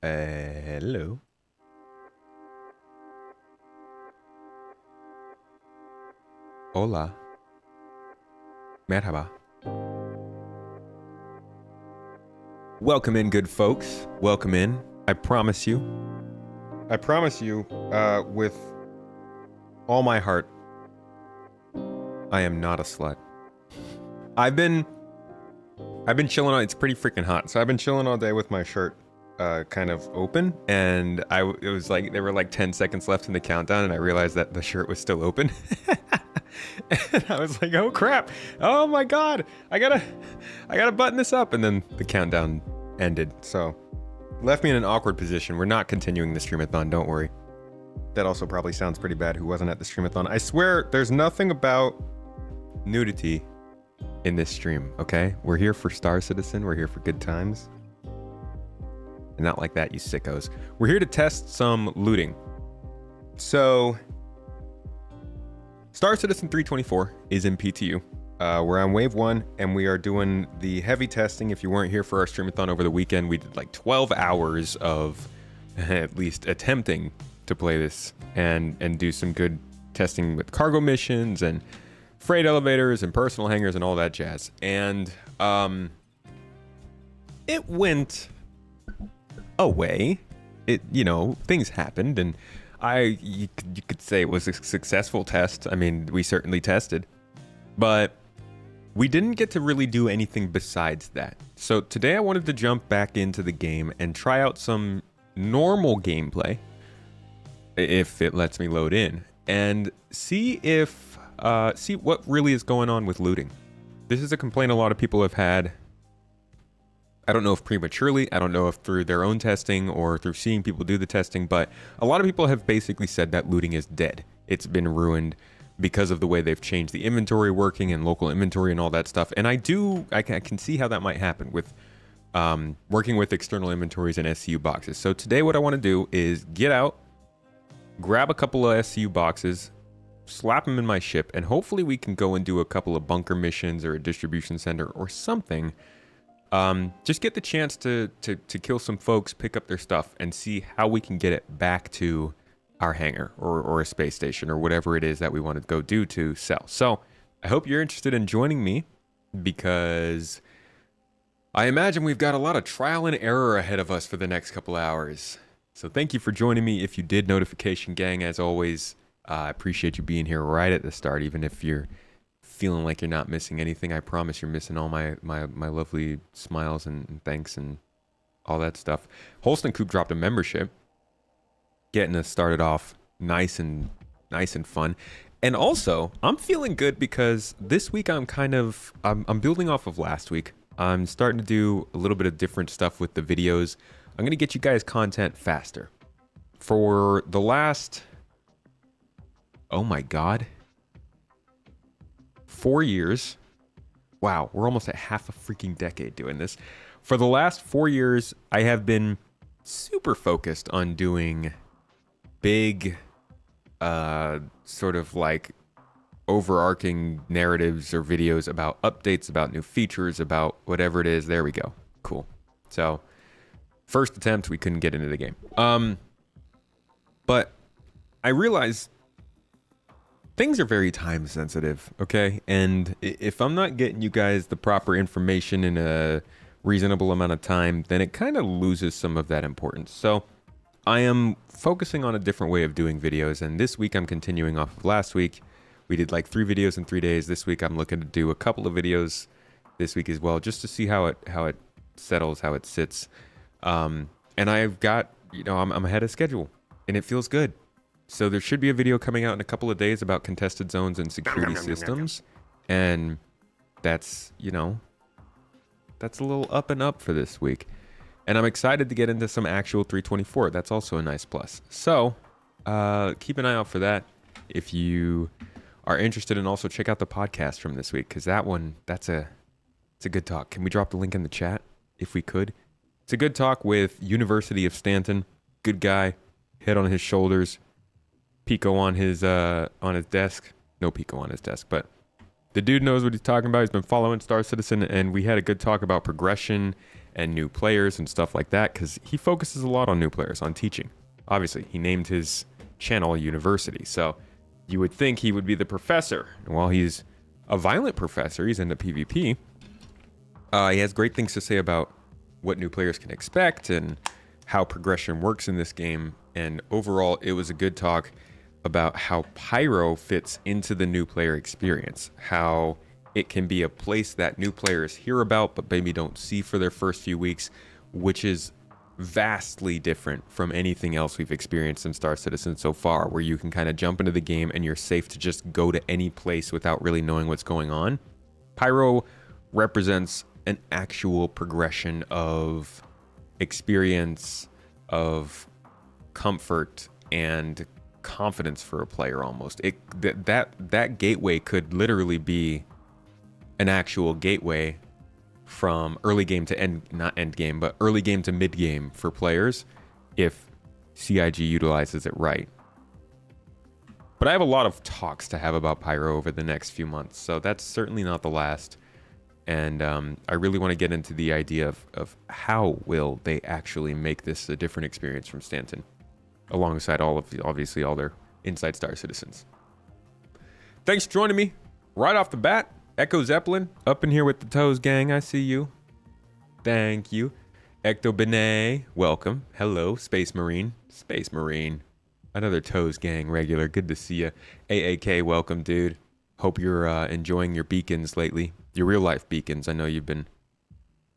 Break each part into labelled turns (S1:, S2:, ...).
S1: Hello. Hola. Merhaba. Welcome in, good folks. Welcome in. I promise you, with all my heart, I am not a slut. I've been chilling on. It's pretty freaking hot, so I've been chilling all day with my shirt kind of open, and it was like there were like 10 seconds left in the countdown, and I realized that the shirt was still open. And I was like, oh crap, oh my god, I gotta button this up, and then the countdown ended, so left me in an awkward position. We're not continuing the streamathon, don't worry. That also probably sounds pretty bad who wasn't at the streamathon. I swear there's nothing about nudity in this stream, okay? We're here for Star Citizen, we're here for good times. And not like that, you sickos. We're here to test some looting. So, Star Citizen 3.24 is in PTU. We're on wave 1, and we are doing the heavy testing. If you weren't here for our streamathon over the weekend, we did like 12 hours of at least attempting to play this and do some good testing with cargo missions and freight elevators and personal hangars and all that jazz. And it went away. Things happened, and you could say it was a successful test. I mean, we certainly tested, but we didn't get to really do anything besides that. So today I wanted to jump back into the game and try out some normal gameplay, if it lets me load in, and see what really is going on with looting. This is a complaint a lot of people have had. I don't know if prematurely, I don't know if through their own testing or through seeing people do the testing, but a lot of people have basically said that looting is dead. It's been ruined because of the way they've changed the inventory working and local inventory and all that stuff. And I can see how that might happen with working with external inventories and SCU boxes. So today what I want to do is get out, grab a couple of SCU boxes, slap them in my ship, and hopefully we can go and do a couple of bunker missions or a distribution center or something. Just get the chance to kill some folks, pick up their stuff, and see how we can get it back to our hangar or a space station or whatever it is that we want to go do to sell. So I hope you're interested in joining me, because I imagine we've got a lot of trial and error ahead of us for the next couple hours. So thank you for joining me. If you did, notification gang, as always, I appreciate you being here right at the start, even if you're feeling like you're not missing anything. I promise you're missing all my lovely smiles and thanks and all that stuff. Holston Coop dropped a membership, getting us started off nice and fun. And also, I'm feeling good because this week I'm building off of last week. I'm starting to do a little bit of different stuff with the videos. I'm gonna get you guys content faster. For the last, oh my god, 4 years. Wow, we're almost at half a freaking decade doing this. For the last 4 years, I have been super focused on doing big, sort of like overarching narratives or videos about updates, about new features, about whatever it is. There we go. Cool. So, first attempt, we couldn't get into the game. But I realized things are very time sensitive, okay? And if I'm not getting you guys the proper information in a reasonable amount of time, then it kind of loses some of that importance. So I am focusing on a different way of doing videos, and this week I'm continuing off of last week. We did like 3 videos in 3 days. This week I'm looking to do a couple of videos this week as well, just to see how it settles, how it sits. And I've got, I'm ahead of schedule, and it feels good. So there should be a video coming out in a couple of days about contested zones and security systems. And that's, that's a little up and up for this week. And I'm excited to get into some actual 3.24. That's also a nice plus. So keep an eye out for that. If you are interested, and also check out the podcast from this week, because it's a good talk. Can we drop the link in the chat if we could? It's a good talk with University of Stanton. Good guy, head on his shoulders. Pico on his desk. No Pico on his desk, but the dude knows what he's talking about. He's been following Star Citizen, and we had a good talk about progression and new players and stuff like that, because he focuses a lot on new players, on teaching. Obviously, he named his channel University, so you would think he would be the professor. And while he's a violent professor, he's into PvP. He has great things to say about what new players can expect and how progression works in this game. And overall, it was a good talk about how Pyro fits into the new player experience, how it can be a place that new players hear about but maybe don't see for their first few weeks, which is vastly different from anything else we've experienced in Star Citizen so far, where you can kind of jump into the game and you're safe to just go to any place without really knowing what's going on. Pyro represents an actual progression of experience, of comfort and confidence for a player almost. That gateway could literally be an actual gateway from early game to not end game, but early game to mid game for players if CIG utilizes it right. But I have a lot of talks to have about Pyro over the next few months, so that's certainly not the last. And I really want to get into the idea of how will they actually make this a different experience from Stanton, alongside obviously all their Inside Star Citizens. Thanks for joining me right off the bat. Echo Zeppelin up in here with the Toes gang. I see you. Thank you. Ecto Benet, welcome. Hello, Space Marine. Space Marine. Another Toes gang regular. Good to see you. AAK, welcome, dude. Hope you're enjoying your beacons lately. Your real life beacons. I know you've been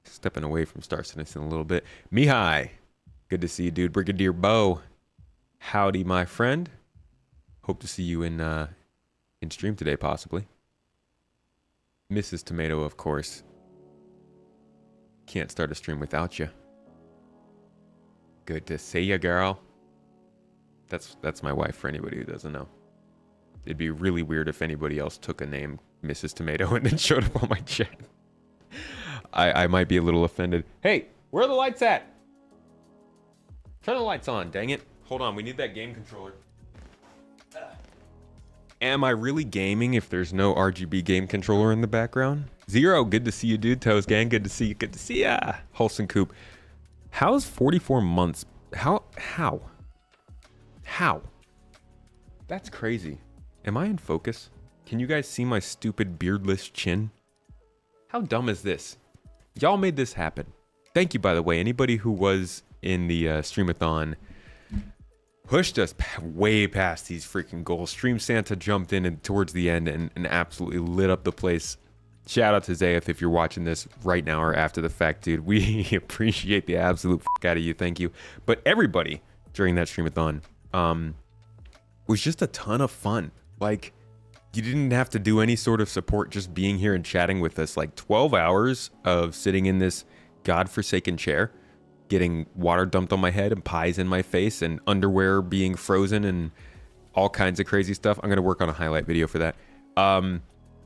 S1: stepping away from Star Citizen a little bit. Mihai, good to see you, dude. Brigadier Bo, howdy, my friend. Hope to see you in stream today, possibly. Mrs. Tomato, of course. Can't start a stream without you. Good to see you, girl. That's my wife, for anybody who doesn't know. It'd be really weird if anybody else took a name, Mrs. Tomato, and then showed up on my chat. I might be a little offended. Hey, where are the lights at? Turn the lights on, dang it. Hold on, we need that game controller. Am I really gaming if there's no RGB game controller in the background? Zero, good to see you, dude. Toes gang, good to see you. Good to see ya. Holson Coop. How's 44 months? How? That's crazy. Am I in focus? Can you guys see my stupid beardless chin? How dumb is this? Y'all made this happen. Thank you, by the way. Anybody who was in the streamathon pushed us way past these freaking goals. Stream Santa jumped in and towards the end and absolutely lit up the place. Shout out to Zayeth if you're watching this right now or after the fact, dude. We appreciate the absolute fuck out of you. Thank you. But everybody during that streamathon was just a ton of fun. Like, you didn't have to do any sort of support, just being here and chatting with us. Like 12 hours of sitting in this godforsaken chair, getting water dumped on my head and pies in my face and underwear being frozen and all kinds of crazy stuff. I'm going to work on a highlight video for that.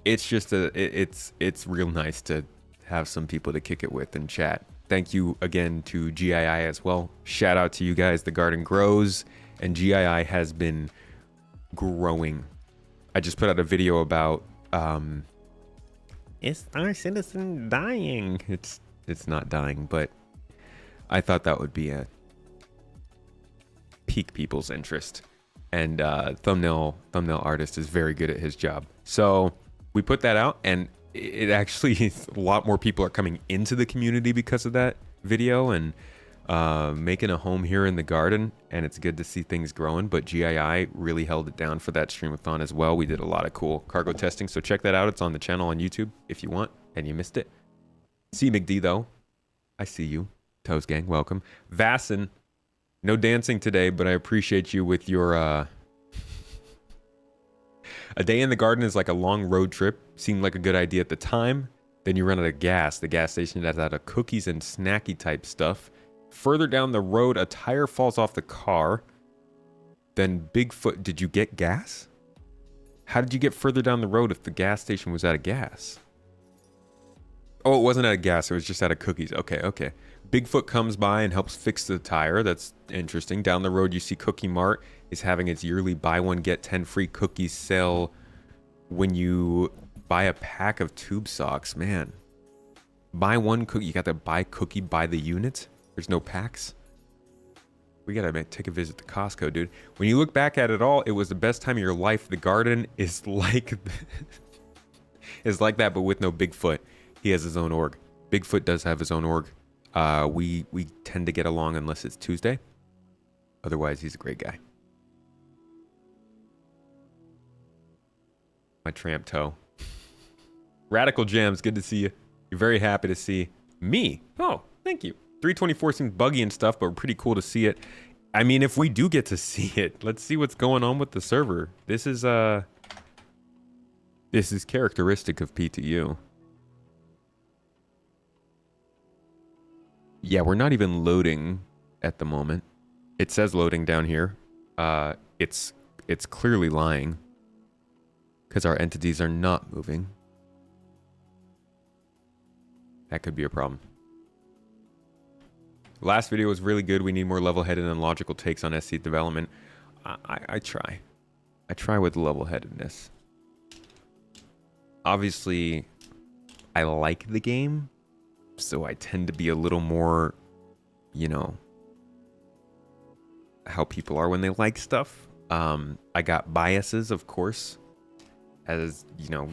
S1: It's just it's real nice to have some people to kick it with and chat. Thank you again to GII as well. Shout out to you guys. The garden grows and GII has been growing. I just put out a video about is Star Citizen dying? It's not dying, but I thought that would be a pique people's interest. And thumbnail artist is very good at his job. So we put that out, and it actually a lot more people are coming into the community because of that video and making a home here in the garden. And it's good to see things growing. But GII really held it down for that streamathon as well. We did a lot of cool cargo testing, so check that out. It's on the channel on YouTube if you want and you missed it. C McD though, I see you. Toes gang, welcome. Vassin, no dancing today, but I appreciate you with your a day in the garden is like a long road trip. Seemed like a good idea at the time. Then you run out of gas. The gas station has out of cookies and snacky type stuff. Further down the road, a tire falls off the car. Then Bigfoot, did you get gas? How did you get further down the road if the gas station was out of gas? Oh, it wasn't out of gas. It was just out of cookies. Okay. Bigfoot comes by and helps fix the tire. That's interesting. Down the road, you see Cookie Mart is having its yearly buy one, get 10 free cookies sale when you buy a pack of tube socks. Man, Buy one cookie. You got to buy cookie by the unit. There's no packs. We got to take a visit to Costco, dude. When you look back at it all, it was the best time of your life. The garden is like is like that, but with no Bigfoot. He has his own org. Bigfoot does have his own org. We tend to get along unless it's Tuesday. Otherwise, he's a great guy. My tramp toe. Radical Gems, good to see you. You're very happy to see me. Oh, thank you. 3.24 seems buggy and stuff, but pretty cool to see it. I mean, if we do get to see it, let's see what's going on with the server. This is characteristic of PTU. Yeah, we're not even loading at the moment. It says loading down here. It's clearly lying because our entities are not moving. That could be a problem. Last video was really good. We need more level-headed and logical takes on SC development. I try. I try with level-headedness. Obviously, I like the game, so I tend to be a little more, you know, how people are when they like stuff. I got biases, of course, as you know,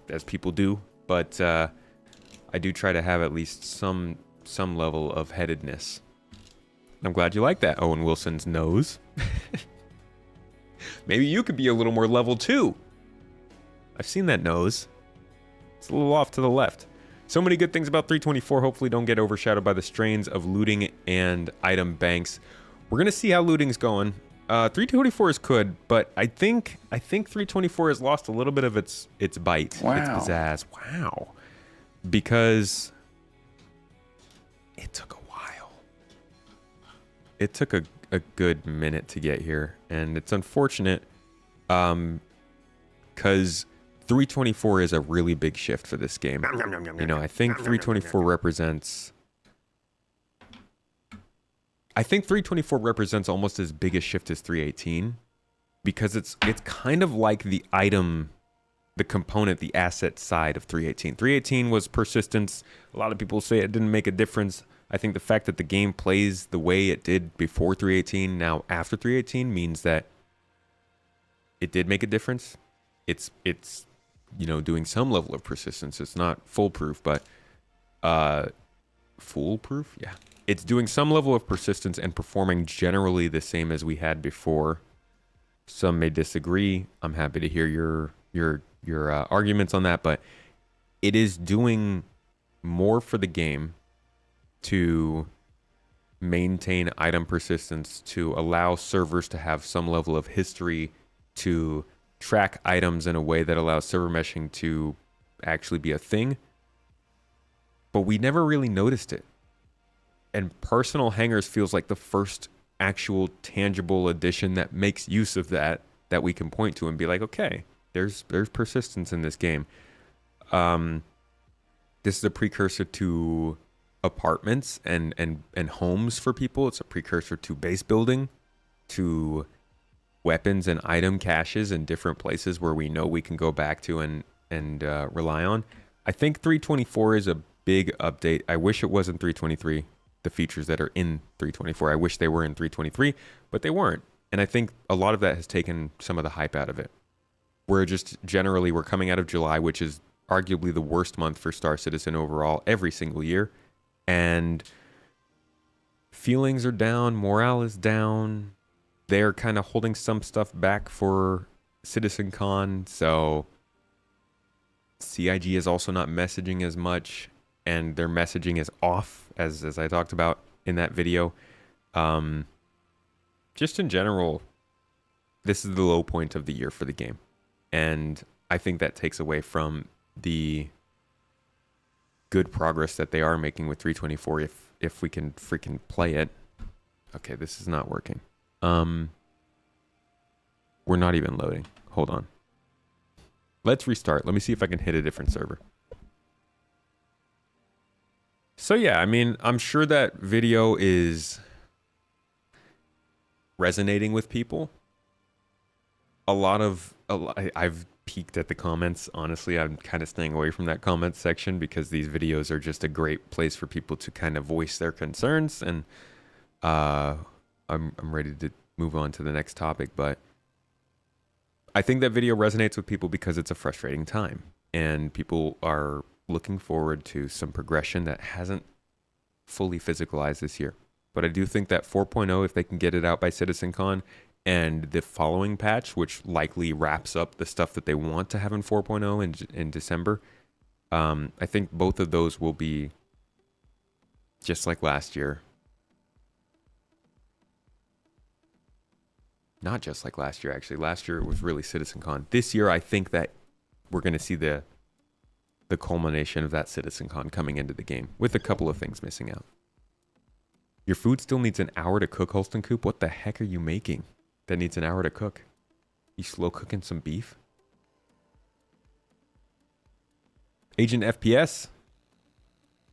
S1: as people do, but I do try to have at least some level of headedness. I'm glad you like that, Owen Wilson's nose. Maybe you could be a little more level too. I've seen that nose. It's a little off to the left. So many good things about 3.24. Hopefully don't get overshadowed by the strains of looting and item banks. We're going to see how looting's going. 3.24 is good, but I think 3.24 has lost a little bit of its bite,
S2: wow.
S1: its pizzazz. Wow. Because it took a while. It took a good minute to get here, and it's unfortunate because 3.24 is a really big shift for this game. You know, I think 3.24 represents almost as big a shift as 3.18 because it's kind of like the item, the component, the asset side of 3.18. 3.18 was persistence. A lot of people say it didn't make a difference. I think the fact that the game plays the way it did before 3.18, now after 3.18, means that it did make a difference. It's you know, doing some level of persistence. It's not foolproof, but foolproof? Yeah. It's doing some level of persistence and performing generally the same as we had before. Some may disagree. I'm happy to hear your arguments on that, but it is doing more for the game to maintain item persistence, to allow servers to have some level of history, to track items in a way that allows server meshing to actually be a thing. But we never really noticed it. And Personal Hangers feels like the first actual tangible addition that makes use of that we can point to and be like, okay, there's persistence in this game. This is a precursor to apartments and homes for people. It's a precursor to base building, to weapons and item caches in different places where we know we can go back to and rely on. I think 3.24 is a big update. I wish it wasn't 3.23. The features that are in 3.24. I wish they were in 3.23, but they weren't. And I think a lot of that has taken some of the hype out of it. We're coming out of July, which is arguably the worst month for Star Citizen overall every single year. And feelings are down, morale is down. They're kind of holding some stuff back for CitizenCon. So CIG is also not messaging as much, and their messaging is off, as I talked about in that video. Just in general, this is the low point of the year for the game. And I think that takes away from the good progress that they are making with 3.24 if we can freaking play it. Okay, this is not working. We're not even loading. Hold on. Let's restart. Let me see if I can hit a different server. So yeah, I mean, I'm sure that video is resonating with people. I've peeked at the comments. Honestly, I'm kind of staying away from that comment section because these videos are just a great place for people to kind of voice their concerns. And I'm ready to move on to the next topic. But I think that video resonates with people because it's a frustrating time. And people are looking forward to some progression that hasn't fully physicalized this year. But I do think that 4.0, if they can get it out by CitizenCon, and the following patch, which likely wraps up the stuff that they want to have in 4.0 in December, I think both of those will be just like last year. Not just like last year, actually. Last year it was really CitizenCon. This year, I think that we're going to see the culmination of that CitizenCon coming into the game with a couple of things missing out. Your food still needs an hour to cook, Holston Coop. What the heck are you making that needs an hour to cook? You slow cooking some beef? Agent FPS,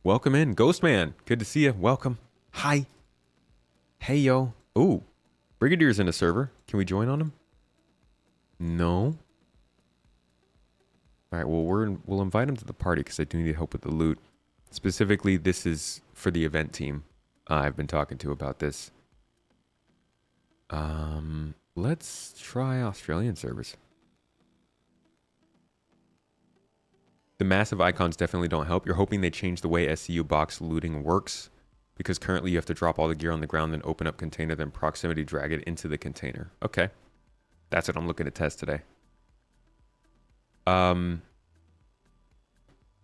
S1: welcome in. Ghostman, good to see you. Welcome. Hi. Hey, yo. Ooh, Brigadier's in a server. Can we join on him? No. All right, well, we'll invite him to the party because I do need help with the loot. Specifically, this is for the event team I've been talking to about this. Let's try Australian servers. The massive icons definitely don't help. You're hoping they change the way SCU box looting works, because currently you have to drop all the gear on the ground, then open up container, then proximity drag it into the container. Okay. That's what I'm looking to test today.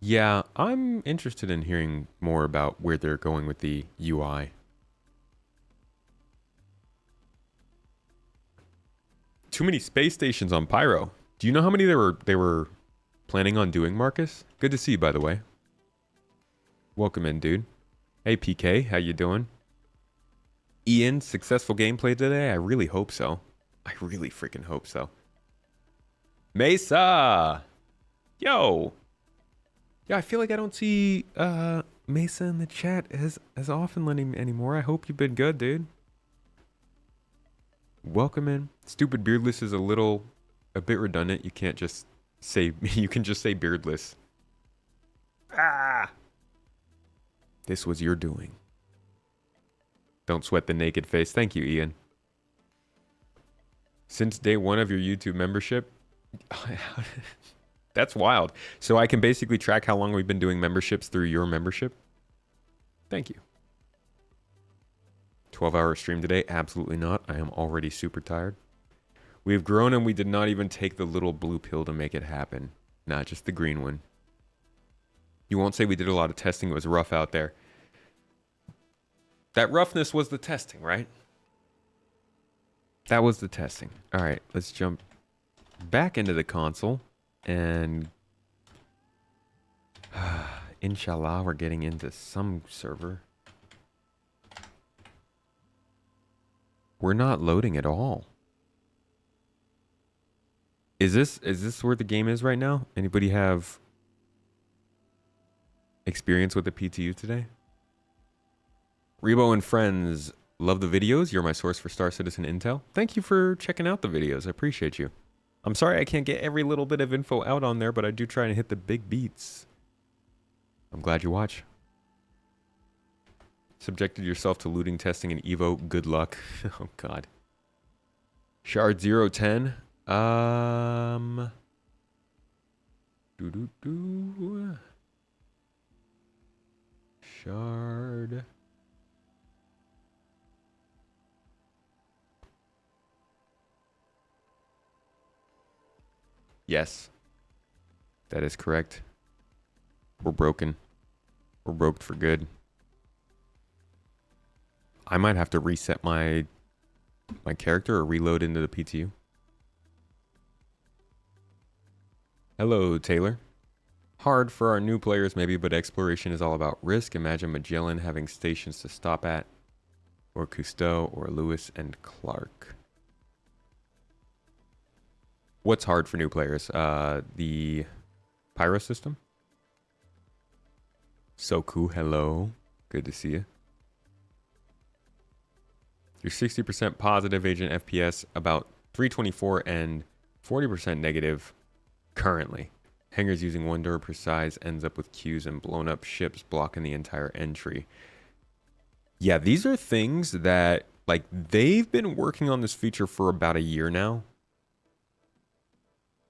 S1: Yeah, I'm interested in hearing more about where they're going with the UI. Too many space stations on Pyro. Do you know how many they were planning on doing, Marcus? Good to see you, by the way. Welcome in, dude. Hey, PK, how you doing? Ian, successful gameplay today? I really hope so. I really freaking hope so. Mesa! Yo! Yeah, I feel like I don't see Mesa in the chat as often anymore. I hope you've been good, dude. Welcome in. Stupid beardless is a bit redundant. You can't just say, you can just say beardless. Ah! This was your doing. Don't sweat the naked face. Thank you, Ian. Since day one of your YouTube membership, that's wild. So I can basically track how long we've been doing memberships through your membership. Thank you. 12-hour stream today? Absolutely not. I am already super tired. We've grown and we did not even take the little blue pill to make it happen. Not just the green one. You won't say we did a lot of testing. It was rough out there. That roughness was the testing, right? That was the testing. All right, let's jump back into the console. And inshallah, we're getting into some server. We're not loading at all. Is this where the game is right now? Anybody have experience with the PTU today? Rebo and friends, love the videos. You're my source for Star Citizen intel. Thank you for checking out the videos. I appreciate you. I'm sorry I can't get every little bit of info out on there, but I do try and hit the big beats. I'm glad you watch. Subjected yourself to looting testing in Evo. Good luck. Oh, God. Shard 010. Shard. Yes. That is correct. We're broken. We're broke for good. I might have to reset my character or reload into the PTU. Hello, Taylor. Hard for our new players maybe, but exploration is all about risk. Imagine Magellan having stations to stop at, or Cousteau, or Lewis and Clark. What's hard for new players? The Pyro system? Soku, hello. Good to see you. You're 60% positive, Agent FPS, about 324 and 40% negative. currently. Hangars using one door per size ends up with queues and blown up ships blocking the entire entry. Yeah, these are things that, like, they've been working on this feature for about a year now.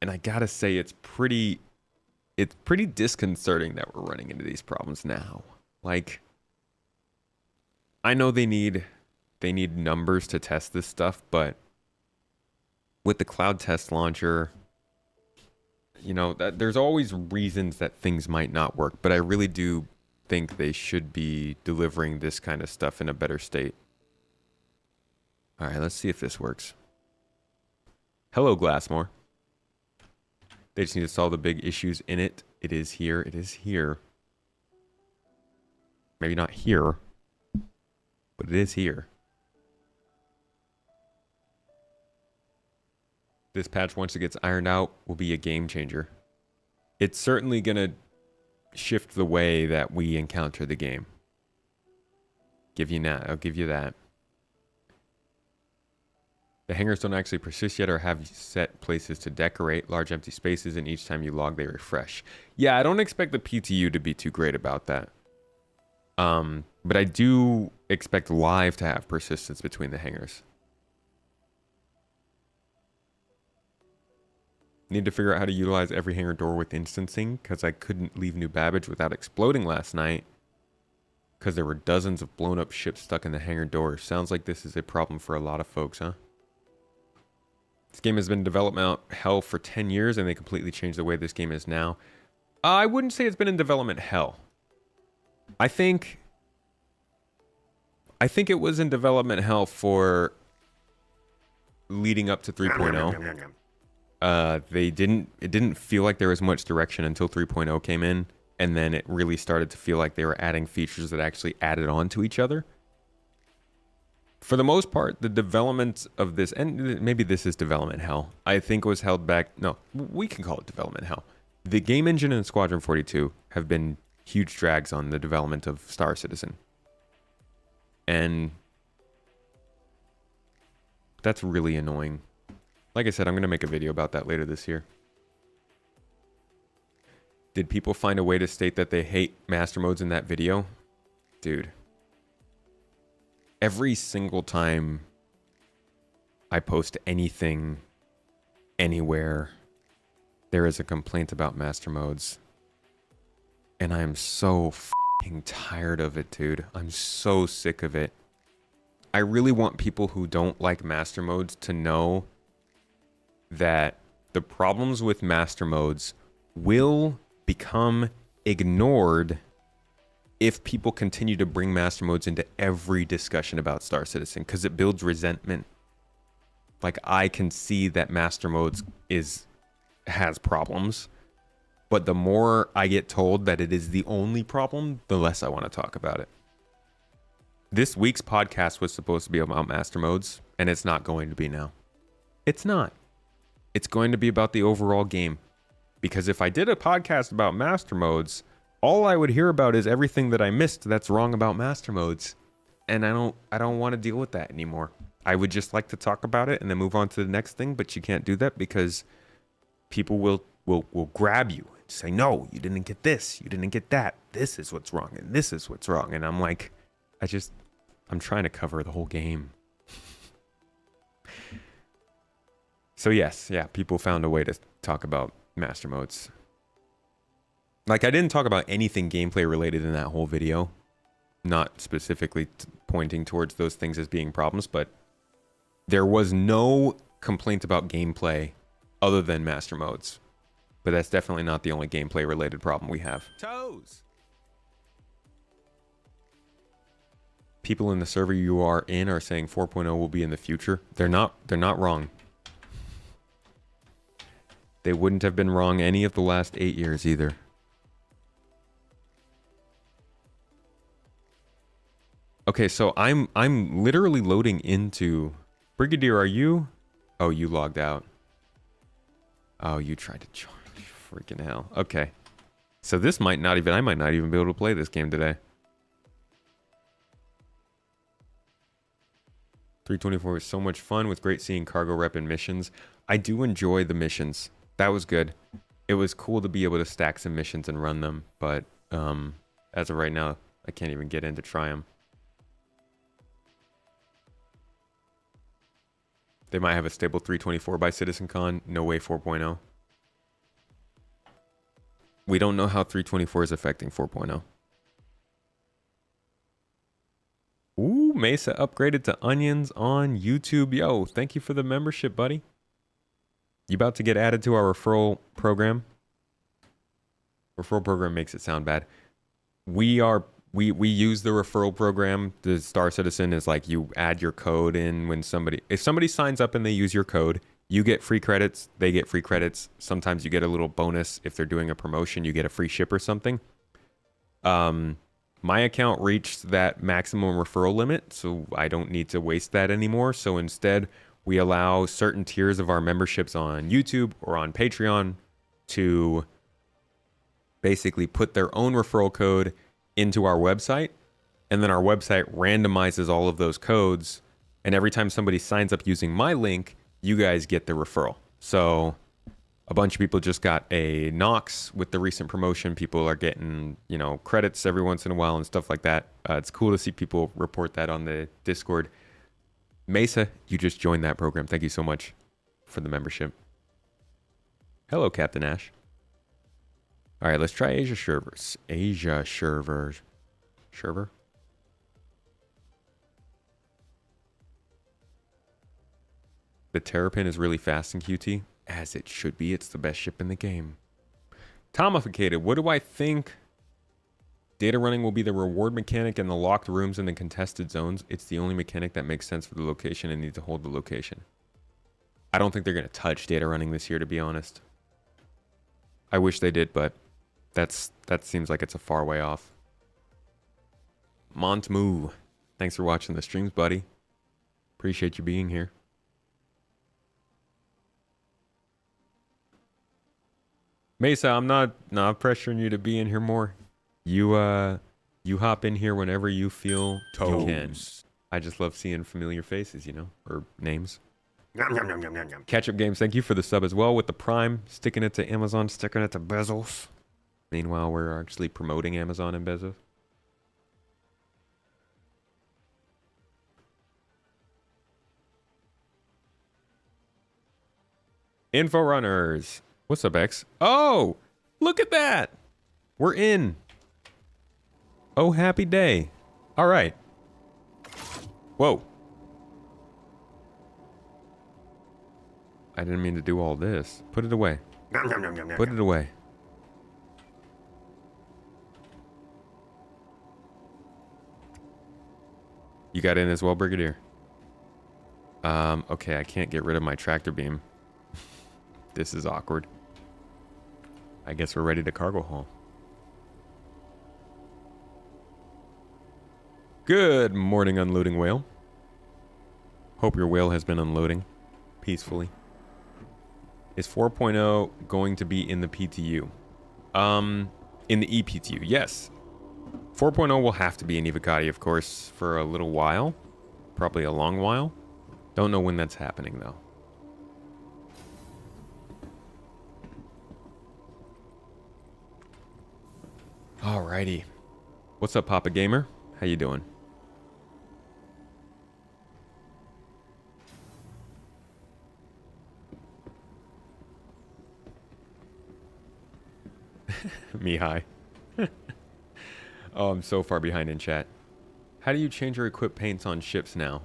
S1: And I gotta say, it's pretty disconcerting that we're running into these problems now. Like, I know they need numbers to test this stuff, but with the cloud test launcher, you know, that there's always reasons that things might not work, but I really do think they should be delivering this kind of stuff in a better state. All right, let's see if this works. Hello, Glassmore. They just need to solve the big issues in it. It is here. It is here. Maybe not here, but it is here. This patch, once it gets ironed out, will be a game changer. It's certainly going to shift the way that we encounter the game. I'll give you that. The hangars don't actually persist yet or have set places to decorate, large empty spaces, and each time you log, they refresh. Yeah, I don't expect the PTU to be too great about that. But I do expect live to have persistence between the hangars. Need to figure out how to utilize every hangar door with instancing, because I couldn't leave New Babbage without exploding last night, because there were dozens of blown up ships stuck in the hangar doors. Sounds like this is a problem for a lot of folks, huh? This game has been in development hell for 10 years, and they completely changed the way this game is now. I wouldn't say it's been in development hell. I think it was in development hell for leading up to 3.0. It didn't feel like there was much direction until 3.0 came in, and then it really started to feel like they were adding features that actually added on to each other. For the most part, the development of this, and maybe this is development hell, I think was held back. No, we can call it development hell. The game engine and Squadron 42 have been huge drags on the development of Star Citizen. And that's really annoying. Like I said, I'm going to make a video about that later this year. Did people find a way to state that they hate master modes in that video? Dude. Every single time I post anything, anywhere, there is a complaint about master modes. And I am so f***ing tired of it, dude. I'm so sick of it. I really want people who don't like master modes to know that the problems with master modes will become ignored if people continue to bring master modes into every discussion about Star Citizen, because it builds resentment. Like, I can see that master modes has problems, but the more I get told that it is the only problem, the less I want to talk about it. This week's podcast was supposed to be about master modes, and it's not going to be now. It's not. It's going to be about the overall game. Because if I did a podcast about master modes, all I would hear about is everything that I missed that's wrong about master modes. And I don't want to deal with that anymore. I would just like to talk about it and then move on to the next thing, but you can't do that because people will grab you and say, no, you didn't get this, you didn't get that. This is what's wrong, and this is what's wrong. And I'm like, I'm trying to cover the whole game. So yes, yeah, people found a way to talk about master modes. Like, I didn't talk about anything gameplay related in that whole video. Not specifically pointing towards those things as being problems, but there was no complaint about gameplay other than master modes. But that's definitely not the only gameplay related problem we have. Toes! People in the server you are in are saying 4.0 will be in the future. They're not wrong. They wouldn't have been wrong any of the last 8 years either. Okay, so I'm literally loading into Brigadier. Are you? Oh, you logged out. Oh, you tried to join. Freaking hell. Okay, so I might not even be able to play this game today. 3.24 was so much fun with great seeing cargo rep and missions. I do enjoy the missions. That was good. it was cool to be able to stack some missions and run them, but as of right now, I can't even get in to try them. They might have a stable 3.24 by CitizenCon. No way 4.0. We don't know how 3.24 is affecting 4.0. Ooh, Mesa upgraded to onions on YouTube. Yo, thank you for the membership, buddy. You about to get added to our referral program? Referral program makes it sound bad. We use the referral program. The Star Citizen is like you add your code in when if somebody signs up and they use your code, you get free credits, they get free credits. Sometimes you get a little bonus if they're doing a promotion, you get a free ship or something. My account reached that maximum referral limit, so I don't need to waste that anymore. So instead, we allow certain tiers of our memberships on YouTube or on Patreon to basically put their own referral code into our website, and then our website randomizes all of those codes, and every time somebody signs up using my link, you guys get the referral. So a bunch of people just got a Nox with the recent promotion. People are getting, credits every once in a while and stuff like that. It's cool to see people report that on the Discord. Mesa, you just joined that program. Thank you so much for the membership. Hello, Captain Ash. All right, let's try Asia servers. Asia servers. Server? The Sarapin is really fast in QT. As it should be. It's the best ship in the game. Tomificated. What do I think? Data running will be the reward mechanic in the locked rooms and the contested zones. It's the only mechanic that makes sense for the location and needs to hold the location. I don't think they're going to touch data running this year, to be honest. I wish they did, but that seems like it's a far way off. Montmoo. Thanks for watching the streams, buddy. Appreciate you being here. Mesa, I'm not pressuring you to be in here more. You hop in here whenever you feel you can. I just love seeing familiar faces, or names. Catch Up Games, thank you for the sub as well with the Prime. Sticking it to Amazon, sticking it to Bezos. Meanwhile, we're actually promoting Amazon and Bezos. Info Runners. What's up, X? Oh, look at that. We're in. Oh, happy day. All right. Whoa. I didn't mean to do all this. Put it away. Put it away. You got in as well, Brigadier? Okay, I can't get rid of my tractor beam. This is awkward. I guess we're ready to cargo haul. Good morning, unloading whale. Hope your whale has been unloading peacefully. Is 4.0 going to be in the PTU? In the ePTU, yes. 4.0 will have to be in Evocati, of course, for a little while. Probably a long while. Don't know when that's happening, though. Alrighty. What's up, Papa Gamer? How you doing? Me high. Oh, I'm so far behind in chat. How do you change or equip paints on ships now?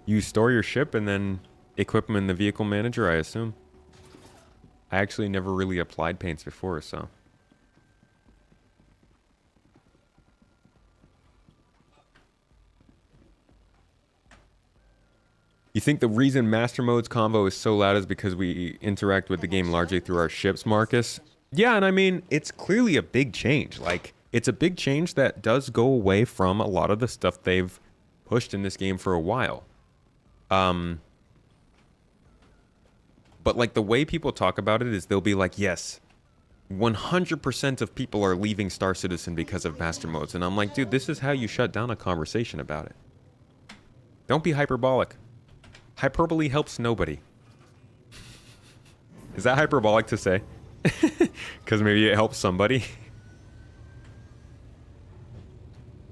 S1: You store your ship and then equip them in the vehicle manager, I assume. I actually never really applied paints before, so. You think the reason Master Mode's convo is so loud is because we interact with the game largely through our ships, Marcus? Yeah, and I mean, it's clearly a big change. Like, it's a big change that does go away from a lot of the stuff they've pushed in this game for a while. But, like, the way people talk about it is they'll be like, yes, 100% of people are leaving Star Citizen because of Master Modes. And I'm like, dude, this is how you shut down a conversation about it. Don't be hyperbolic. Hyperbole helps nobody. Is that hyperbolic to say? Because maybe it helps somebody.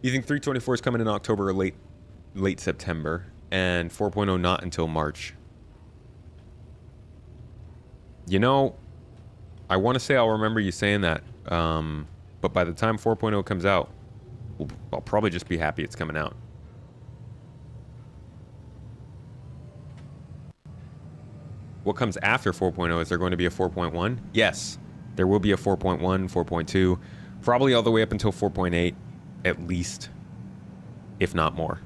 S1: You think 3.24 is coming in October or late September, and 4.0 not until March? You know, I want to say I'll remember you saying that, but by the time 4.0 comes out, I'll probably just be happy it's coming out. What comes after 4.0? Is there going to be a 4.1? Yes, there will be a 4.1, 4.2, probably all the way up until 4.8, at least, if not more.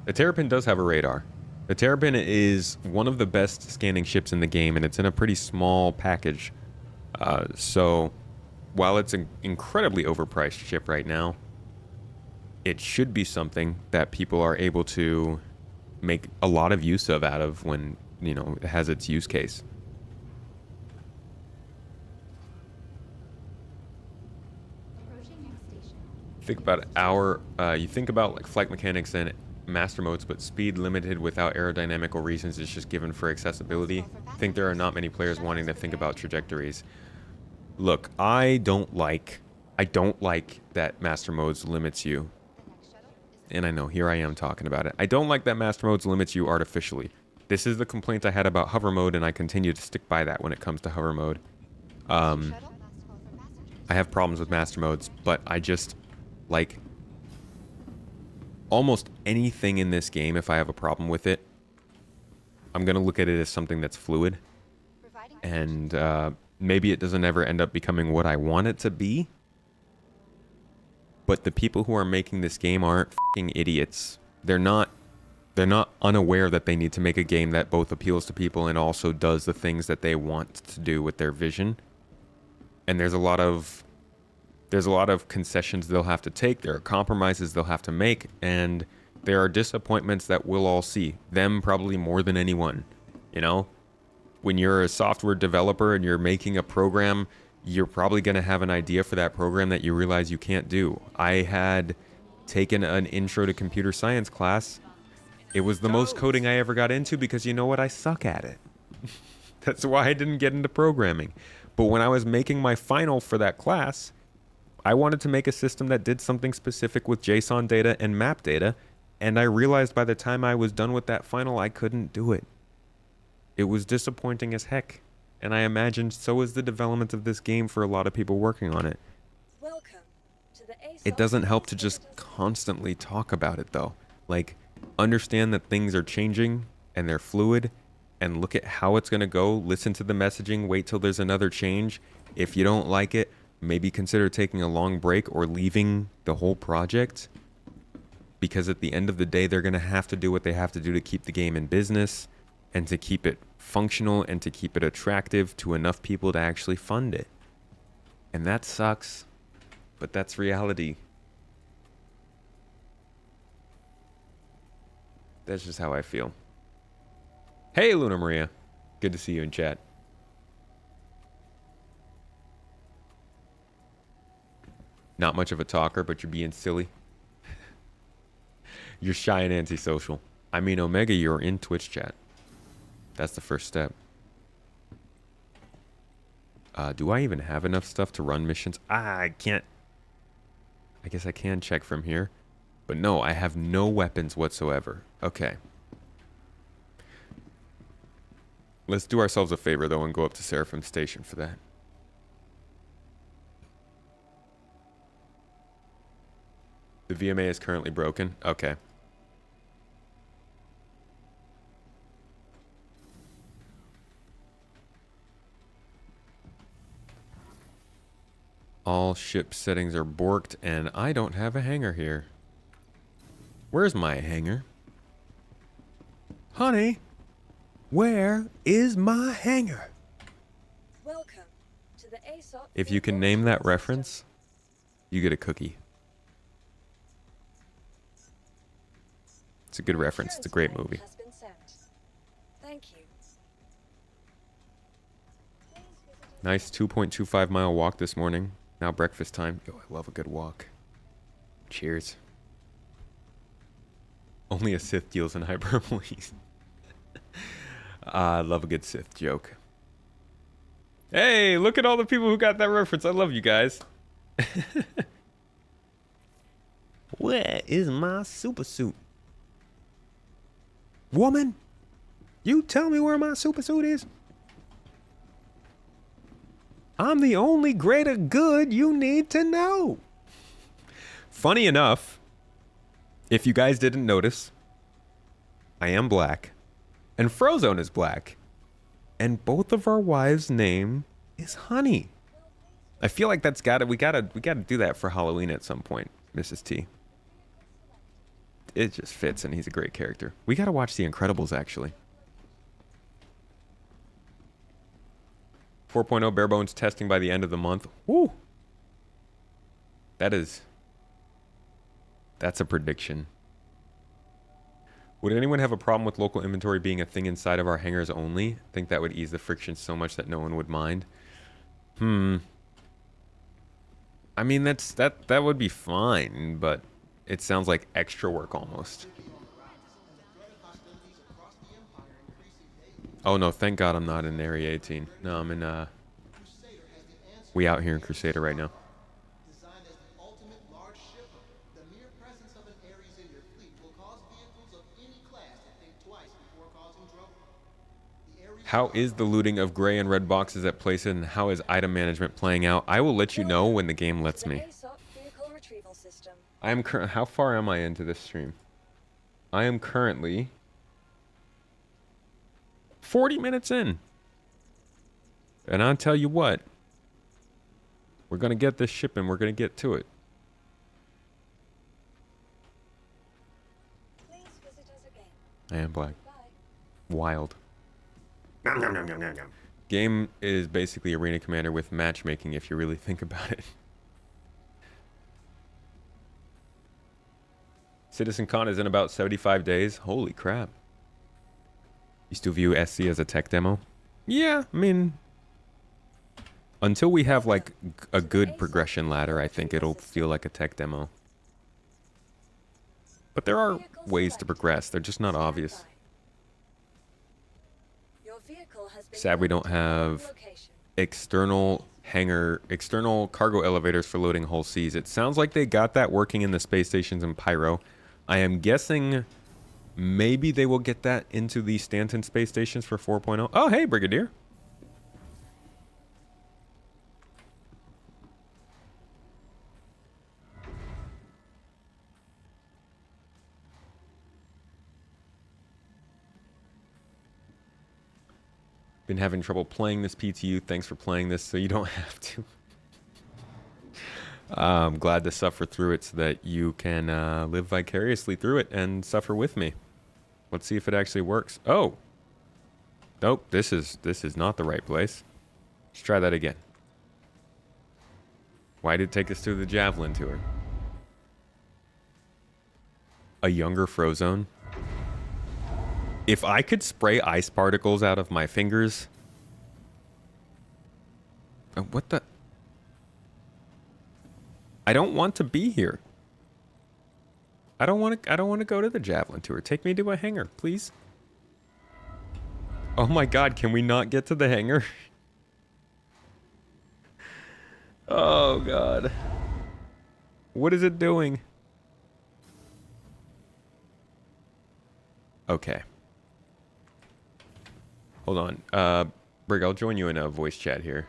S1: The Sarapin does have a radar. The Sarapin is one of the best scanning ships in the game, and it's in a pretty small package. So while it's an incredibly overpriced ship right now, it should be something that people are able to make a lot of use of out of when, you know, it has its use case. Think about you think about like flight mechanics and master modes, but speed limited without aerodynamical reasons is just given for accessibility. I think there are not many players wanting to think about trajectories. Look, I don't like that master modes limits you. And I know, here I am talking about it. I don't like that master modes limits you artificially. This is the complaint I had about hover mode, and I continue to stick by that when it comes to hover mode. I have problems with master modes, but I just like almost anything in this game. If I have a problem with it, I'm gonna look at it as something that's fluid, and maybe it doesn't ever end up becoming what I want it to be, but the people who are making this game aren't f***ing idiots. They're not unaware that they need to make a game that both appeals to people and also does the things that they want to do with their vision. And there's a lot of concessions they'll have to take. There are compromises they'll have to make, and there are disappointments that we'll all see. Them probably more than anyone. You know, when you're a software developer and you're making a program, you're probably going to have an idea for that program that you realize you can't do. I had taken an intro to computer science class. It was the most coding I ever got into because, you know what, I suck at it. That's why I didn't get into programming. But when I was making my final for that class, I wanted to make a system that did something specific with JSON data and map data, and I realized by the time I was done with that final, I couldn't do it. It was disappointing as heck, and I imagine so is the development of this game for a lot of people working on it. It doesn't help to just constantly talk about it, though. Like, understand that things are changing, and they're fluid, and look at how it's going to go. Listen to the messaging, wait till there's another change. If you don't like it, maybe consider taking a long break or leaving the whole project, because at the end of the day, they're going to have to do what they have to do to keep the game in business and to keep it functional and to keep it attractive to enough people to actually fund it. And that sucks, but that's reality. That's just how I feel. Hey, Lunar Maria. Good to see you in chat. Not much of a talker, but you're being silly. You're shy and antisocial. I mean, Omega, you're in Twitch chat. That's the first step. Do I even have enough stuff to run missions? I can't. I guess I can check from here. But no, I have no weapons whatsoever. Okay. Let's do ourselves a favor, though, and go up to Sarapin Station for that. The VMA is currently broken. Okay. All ship settings are borked, and I don't have a hangar here. Where's my hangar? Honey, where is my hangar?
S2: Welcome to the ASOP.
S1: If you can name that reference, you get a cookie. It's a good reference. It's a great movie.
S2: Thank you.
S1: Nice 2.25 mile walk this morning. Now breakfast time. Yo, I love a good walk. Cheers. Only a Sith deals in hyperbole. I love a good Sith joke. Hey, look at all the people who got that reference. I love you guys. Where is my super suit? Woman, you tell me where my super suit is. I'm the only greater good you need to know. Funny enough, if you guys didn't notice, I am black, and Frozone is black, and both of our wives' name is Honey. I feel like that's we gotta do that for Halloween at some point, Mrs. T. It just fits, and he's a great character. We gotta watch The Incredibles, actually. 4.0 bare bones testing by the end of the month. Woo! That's a prediction. Would anyone have a problem with local inventory being a thing inside of our hangars only? I think that would ease the friction so much that no one would mind. I mean, that would be fine, but it sounds like extra work almost. Oh no, thank God I'm not in Area 18. No, I'm in we out here in Crusader right now. How is the looting of gray and red boxes at places, and how is item management playing out? I will let you know when the game lets me. I am how far am I into this stream? I am currently 40 minutes in. And I'll tell you what, we're going to get this ship and we're going to get to it.
S2: Please visit us again.
S1: I am black.
S2: Bye.
S1: Wild. Game is basically Arena Commander with matchmaking if you really think about it. Citizen Con is in about 75 days. Holy crap. You still view SC as a tech demo? Yeah, I mean, until we have like a good progression ladder, I think it'll feel like a tech demo. But there are ways to progress. They're just not obvious. Sad we don't have external cargo elevators for loading whole seas. It sounds like they got that working in the space stations in Pyro. I am guessing maybe they will get that into the Stanton space stations for 4.0. Oh, hey, Brigadier. Been having trouble playing this PTU. Thanks for playing this so you don't have to. I'm glad to suffer through it so that you can live vicariously through it and suffer with me. Let's see if it actually works. Oh. Nope, this is not the right place. Let's try that again. Why did it take us to the Javelin tour? A younger Frozone. If I could spray ice particles out of my fingers... what the... I don't want to be here. I don't want to go to the Javelin tour. Take me to a hangar, please. Oh my god, can we not get to the hangar? Oh god. What is it doing? Okay. Hold on. Brig, I'll join you in a voice chat here.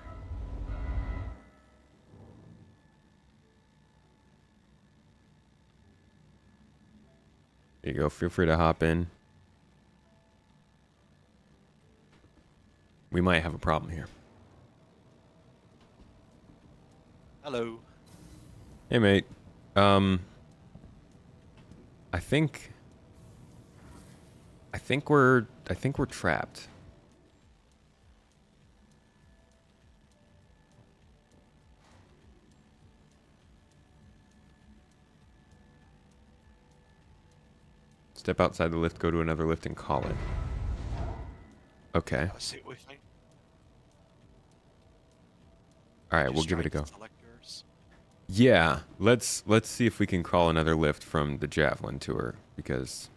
S1: There you go. Feel free to hop in. We might have a problem here.
S3: Hello.
S1: Hey, mate. I think we're trapped. Step outside the lift, go to another lift, and call it. Okay.
S3: Sit with me.
S1: All right, we'll give it a go. Yeah, let's see if we can call another lift from the Javelin tour, because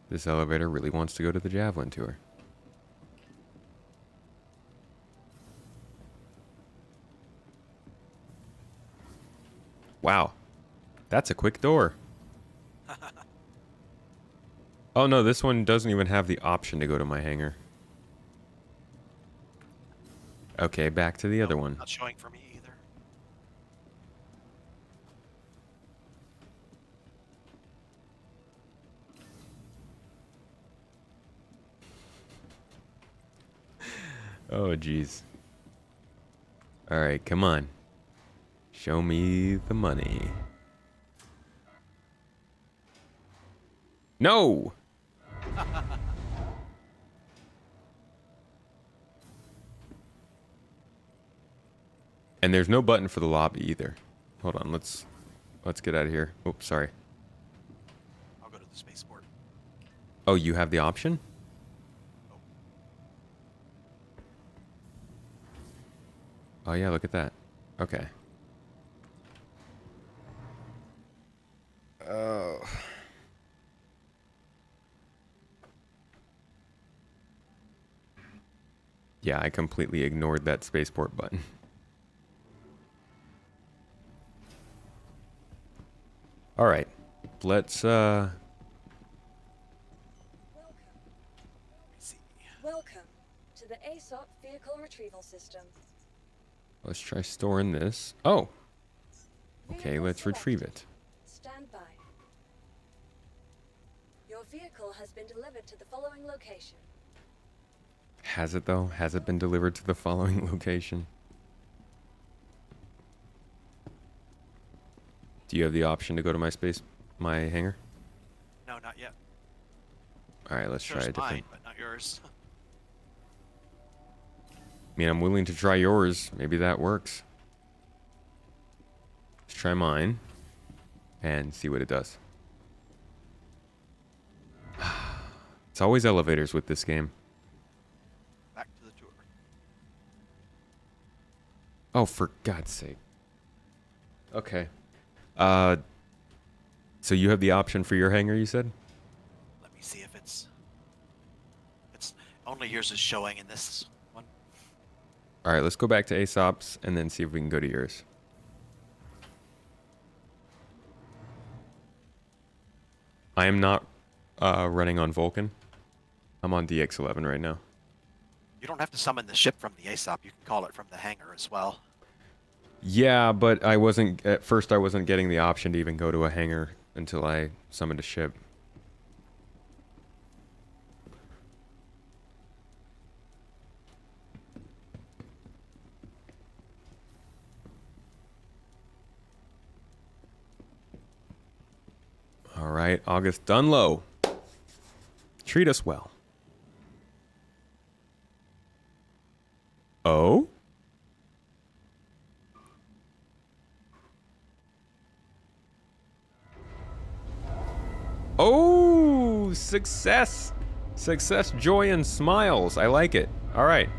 S1: this elevator really wants to go to the Javelin tour. Wow, that's a quick door. Oh no, this one doesn't even have the option to go to my hangar. Okay, back to the other one.
S3: Not showing for me either.
S1: Oh, jeez. All right, come on. Show me the money. No! And there's no button for the lobby either. Hold on, let's get out of here. Oops, sorry.
S3: I'll go to the spaceport.
S1: Oh, you have the option? Oh yeah, look at that. Okay. Oh. Yeah, I completely ignored that spaceport button. All right. Let's
S2: Welcome.
S3: See.
S2: Welcome to the ASOP Vehicle Retrieval System.
S1: let's try storing this. Oh, okay,
S2: Vehicle
S1: let's retrieve
S2: selected.
S1: it.
S2: Stand by. Your vehicle has been delivered to the following location.
S1: Has it though? Has it been delivered to the following location? Do you have the option to go to my hangar?
S3: No, not yet.
S1: All right, let's try a
S3: Yours
S1: different.
S3: mine, but not yours.
S1: I mean, I'm willing to try yours. Maybe that works. Let's try mine and see what it does. It's always elevators with this game.
S3: Back to the tour.
S1: Oh, for God's sake. Okay. So you have the option for your hangar, you said?
S3: Let me see if it's only yours is showing in this one.
S1: All right, let's go back to Aesop's and then see if we can go to yours. I am not running on Vulcan. I'm on DX11 right now.
S3: You don't have to summon the ship from the ASOP. You can call it from the hangar as well.
S1: Yeah, but at first I wasn't getting the option to even go to a hangar until I summoned a ship. All right, August Dunlow. Treat us well. Oh? Oh, success. Success, joy, and smiles. I like it. All right.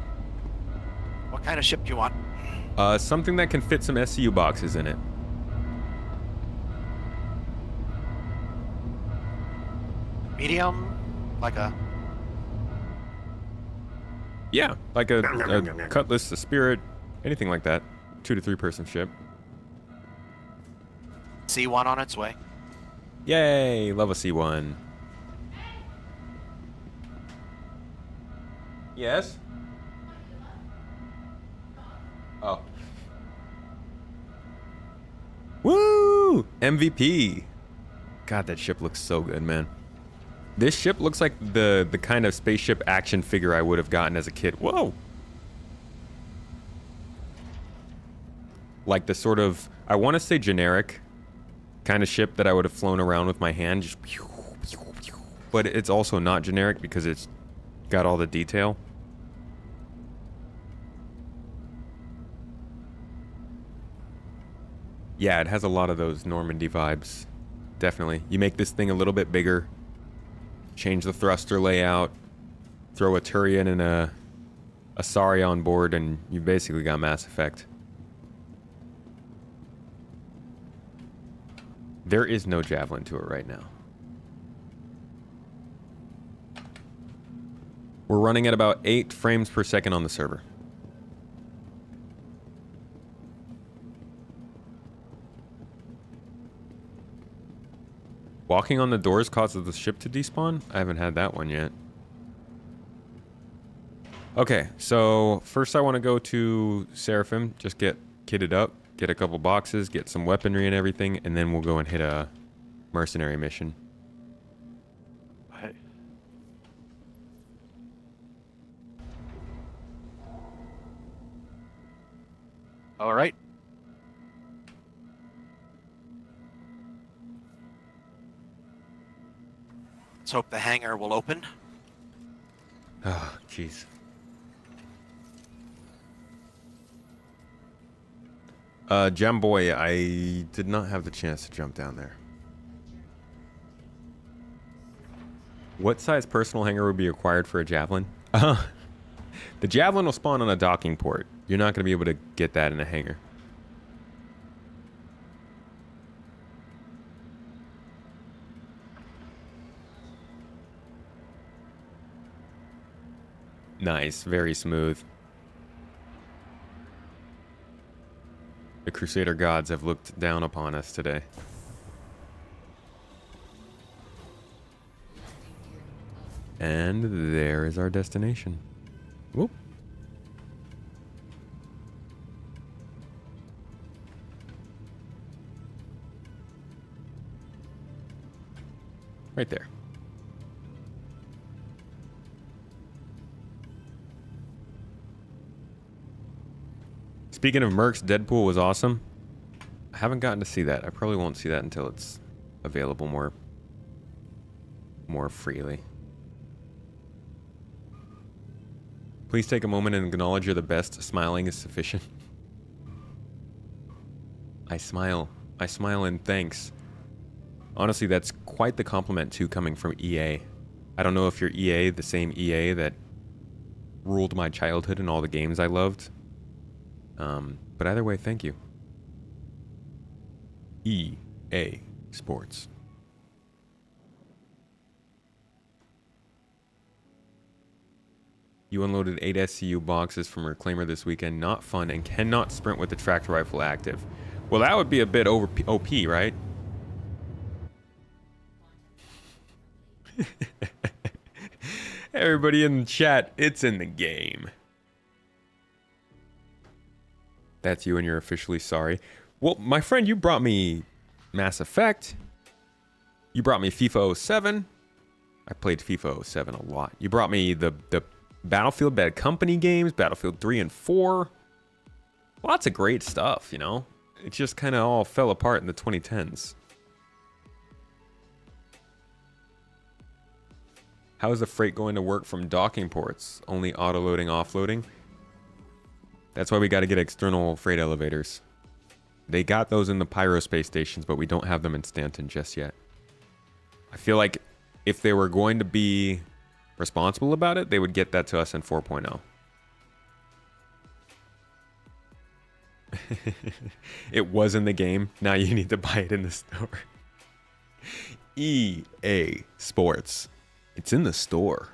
S3: What kind of ship do you want?
S1: Something that can fit some SCU boxes in it.
S3: Medium? Like a...
S1: Yeah, like a Cutlass, a Spirit, anything like that. 2 to 3 person ship.
S3: C1 on its way.
S1: Yay, love a C1. Yes? Oh. Woo! MVP. God, that ship looks so good, man. This ship looks like the kind of spaceship action figure I would have gotten as a kid. Whoa! Like the sort of, I want to say generic kind of ship that I would have flown around with my hand. Just, but it's also not generic because it's got all the detail. Yeah, it has a lot of those Normandy vibes. Definitely. You make this thing a little bit bigger. Change the thruster layout. Throw a Turian and a Asari on board and you basically got Mass Effect. There is no javelin to it right now. We're running at about 8 frames per second on the server. Walking on the doors causes the ship to despawn? I haven't had that one yet. Okay, so first I want to go to Sarapin, just get kitted up, get a couple boxes, get some weaponry and everything, and then we'll go and hit a mercenary mission.
S3: Hey. All right. Let's hope the hangar will open.
S1: Oh, jeez. Jamboy, I did not have the chance to jump down there. What size personal hangar would be required for a javelin? The javelin will spawn on a docking port. You're not going to be able to get that in a hangar. Nice, very smooth. The Crusader gods have looked down upon us today. And there is our destination. Whoop. Right there. Speaking of mercs, Deadpool was awesome. I haven't gotten to see that. I probably won't see that until it's available more freely. Please take a moment and acknowledge you're the best. Smiling is sufficient. I smile and thanks. Honestly, that's quite the compliment too, coming from EA. I don't know if you're EA, the same EA that ruled my childhood and all the games I loved. But either way, thank you. EA Sports. You unloaded 8 SCU boxes from Reclaimer this weekend. Not fun and cannot sprint with the tracked rifle active. Well, that would be a bit over OP, right? Everybody in the chat, it's in the game. That's you and you're officially sorry. Well, my friend, you brought me Mass Effect. You brought me FIFA 07. I played FIFA 07 a lot. You brought me the Battlefield Bad Company games, Battlefield 3 and 4. Lots of great stuff, you know? It just kind of all fell apart in the 2010s. How is the freight going to work from docking ports? Only auto-loading, offloading? That's why we got to get external freight elevators. They got those in the Pyro space stations, but we don't have them in Stanton just yet. I feel like if they were going to be responsible about it, they would get that to us in 4.0. It was in the game. Now you need to buy it in the store. EA Sports. It's in the store.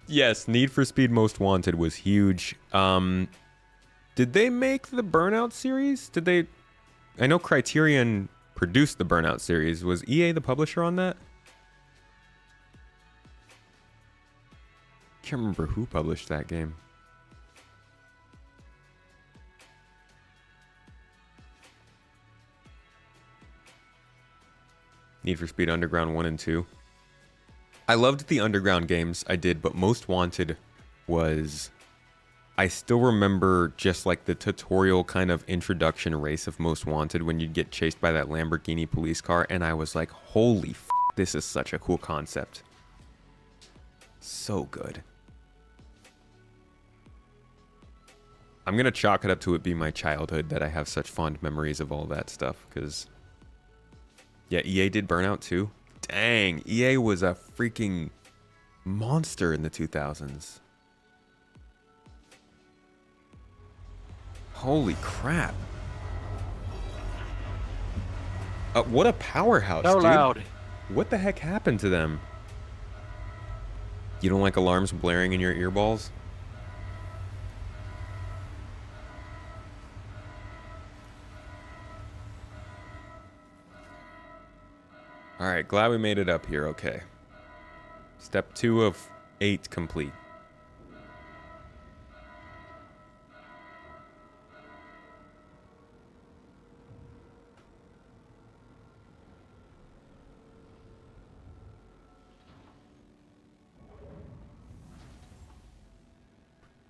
S1: Yes, Need for Speed Most Wanted was huge. Did they make the Burnout series? Did they? I know Criterion produced the Burnout series. Was EA the publisher on that? Can't remember who published that game. Need for Speed Underground 1 and 2. I loved the Underground games, I did, but Most Wanted was... I still remember just like the tutorial kind of introduction race of Most Wanted when you'd get chased by that Lamborghini police car, and I was like, holy f***, this is such a cool concept. So good. I'm going to chalk it up to it being my childhood that I have such fond memories of all that stuff, because... Yeah, EA did Burnout too. Dang, EA was a freaking monster in the 2000s. Holy crap. What a powerhouse,
S3: So
S1: dude.
S3: loud.
S1: What the heck happened to them? You don't like alarms blaring in your earballs? Alright, glad we made it up here, okay. Step 2 of 8 complete.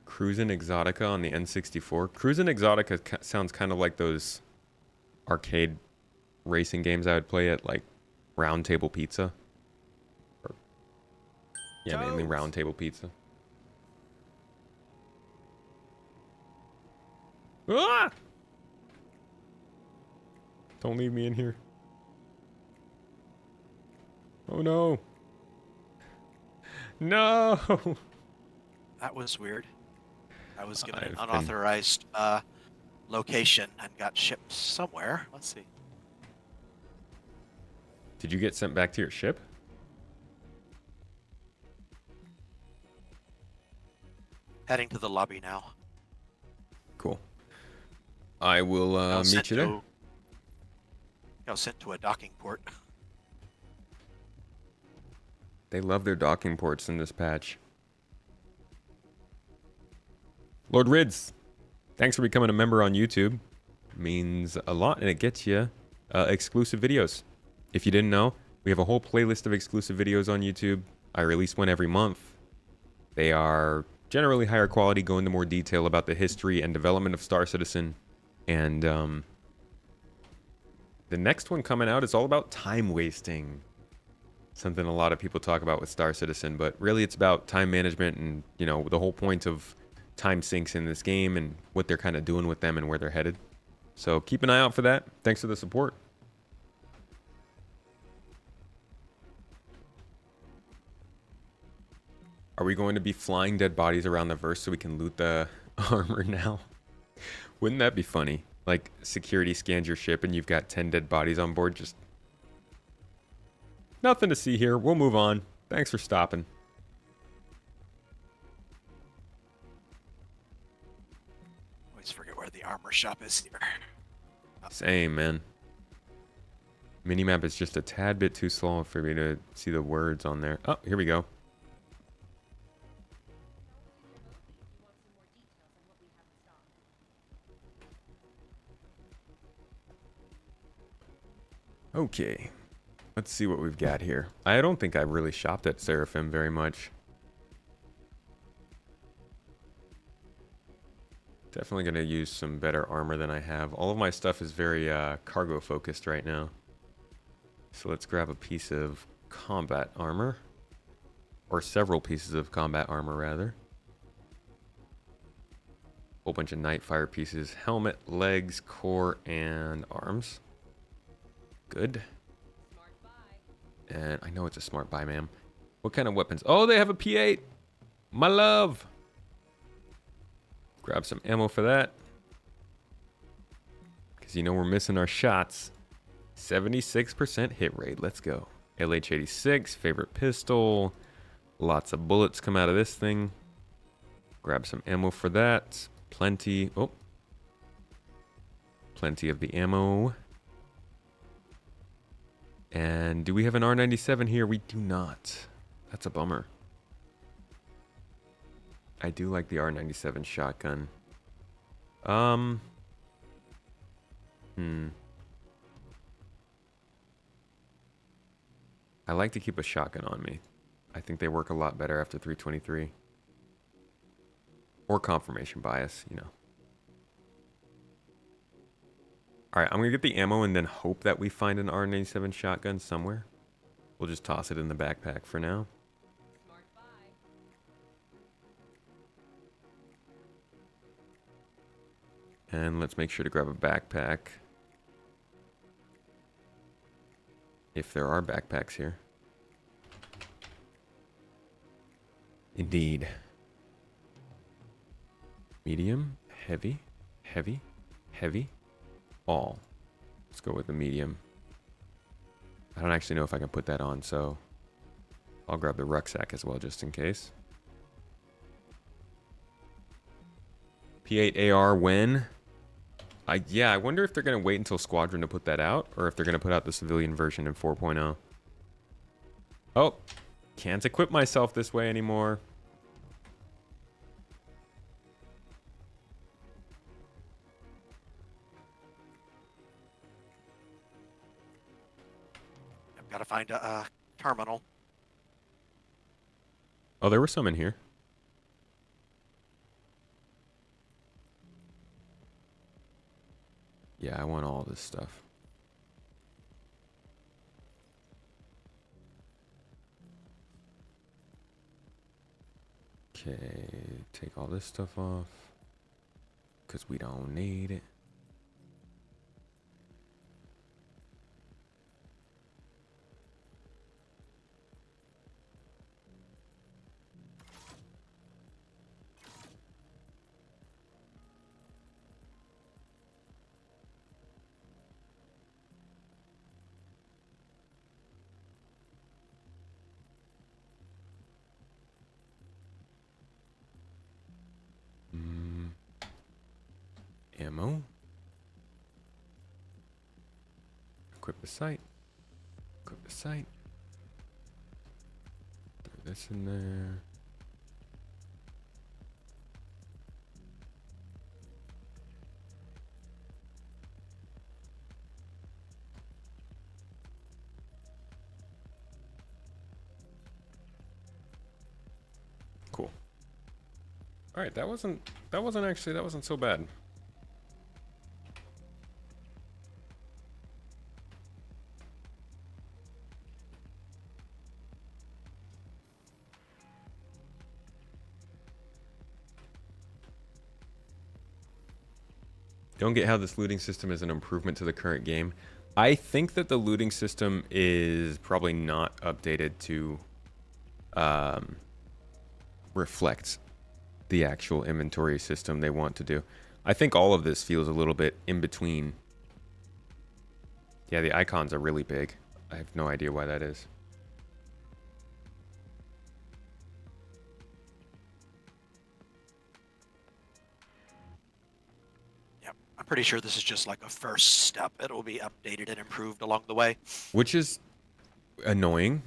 S1: Cruisin' Exotica on the N64. Cruisin' Exotica sounds kind of like those arcade racing games I would play at, like, Round Table Pizza. Or, yeah, mainly Round Table Pizza. Ah! Don't leave me in here. Oh no. No!
S3: That was weird. I was given an
S1: I've been-
S3: unauthorized location and got shipped somewhere. Let's see.
S1: Did you get sent back to your ship?
S3: Heading to the lobby now.
S1: Cool. I will
S3: I was
S1: meet
S3: sent
S1: you there.
S3: to- I was sent to a docking port.
S1: They love their docking ports in this patch. Lord Rids, thanks for becoming a member on YouTube. Means a lot, and it gets you exclusive videos. If you didn't know, we have a whole playlist of exclusive videos on YouTube. I release one every month. They are generally higher quality, go into more detail about the history and development of Star Citizen. And the next one coming out is all about time wasting. Something a lot of people talk about with Star Citizen, but really it's about time management and, you know, the whole point of time sinks in this game and what they're kind of doing with them and where they're headed. So keep an eye out for that. Thanks for the support. Are we going to be flying dead bodies around the verse so we can loot the armor now? Wouldn't that be funny? Like, security scans your ship and you've got 10 dead bodies on board. Just nothing to see here. We'll move on. Thanks for stopping.
S3: Always forget where the armor shop is here.
S1: Same, man. Minimap is just a tad bit too slow for me to see the words on there. Oh, here we go. Okay. Let's see what we've got here. I don't think I've really shopped at Sarapin very much. Definitely going to use some better armor than I have. All of my stuff is very cargo focused right now. So let's grab a piece of combat armor. Or several pieces of combat armor, rather. Whole bunch of Nightfire pieces. Helmet, legs, core, and arms. Good. And I know it's a smart buy, ma'am. What kind of weapons? Oh, they have a P8. My love. Grab some ammo for that. Because you know we're missing our shots. 76% hit rate. Let's go. LH86, favorite pistol. Lots of bullets come out of this thing. Grab some ammo for that. Plenty. Oh. Plenty of the ammo. And do we have an R97 here? We do not. That's a bummer. I do like the R97 shotgun. I like to keep a shotgun on me. I think they work a lot better after 323. Or confirmation bias, you know. Alright, I'm going to get the ammo and then hope that we find an R97 shotgun somewhere. We'll just toss it in the backpack for now. And let's make sure to grab a backpack. If there are backpacks here. Indeed. Medium, heavy, heavy, heavy, all. Let's go with the medium. I don't actually know if I can put that on, so I'll grab the rucksack as well, just in case. P8AR when? Yeah, I wonder if they're going to wait until Squadron to put that out, or if they're going to put out the civilian version in 4.0. Oh, can't equip myself this way anymore.
S3: I've got to find a terminal.
S1: Oh, there were some in here. Yeah, I want all this stuff. Okay, take all this stuff off, because we don't need it. Ammo. Equip the sight. Equip the sight. Throw this in there. Cool. All right, that wasn't so bad. Don't get how this looting system is an improvement to the current game. I think that the looting system is probably not updated to reflect the actual inventory system they want to do. I think all of this feels a little bit in between. Yeah, the icons are really big. I have no idea why that is.
S3: I'm pretty sure this is just like a first step. It will be updated and improved along the way.
S1: Which is annoying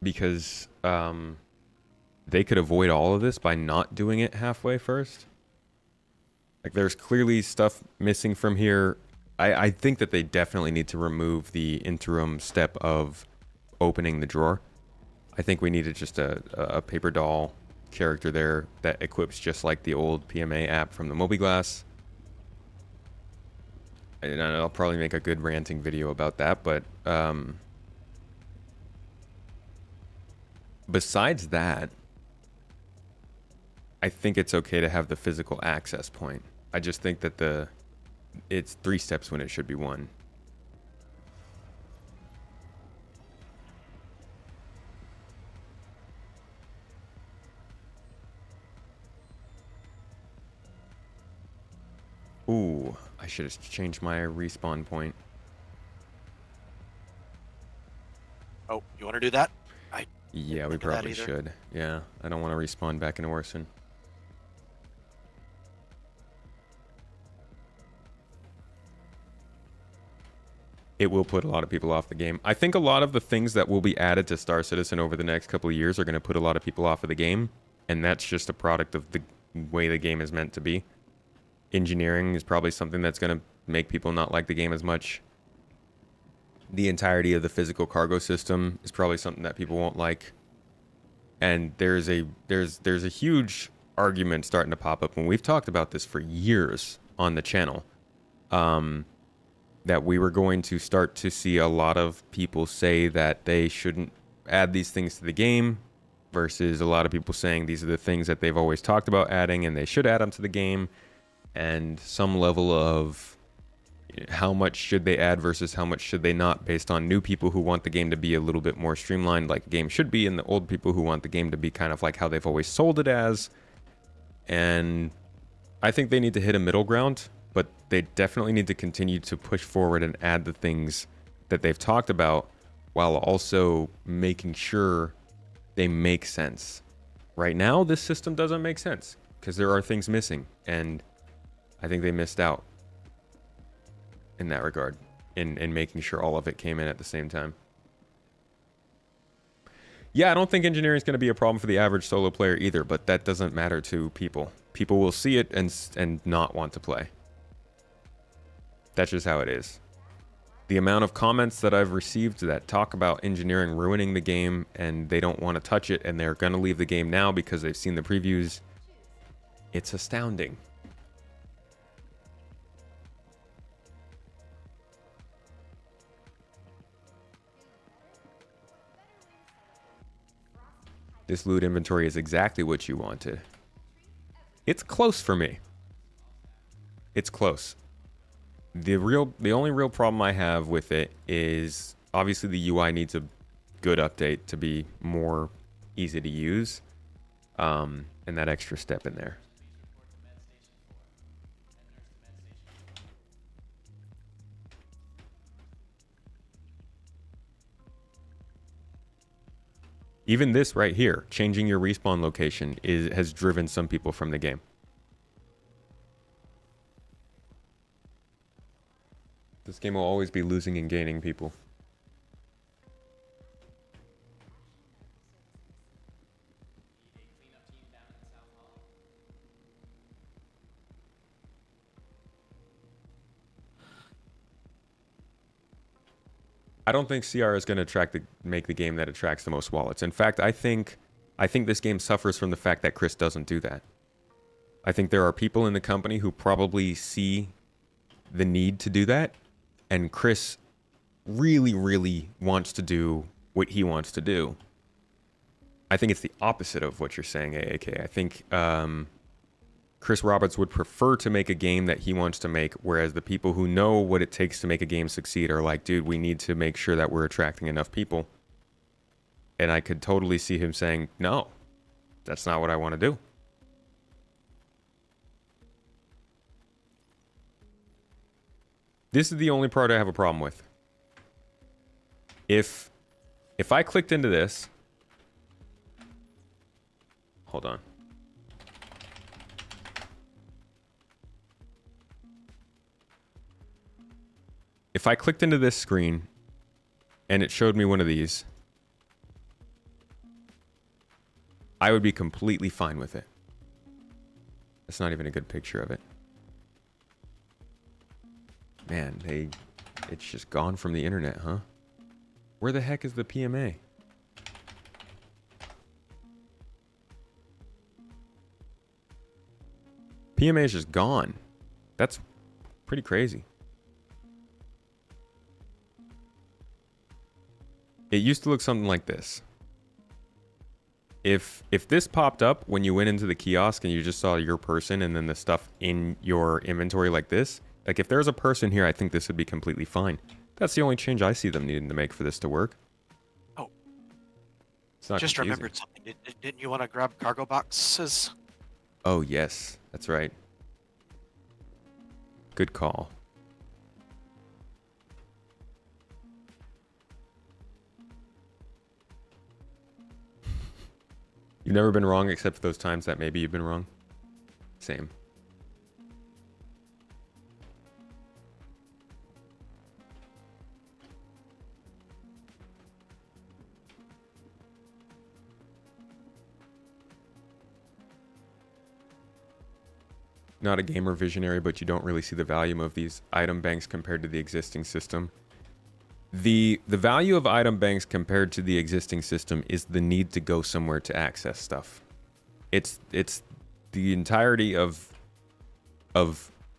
S1: because they could avoid all of this by not doing it halfway first. Like there's clearly stuff missing from here. I think that they definitely need to remove the interim step of opening the drawer. I think we needed just a paper doll character there that equips just like the old PMA app from the Mobiglass. And I'll probably make a good ranting video about that, but besides that, I think it's okay to have the physical access point. I just think that it's 3 steps when it should be 1. Ooh, I should have changed my respawn point.
S3: Oh, you want to do that?
S1: Yeah, we probably should. Yeah, I don't want to respawn back into Orson. It will put a lot of people off the game. I think a lot of the things that will be added to Star Citizen over the next couple of years are going to put a lot of people off of the game, and that's just a product of the way the game is meant to be. Engineering is probably something that's going to make people not like the game as much. The entirety of the physical cargo system is probably something that people won't like. And there's a huge argument starting to pop up, and we've talked about this for years on the channel, that we were going to start to see a lot of people say that they shouldn't add these things to the game, versus a lot of people saying these are the things that they've always talked about adding and they should add them to the game, and some level of how much should they add versus how much should they not, based on new people who want the game to be a little bit more streamlined like the game should be, and the old people who want the game to be kind of like how they've always sold it as. And I think they need to hit a middle ground, but they definitely need to continue to push forward and add the things that they've talked about, while also making sure they make sense. Right now, this system doesn't make sense because there are things missing, and I think they missed out in that regard, in making sure all of it came in at the same time. Yeah, I don't think engineering is going to be a problem for the average solo player either, but that doesn't matter to people. People will see it and not want to play. That's just how it is. The amount of comments that I've received that talk about engineering ruining the game and they don't want to touch it and they're going to leave the game now because they've seen the previews, it's astounding. This loot inventory is exactly what you wanted. It's close for me. It's close. The only real problem I have with it is obviously the UI needs a good update to be more easy to use, and that extra step in there. Even this right here, changing your respawn location, has driven some people from the game. This game will always be losing and gaining people. I don't think CR is going to make the game that attracts the most wallets. In fact, I think this game suffers from the fact that Chris doesn't do that. I think there are people in the company who probably see the need to do that, and Chris really, really wants to do what he wants to do. I think it's the opposite of what you're saying, AAK. I think Chris Roberts would prefer to make a game that he wants to make, whereas the people who know what it takes to make a game succeed are like, dude, we need to make sure that we're attracting enough people. And I could totally see him saying, no, that's not what I want to do. This is the only part I have a problem with. If I clicked into this, hold on. If I clicked into this screen and it showed me one of these, I would be completely fine with it. That's not even a good picture of it. Man, it's just gone from the internet, huh? Where the heck is the PMA? PMA is just gone. That's pretty crazy. It used to look something like this. If this popped up when you went into the kiosk and you just saw your person and then the stuff in your inventory like this, like if there's a person here, I think this would be completely fine. That's the only change I see them needing to make for this to work.
S3: Oh,
S1: it's not
S3: just
S1: confusing.
S3: remembered something. Didn't you want to grab cargo boxes?
S1: Oh yes, that's right. Good call. You've never been wrong except for those times that maybe you've been wrong. Same. Not a gamer visionary, but you don't really see the value of these item banks compared to the existing system. The value of item banks compared to the existing system is the need to go somewhere to access stuff. It's the entirety of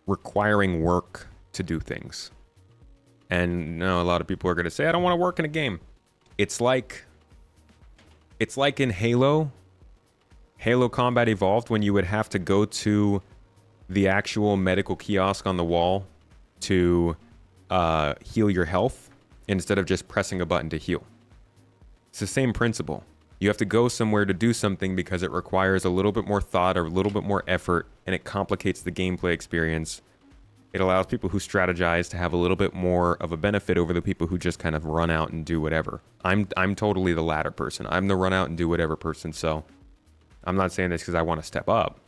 S1: requiring work to do things. And no, a lot of people are going to say, I don't want to work in a game. It's like in Halo Combat Evolved, when you would have to go to the actual medical kiosk on the wall to heal your health instead of just pressing a button to heal. It's the same principle. You have to go somewhere to do something because it requires a little bit more thought or a little bit more effort, and it complicates the gameplay experience It allows people who strategize to have a little bit more of a benefit over the people who just kind of run out and do whatever. I'm totally the latter person. I'm the run out and do whatever person, so I'm not saying this because I want to step up.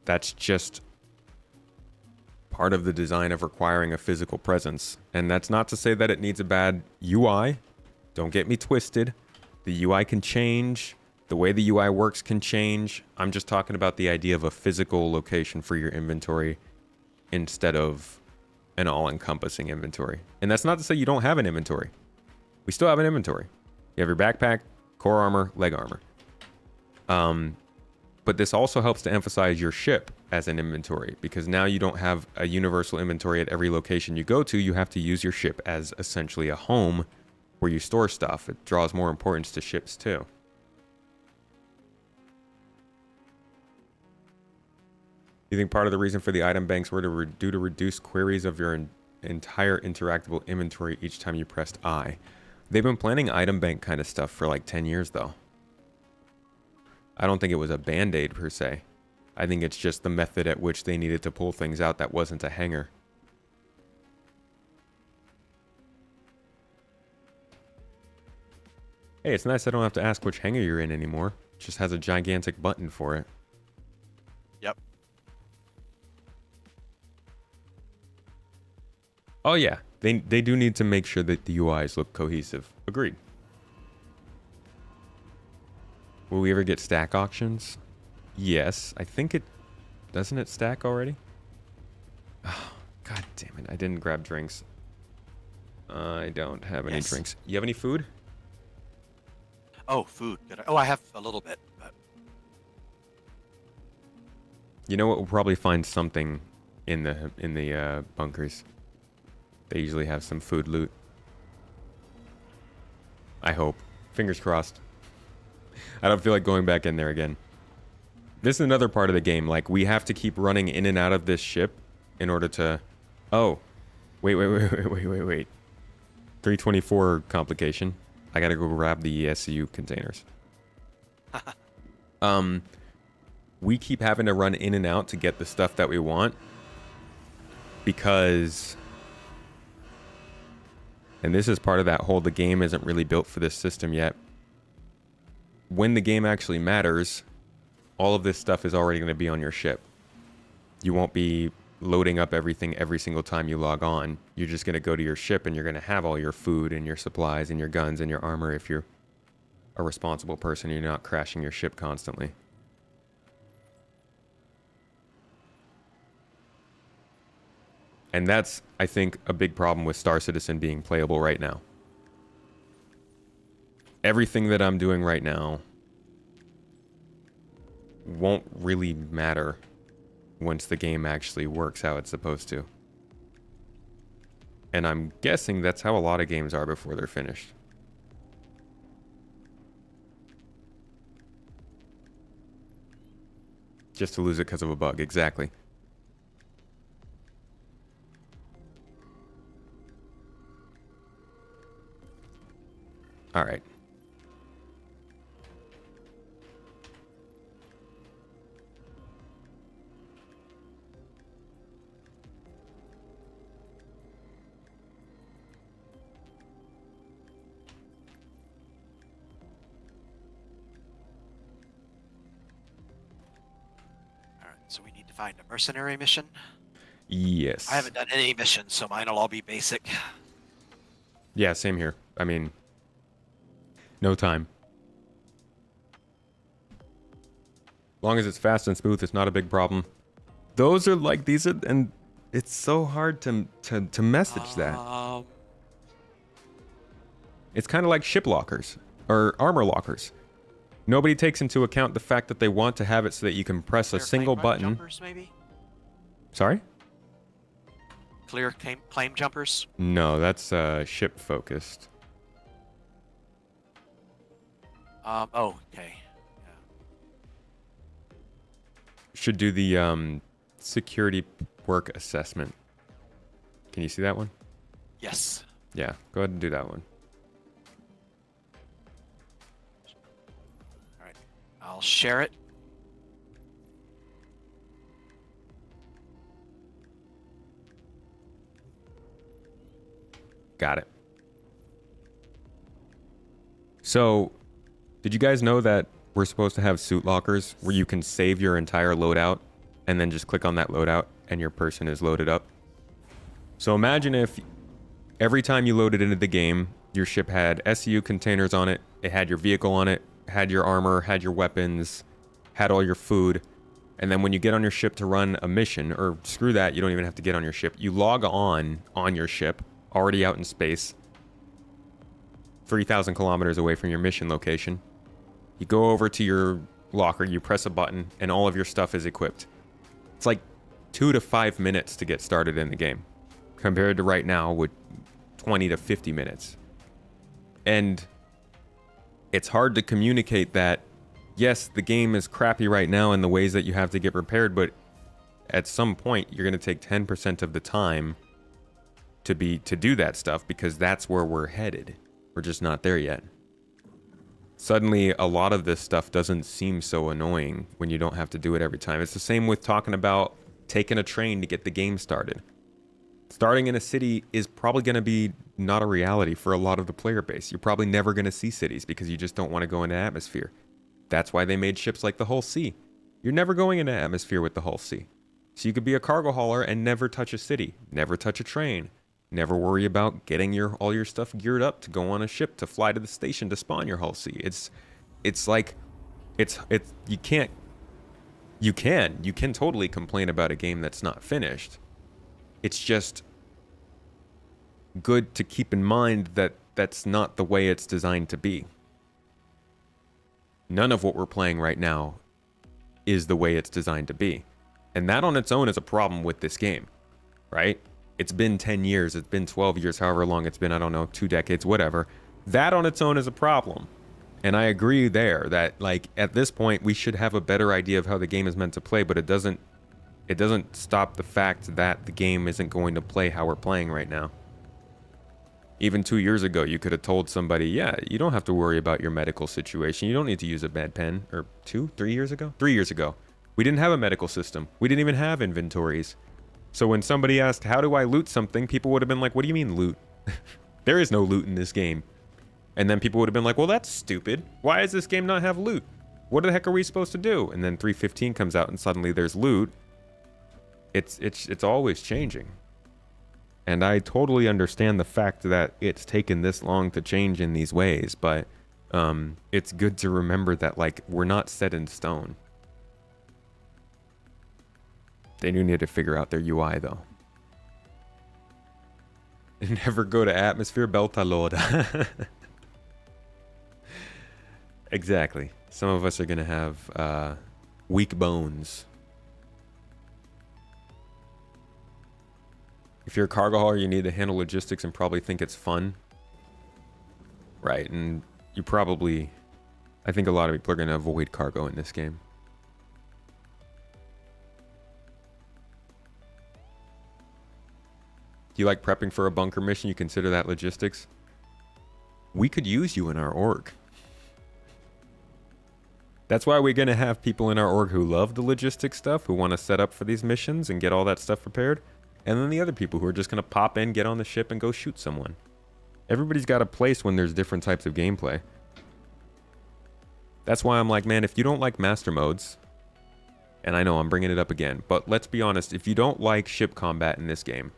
S1: That's just part of the design of requiring a physical presence. And that's not to say that it needs a bad UI. Don't get me twisted. The UI can change. The way the UI works can change. I'm just talking about the idea of a physical location for your inventory instead of an all-encompassing inventory. And that's not to say you don't have an inventory. We still have an inventory. You have your backpack, core armor, leg armor. But this also helps to emphasize your ship as an inventory, because now you don't have a universal inventory at every location you go to. You have to use your ship as essentially a home where you store stuff. It draws more importance to ships too. You think part of the reason for the item banks were to reduce queries of your entire interactable inventory each time you pressed I? They've been planning item bank kind of stuff for like 10 years though. I don't think it was a band-aid per se. I think it's just the method at which they needed to pull things out that wasn't a hanger. Hey, it's nice I don't have to ask which hanger you're in anymore. It just has a gigantic button for it.
S3: Yep.
S1: Oh yeah, they do need to make sure that the UIs look cohesive. Agreed. Will we ever get stack auctions? Yes, I think it... Doesn't it stack already? Oh, god damn it, I didn't grab drinks. I don't have any drinks. You have any food?
S3: Oh, food. Good. Oh, I have a little bit, but...
S1: You know what? We'll probably find something in the bunkers. They usually have some food loot. I hope. Fingers crossed. I don't feel like going back in there again. This is another part of the game. Like, we have to keep running in and out of this ship in order to... Oh. Wait. 3.24 complication. I gotta go grab the SCU containers. We keep having to run in and out to get the stuff that we want. Because... And this is part of that whole the game isn't really built for this system yet. When the game actually matters, all of this stuff is already going to be on your ship. You won't be loading up everything every single time you log on. You're just going to go to your ship and you're going to have all your food and your supplies and your guns and your armor if you're a responsible person and you're not crashing your ship constantly. And that's, I think, a big problem with Star Citizen being playable right now. Everything that I'm doing right now won't really matter once the game actually works how it's supposed to. And I'm guessing that's how a lot of games are before they're finished. Just to lose it because of a bug, exactly. All right.
S3: So we need to find a mercenary mission.
S1: Yes.
S3: I haven't done any missions, so mine will all be basic.
S1: Yeah, same here. I mean, no time. Long as it's fast and smooth, it's not a big problem. Those are like, these are, and it's so hard to message that. It's kind of like ship lockers or armor lockers. Nobody takes into account the fact that they want to have it so that you can press a single button.
S3: Jumpers, maybe?
S1: Sorry?
S3: Clear claim jumpers?
S1: No, that's ship focused.
S3: Oh, okay. Yeah.
S1: Should do the security work assessment. Can you see that one?
S3: Yes.
S1: Yeah, go ahead and do that one.
S3: All right. I'll share it.
S1: Got it. So, did you guys know that we're supposed to have suit lockers where you can save your entire loadout and then just click on that loadout and your person is loaded up? So imagine if every time you loaded into the game, your ship had SCU containers on it, it had your vehicle on it, had your armor, had your weapons, had all your food, and then when you get on your ship to run a mission, or screw that, you don't even have to get on your ship, you log on your ship, already out in space, 3,000 kilometers away from your mission location. You go over to your locker, you press a button, and all of your stuff is equipped. It's like 2 to 5 minutes to get started in the game, compared to right now with 20 to 50 minutes. And it's hard to communicate that, yes, the game is crappy right now in the ways that you have to get prepared, but at some point, you're going to take 10% of the time to do that stuff, because that's where we're headed. We're just not there yet. Suddenly, a lot of this stuff doesn't seem so annoying when you don't have to do it every time. It's the same with talking about taking a train to get the game started. Starting in a city is probably going to be not a reality for a lot of the player base. You're probably never going to see cities because you just don't want to go into atmosphere. That's why they made ships like the Hull C. You're never going into atmosphere with the Hull C. So you could be a cargo hauler and never touch a city, never touch a train, never worry about getting all your stuff geared up to go on a ship to fly to the station to spawn your Hull C. You can totally complain about a game that's not finished. It's just good to keep in mind that that's not the way it's designed to be. None of what we're playing right now is the way it's designed to be. And that on its own is a problem with this game, right? It's been 10 years, it's been 12 years, however long it's been, I don't know, 2 decades, whatever. That on its own is a problem. And I agree there that, like, at this point, we should have a better idea of how the game is meant to play, but it doesn't stop the fact that the game isn't going to play how we're playing right now. Even 2 years ago, you could have told somebody, yeah, you don't have to worry about your medical situation. You don't need to use a med pen. Or 3 years ago? 3 years ago. We didn't have a medical system. We didn't even have inventories. So when somebody asked, how do I loot something? People would have been like, what do you mean loot? There is no loot in this game. And then people would have been like, well, that's stupid. Why does this game not have loot? What the heck are we supposed to do? And then 3.15 comes out and suddenly there's loot. It's always changing. And I totally understand the fact that it's taken this long to change in these ways, but it's good to remember that, like, we're not set in stone. They do need to figure out their UI, though. Never go to atmosphere, Belta Lord. Exactly. Some of us are going to have weak bones. If you're a cargo hauler, you need to handle logistics and probably think it's fun. Right, and you probably... I think a lot of people are going to avoid cargo in this game. Do you like prepping for a bunker mission? You consider that logistics? We could use you in our org. That's why we're going to have people in our org who love the logistics stuff, who want to set up for these missions and get all that stuff prepared. And then the other people who are just going to pop in, get on the ship, and go shoot someone. Everybody's got a place when there's different types of gameplay. That's why I'm like, man, if you don't like master modes, and I know I'm bringing it up again, but let's be honest, if you don't like ship combat in this game,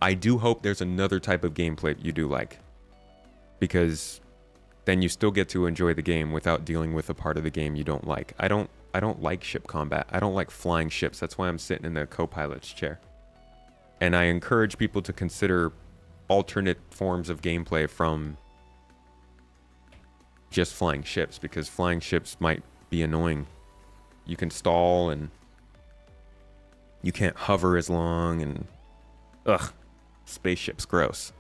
S1: I do hope there's another type of gameplay you do like. Because then you still get to enjoy the game without dealing with a part of the game you don't like. I don't like ship combat. I don't like flying ships. That's why I'm sitting in the co-pilot's chair. And I encourage people to consider alternate forms of gameplay from just flying ships, because flying ships might be annoying. You can stall and you can't hover as long, and ugh, spaceship's gross.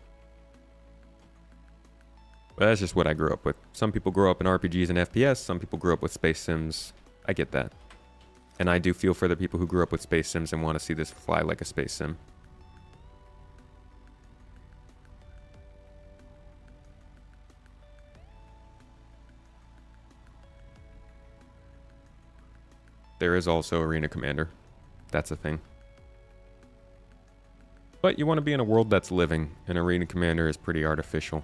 S1: But that's just what I grew up with. Some people grow up in RPGs and FPS, some people grew up with space sims. I get that. And I do feel for the people who grew up with space sims and want to see this fly like a space sim. There is also Arena Commander. That's a thing. But you want to be in a world that's living. An arena commander is pretty artificial.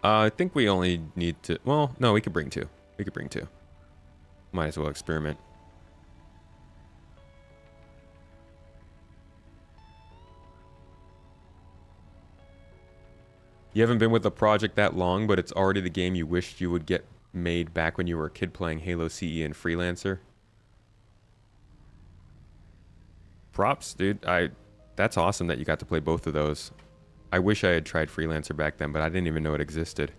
S1: I think we only need to... Well, no, we could bring 2. We could bring 2. Might as well experiment. You haven't been with a project that long, but it's already the game you wished you would get made back when you were a kid playing Halo CE and Freelancer. Props, dude. That's awesome that you got to play both of those. I wish I had tried Freelancer back then, but I didn't even know it existed.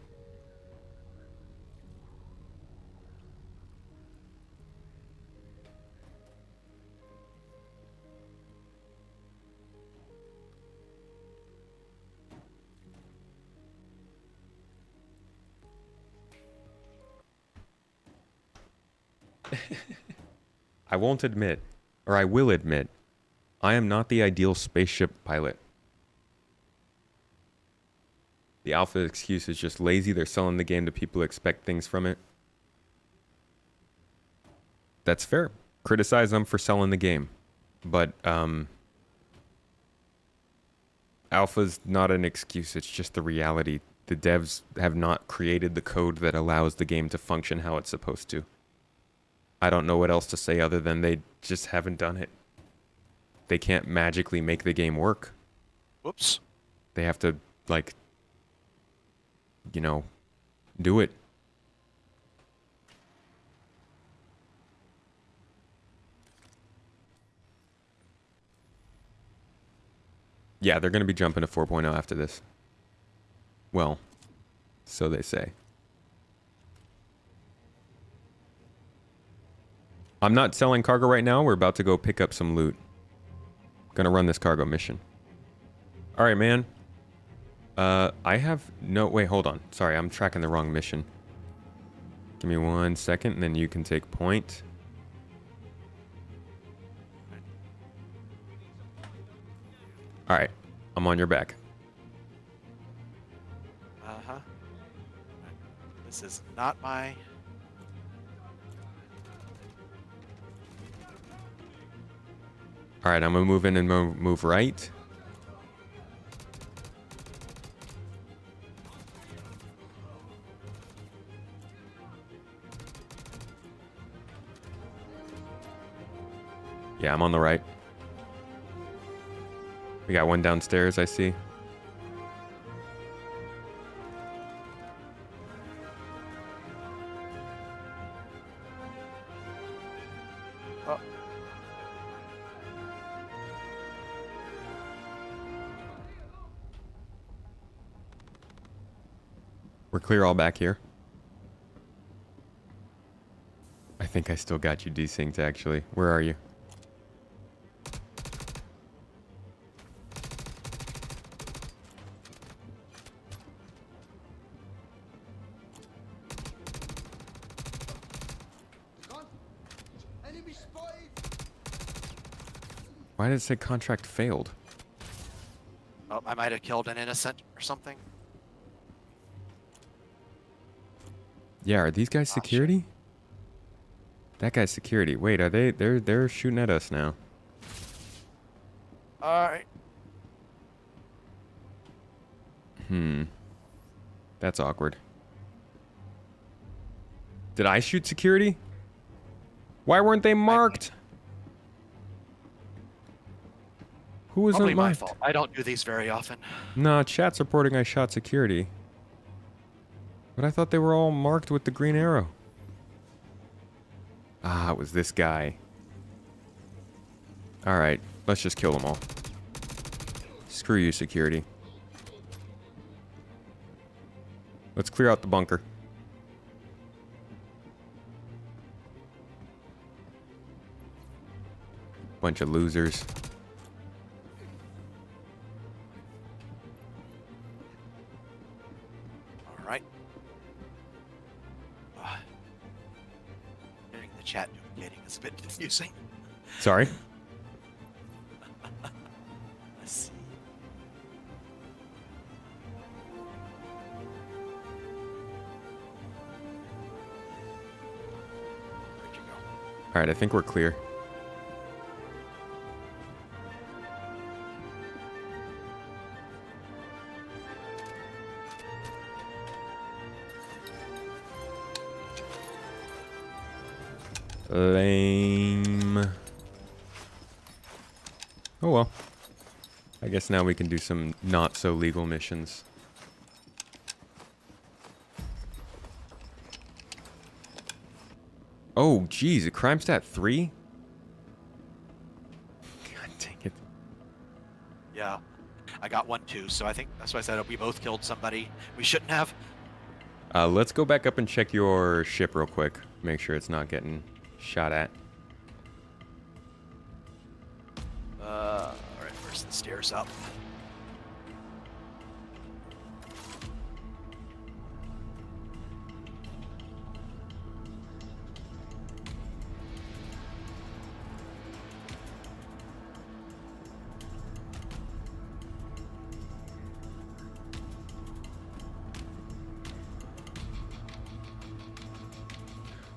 S1: I won't admit, or I will admit, I am not the ideal spaceship pilot. The alpha excuse is just lazy. They're selling the game to people who expect things from it. That's fair. Criticize them for selling the game. But, alpha's not an excuse. It's just the reality. The devs have not created the code that allows the game to function how it's supposed to. I don't know what else to say other than they just haven't done it. They can't magically make the game work.
S3: Whoops.
S1: They have to, like, you know, do it. Yeah, they're going to be jumping to 4.0 after this. Well, so they say. I'm not selling cargo right now. We're about to go pick up some loot. Gonna run this cargo mission. All right, man. I have no... Wait, hold on. Sorry, I'm tracking the wrong mission. Give me 1 second, and then you can take point. All right, I'm on your back.
S3: Uh-huh. This is not my...
S1: All right, I'm gonna move in and move right. Yeah, I'm on the right. We got one downstairs, I see.
S3: Oh.
S1: We're clear all back here. I think I still got you desynced, actually. Where are you? Why did it say contract failed?
S3: Oh, I might have killed an innocent or something.
S1: Yeah, are these guys security? That guy's security. Wait, are they? They're shooting at us now.
S3: Alright.
S1: That's awkward. Did I shoot security? Why weren't they marked? Who wasn't
S3: Probably my
S1: marked?
S3: fault. I don't do these very often.
S1: Nah, chat's reporting I shot security. But I thought they were all marked with the green arrow. Ah, it was this guy. Alright, let's just kill them all. Screw you, security. Let's clear out the bunker. Bunch of losers.
S3: Alright. Getting the chat duplicating is a bit confusing.
S1: Sorry?
S3: Let's see. Where'd you go?
S1: Alright, I think we're clear. Lame. Oh well. I guess now we can do some not so legal missions. Oh, geez, a crime stat 3? God dang it.
S3: Yeah. I got one too, so I think that's why I said we both killed somebody we shouldn't have.
S1: Let's go back up and check your ship real quick. Make sure it's not getting shot at.
S3: Alright, first the stairs up.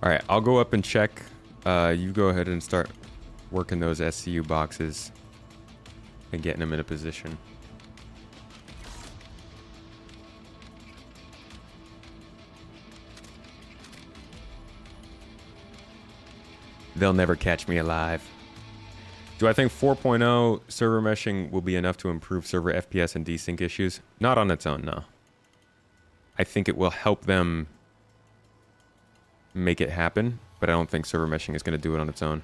S1: All right, I'll go up and check. You go ahead and start working those SCU boxes and getting them in a position. They'll never catch me alive. Do I think 4.0 server meshing will be enough to improve server FPS and desync issues? Not on its own, no. I think it will help them make it happen, but I don't think server meshing is going to do it on its own.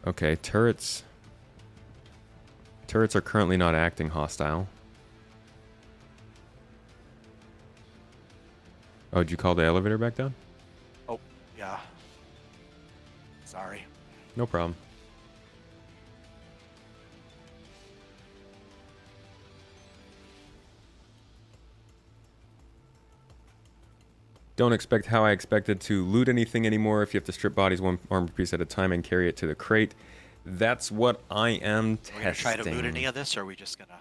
S1: Okay, turrets. Turrets are currently not acting hostile. Oh, did you call the elevator back down?
S3: Oh, yeah. Sorry.
S1: No problem. Don't expect how I expected to loot anything anymore if you have to strip bodies one armor piece at a time and carry it to the crate. That's what I am testing.
S3: Are we gonna try to loot any of this, or are we just gonna...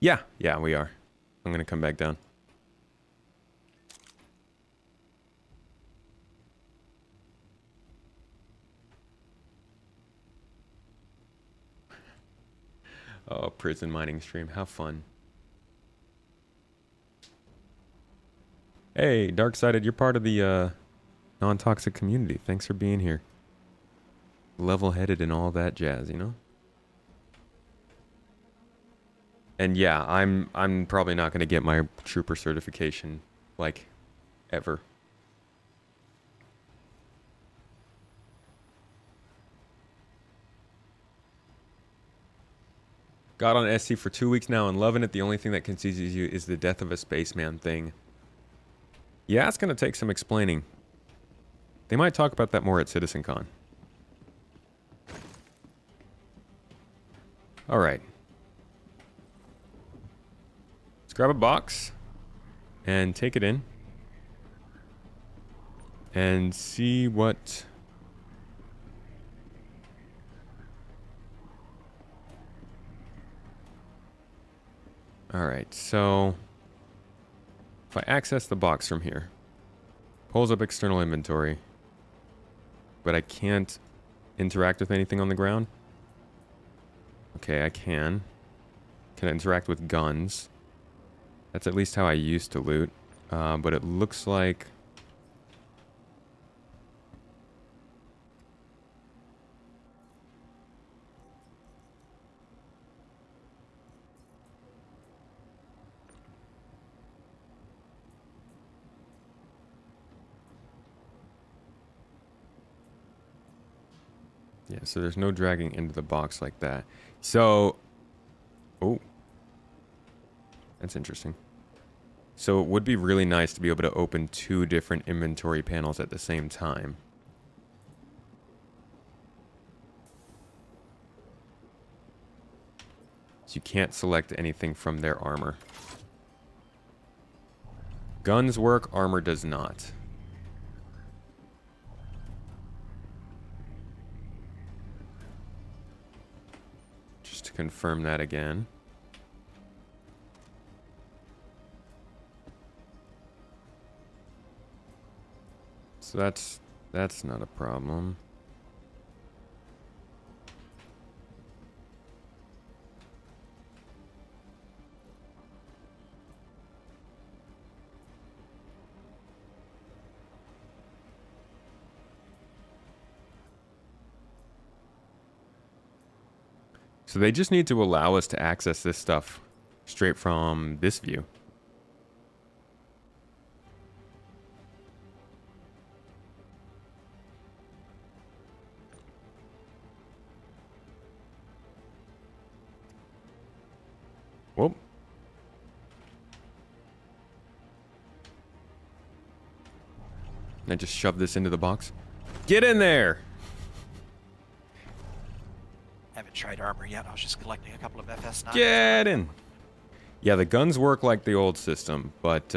S1: Yeah, we are. I'm gonna come back down. Oh, prison mining stream. How fun. Hey, Dark-Sided, you're part of the non-toxic community. Thanks for being here. Level-headed and all that jazz, you know? And yeah, I'm probably not going to get my trooper certification, like, ever. Got on SC for 2 weeks now and loving it. The only thing that confuses you is the death of a spaceman thing. Yeah, it's going to take some explaining. They might talk about that more at CitizenCon. All right. Let's grab a box and take it in and see what... All right, so if I access the box from here, pulls up external inventory, but I can't interact with anything on the ground. Okay, I can. Can I interact with guns? That's at least how I used to loot. But it looks like... Yeah, so there's no dragging into the box like that. So... Oh. That's interesting. So it would be really nice to be able to open 2 different inventory panels at the same time. So you can't select anything from their armor. Guns work, armor does not. Just to confirm that again. So that's not a problem. So they just need to allow us to access this stuff straight from this view. Whoop. I just shoved this into the box. Get in there!
S3: Haven't tried armor yet. I was just collecting a couple of FS9s.
S1: Get in! Yeah, the guns work like the old system, but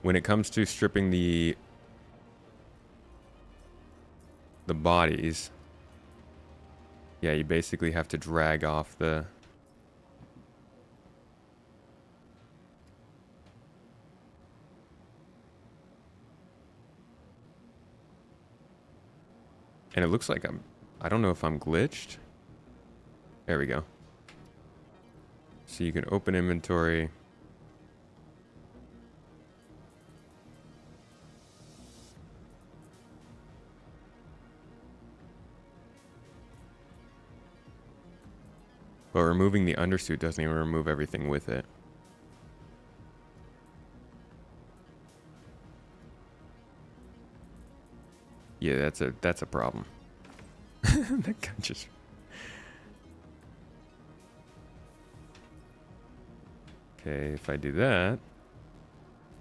S1: when it comes to stripping the bodies, yeah, you basically have to drag off the... And it looks like I don't know if I'm glitched. There we go. So you can open inventory. But removing the undersuit doesn't even remove everything with it. Yeah, that's a problem. That guy just... Okay, if I do that,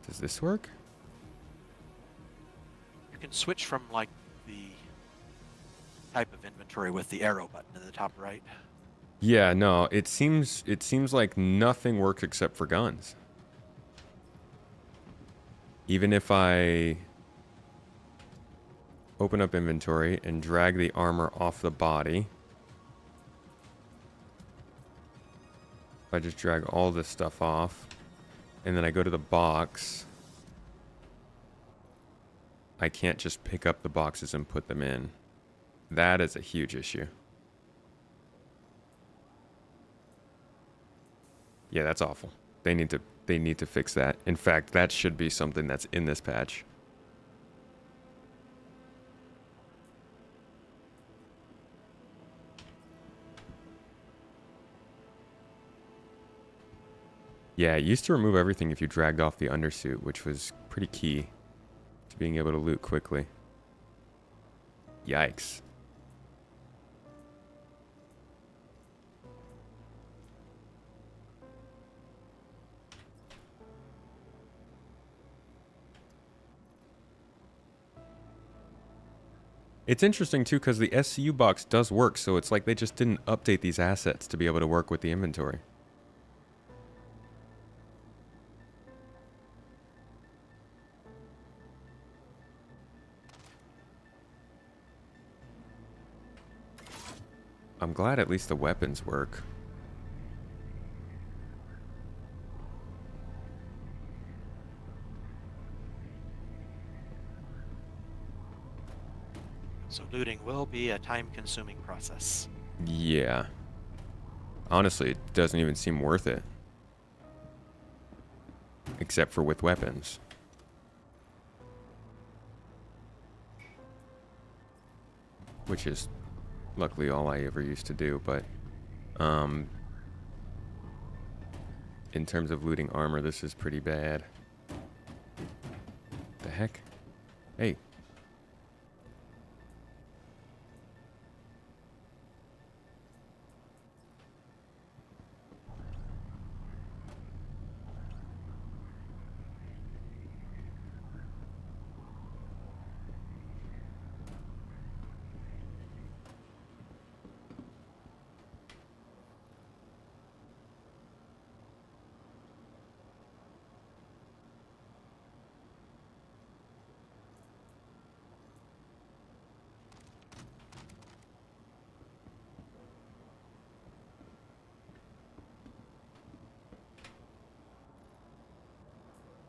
S1: does this work?
S3: You can switch from like the type of inventory with the arrow button in the top right.
S1: Yeah, no, it seems like nothing works except for guns. Even if I open up inventory and drag the armor off the body. If I just drag all this stuff off, and then I go to the box, I can't just pick up the boxes and put them in. That is a huge issue. Yeah, that's awful. They need to fix that. In fact, that should be something that's in this patch. Yeah, it used to remove everything if you dragged off the undersuit, which was pretty key to being able to loot quickly. Yikes. It's interesting too because the SCU box does work, so it's like they just didn't update these assets to be able to work with the inventory. I'm glad at least the weapons work.
S3: So looting will be a time-consuming process.
S1: Yeah. Honestly, it doesn't even seem worth it. Except for with weapons. Which is luckily all I ever used to do, but in terms of looting armor, this is pretty bad. The heck? Hey.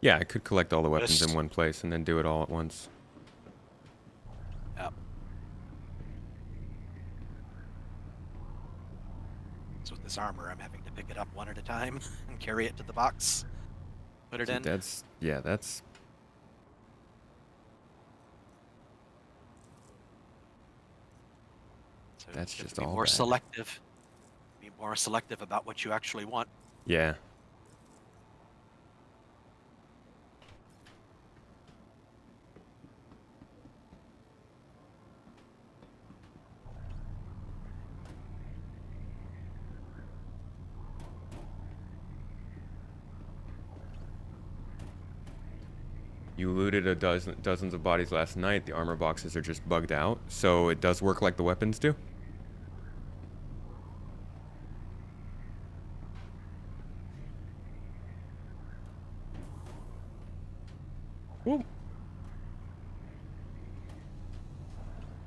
S1: Yeah, I could collect all the weapons in one place and then do it all at once.
S3: Yep. So with this armor, I'm having to pick it up one at a time and carry it to the box. Put it in.
S1: That's...
S3: So
S1: That's
S3: You have
S1: just
S3: to be
S1: all
S3: more
S1: bad.
S3: selective. Be more selective about what you actually want.
S1: Yeah. You looted dozens of bodies last night. The armor boxes are just bugged out, so it does work like the weapons do. Ooh.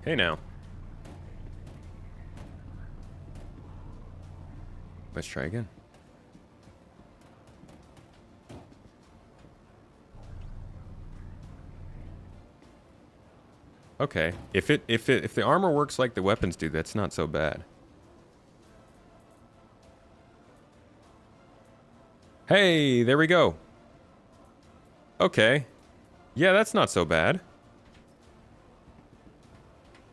S1: Hey now. Let's try again. Okay. If the armor works like the weapons do, that's not so bad. Hey, there we go. Okay. Yeah, that's not so bad.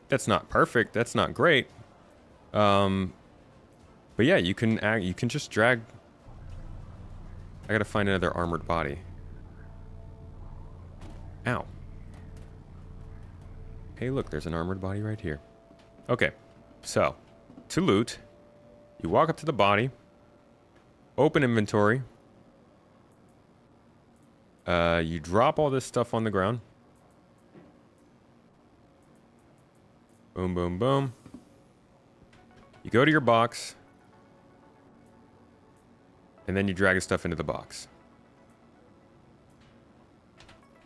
S1: That's not perfect. That's not great. But yeah, you can just drag. I gotta find another armored body. Ow. Hey, look, there's an armored body right here. Okay, so to loot, you walk up to the body, open inventory. You drop all this stuff on the ground. Boom, boom, boom. You go to your box, and then you drag the stuff into the box.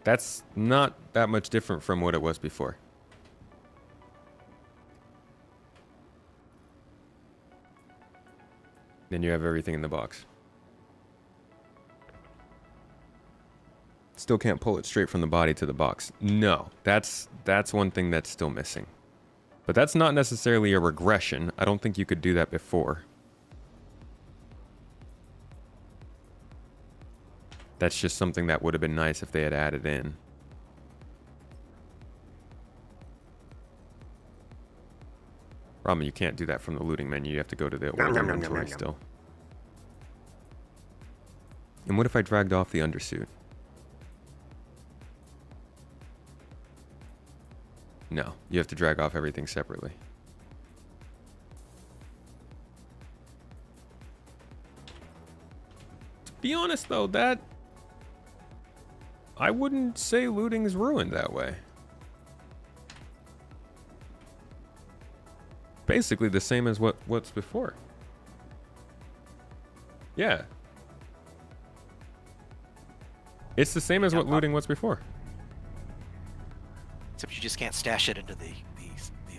S1: That's not that much different from what it was before. Then you have everything in the box. Still can't pull it straight from the body to the box. No, that's one thing that's still missing. But that's not necessarily a regression. I don't think you could do that before. That's just something that would have been nice if they had added in. Problem, you can't do that from the looting menu. You have to go to the order inventory still. And what if I dragged off the undersuit? No, you have to drag off everything separately. To be honest though, that... I wouldn't say looting's ruined that way. Basically the same as what's before. Yeah. It's the same as what looting was before.
S3: Except you just can't stash it into the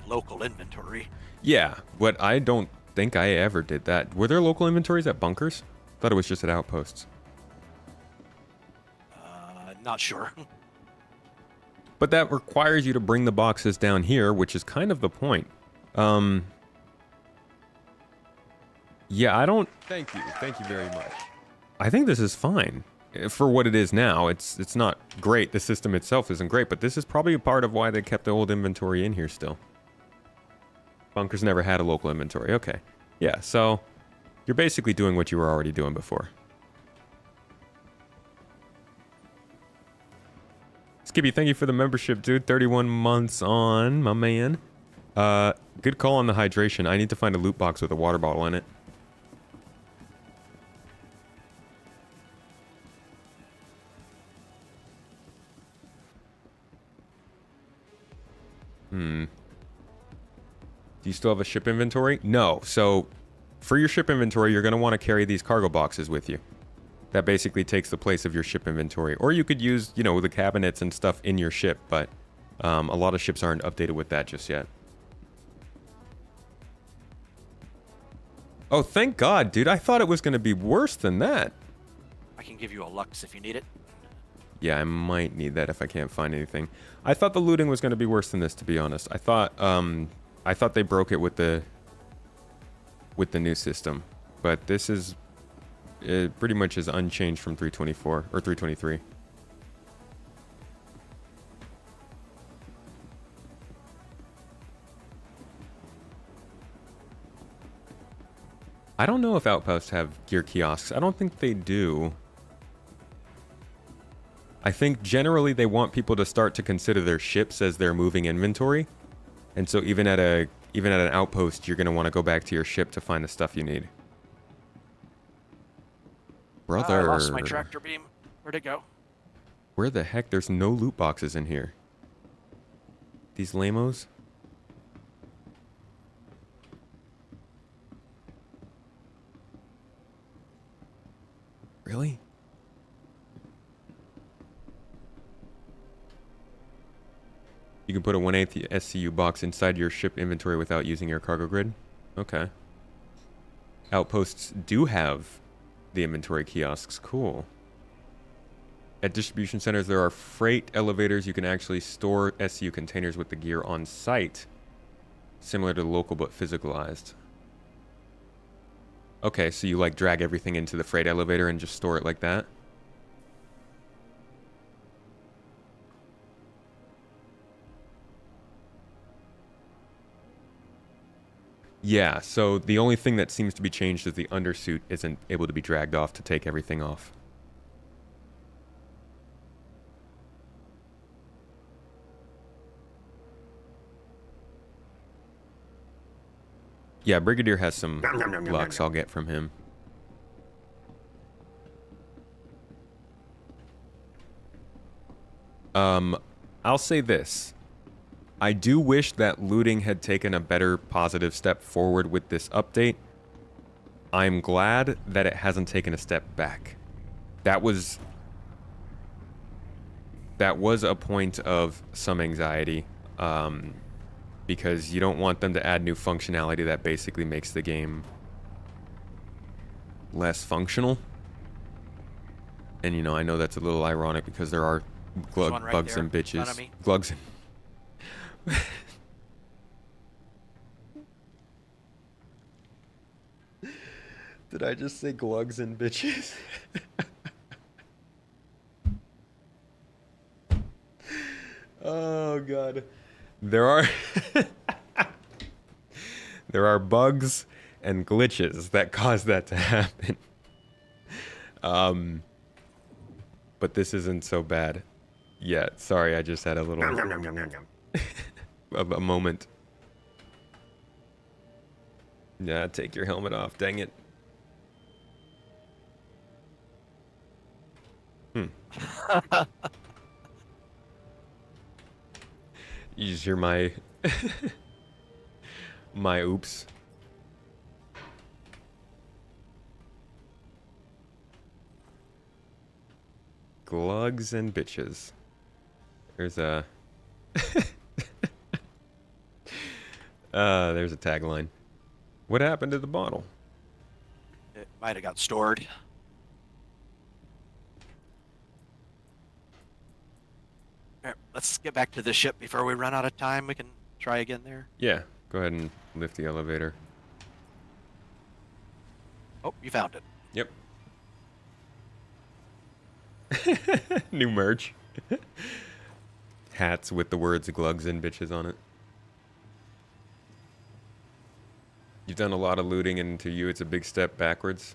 S3: local inventory.
S1: Yeah, but I don't think I ever did that. Were there local inventories at bunkers? Thought it was just at outposts.
S3: Not sure.
S1: But that requires you to bring the boxes down here, which is kind of the point. Yeah, I don't... Thank you very much. I think this is fine. For what it is now, it's not great. The system itself isn't great, but this is probably a part of why they kept the old inventory in here still. Bunkers never had a local inventory. Okay. Yeah, so you're basically doing what you were already doing before. Skippy, thank you for the membership, dude. 31 months on, my man. Good call on the hydration. I need to find a loot box with a water bottle in it. Do you still have a ship inventory? No. So for your ship inventory, you're going to want to carry these cargo boxes with you. That basically takes the place of your ship inventory. Or you could use, you know, the cabinets and stuff in your ship, but a lot of ships aren't updated with that just yet. Oh, thank God, dude. I thought it was going to be worse than that.
S3: I can give you a Lux if you need it.
S1: Yeah, I might need that if I can't find anything. I thought the looting was going to be worse than this, to be honest. I thought they broke it with the new system, but this is pretty much is unchanged from 3.24 or 3.23. I don't know if outposts have gear kiosks. I don't think they do. I think generally they want people to start to consider their ships as their moving inventory. And so even at an outpost, you're going to want to go back to your ship to find the stuff you need. Brother.
S3: I lost my tractor beam. Where'd it go?
S1: Where the heck? There's no loot boxes in here. These lamos? Really? You can put a 1/8 SCU box inside your ship inventory without using your cargo grid? Okay. Outposts do have the inventory kiosks. Cool. At distribution centers, there are freight elevators. You can actually store SCU containers with the gear on site, similar to local but physicalized. Okay, so you like drag everything into the freight elevator and just store it like that? Yeah, so the only thing that seems to be changed is the undersuit isn't able to be dragged off to take everything off. Yeah, Brigadier has some lux I'll get from him. I'll say this. I do wish that looting had taken a better positive step forward with this update. I'm glad that it hasn't taken a step back. That was a point of some anxiety. Because you don't want them to add new functionality that basically makes the game less functional. And, you know, I know that's a little ironic because there are bugs and bitches. Glugs and... Did I just say glugs and bitches? Oh, God. There are there are bugs and glitches that cause that to happen. But this isn't so bad yet. Sorry, I just had a little a moment. Yeah, take your helmet off, dang it. You just hear my my oops. Glugs and bitches. There's a there's a tagline. What happened to the bottle?
S3: It might have got stored. All right, let's get back to the ship before we run out of time. We can try again there.
S1: Yeah, go ahead and lift the elevator.
S3: Oh, you found it.
S1: Yep. New merch. Hats with the words glugs and bitches on it. You've done a lot of looting, and to you it's a big step backwards.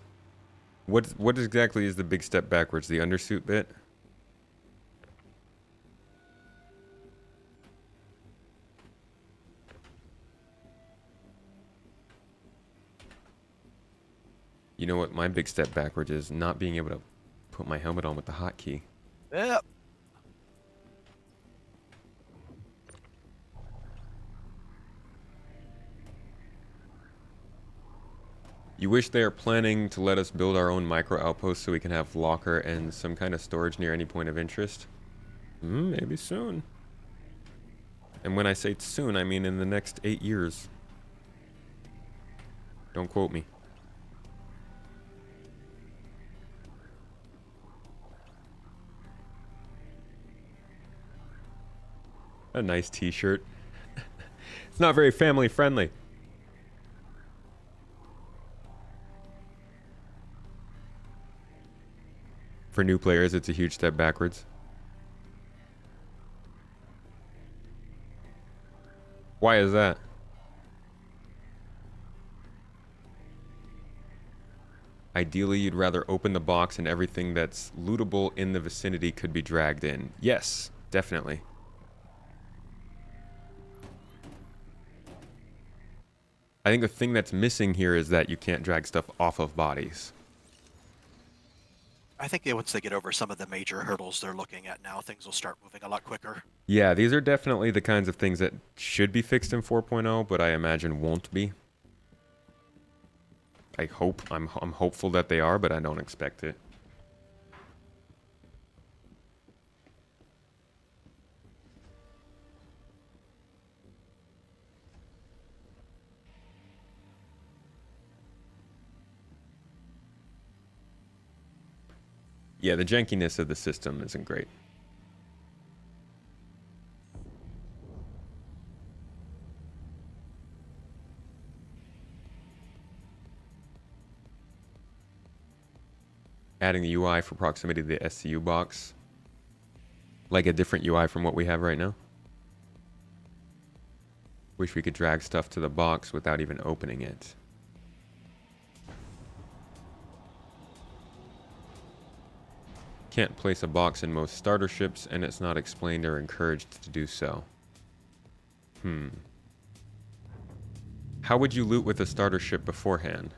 S1: What exactly is the big step backwards? The undersuit bit? You know what my big step backwards is? Not being able to put my helmet on with the hotkey.
S3: Yep.
S1: You wish they are planning to let us build our own micro outpost so we can have locker and some kind of storage near any point of interest? Maybe soon. And when I say soon, I mean in the next 8 years. Don't quote me. A nice t-shirt. It's not very family friendly. For new players, it's a huge step backwards. Why is that? Ideally, you'd rather open the box and everything that's lootable in the vicinity could be dragged in. Yes, definitely. I think the thing that's missing here is that you can't drag stuff off of bodies.
S3: I think once they get over some of the major hurdles they're looking at now, things will start moving a lot quicker.
S1: Yeah, these are definitely the kinds of things that should be fixed in 4.0, but I imagine won't be. I hope. I'm hopeful that they are, but I don't expect it. Yeah, the jankiness of the system isn't great. Adding the UI for proximity to the SCU box. Like a different UI from what we have right now. Wish we could drag stuff to the box without even opening it. Can't place a box in most starter ships, and it's not explained or encouraged to do so. How would you loot with a starter ship beforehand?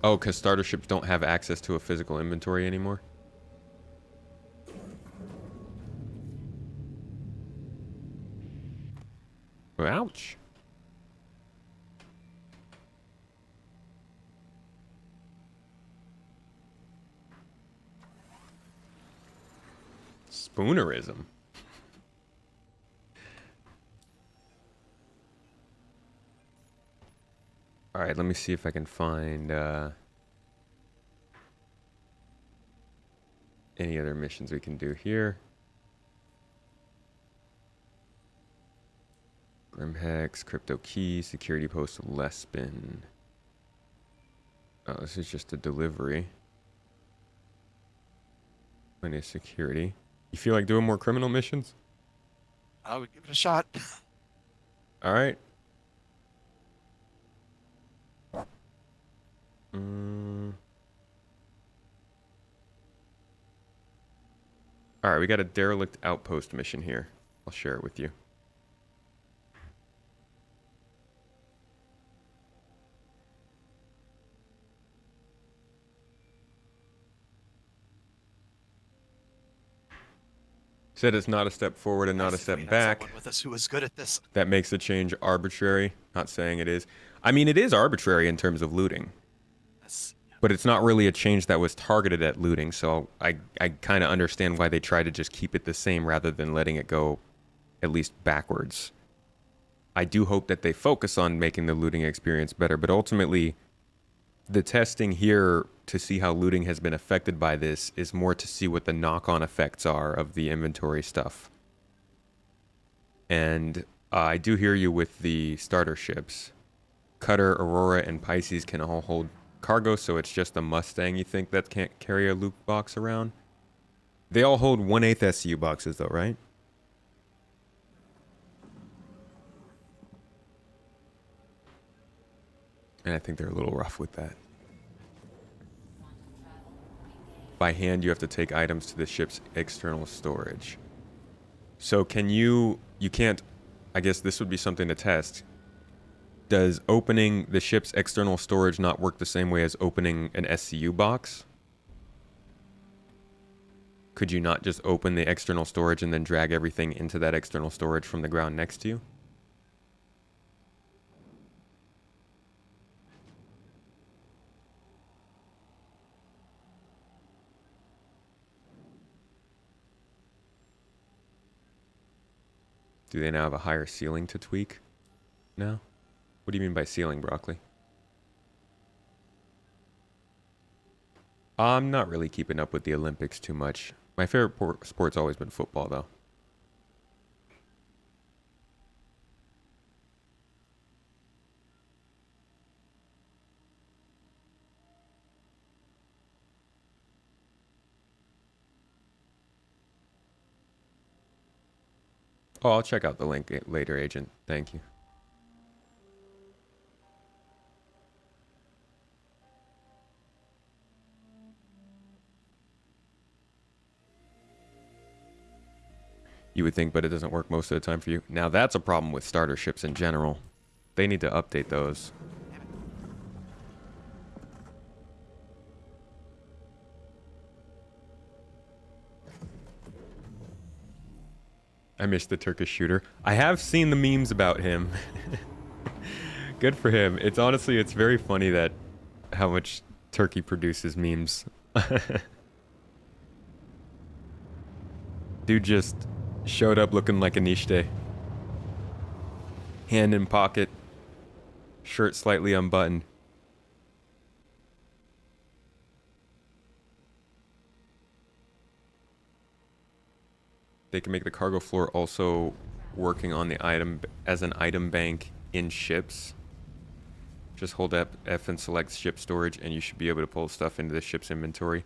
S1: Oh, because starter ships don't have access to a physical inventory anymore? Ouch. Spoonerism. All right, let me see if I can find any other missions we can do here. Grimhex, Crypto Key, Security Post Lespin. Oh, this is just a delivery. Plenty of security. You feel like doing more criminal missions?
S3: I would give it a shot.
S1: All right. All right, we got a derelict outpost mission here. I'll share it with you. Said it's not a step forward and not a step back.
S3: Someone with us who is good at this.
S1: That makes the change arbitrary. Not saying it is. I mean, it is arbitrary in terms of looting. But it's not really a change that was targeted at looting, so I kind of understand why they try to just keep it the same rather than letting it go at least backwards. I do hope that they focus on making the looting experience better, but ultimately, the testing here to see how looting has been affected by this is more to see what the knock-on effects are of the inventory stuff. And I do hear you with the starter ships. Cutter, Aurora, and Pisces can all hold cargo, so it's just the Mustang you think that can't carry a loot box around? They all hold 1/8 SCU boxes though, right? And I think they're a little rough with that. By hand, you have to take items to the ship's external storage. So can you can't, I guess this would be something to test. Does opening the ship's external storage not work the same way as opening an SCU box? Could you not just open the external storage and then drag everything into that external storage from the ground next to you? Do they now have a higher ceiling to tweak? No? What do you mean by ceiling, Broccoli? I'm not really keeping up with the Olympics too much. My favorite sport's always been football, though. Oh, I'll check out the link later, Agent. Thank you. You would think, but it doesn't work most of the time for you. Now that's a problem with starter ships in general. They need to update those. I missed the Turkish shooter. I have seen the memes about him. Good for him. It's honestly, it's very funny that how much Turkey produces memes. Dude just showed up looking like a Nishte. Hand in pocket. Shirt slightly unbuttoned. They can make the cargo floor also working on the item as an item bank in ships. Just hold F and select ship storage and you should be able to pull stuff into the ship's inventory.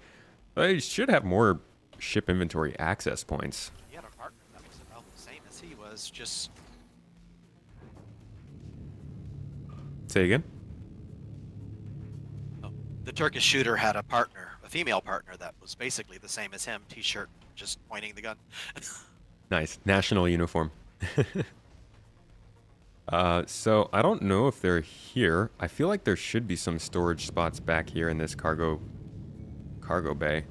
S1: They should have more ship inventory access points.
S3: He had a partner that was about the same as he was, just...
S1: Say again?
S3: Oh, the Turkish shooter had a partner, a female partner that was basically the same as him, t-shirt, just pointing the gun.
S1: Nice. National uniform. So I don't know if they're here. I feel like there should be some storage spots back here in this cargo bay.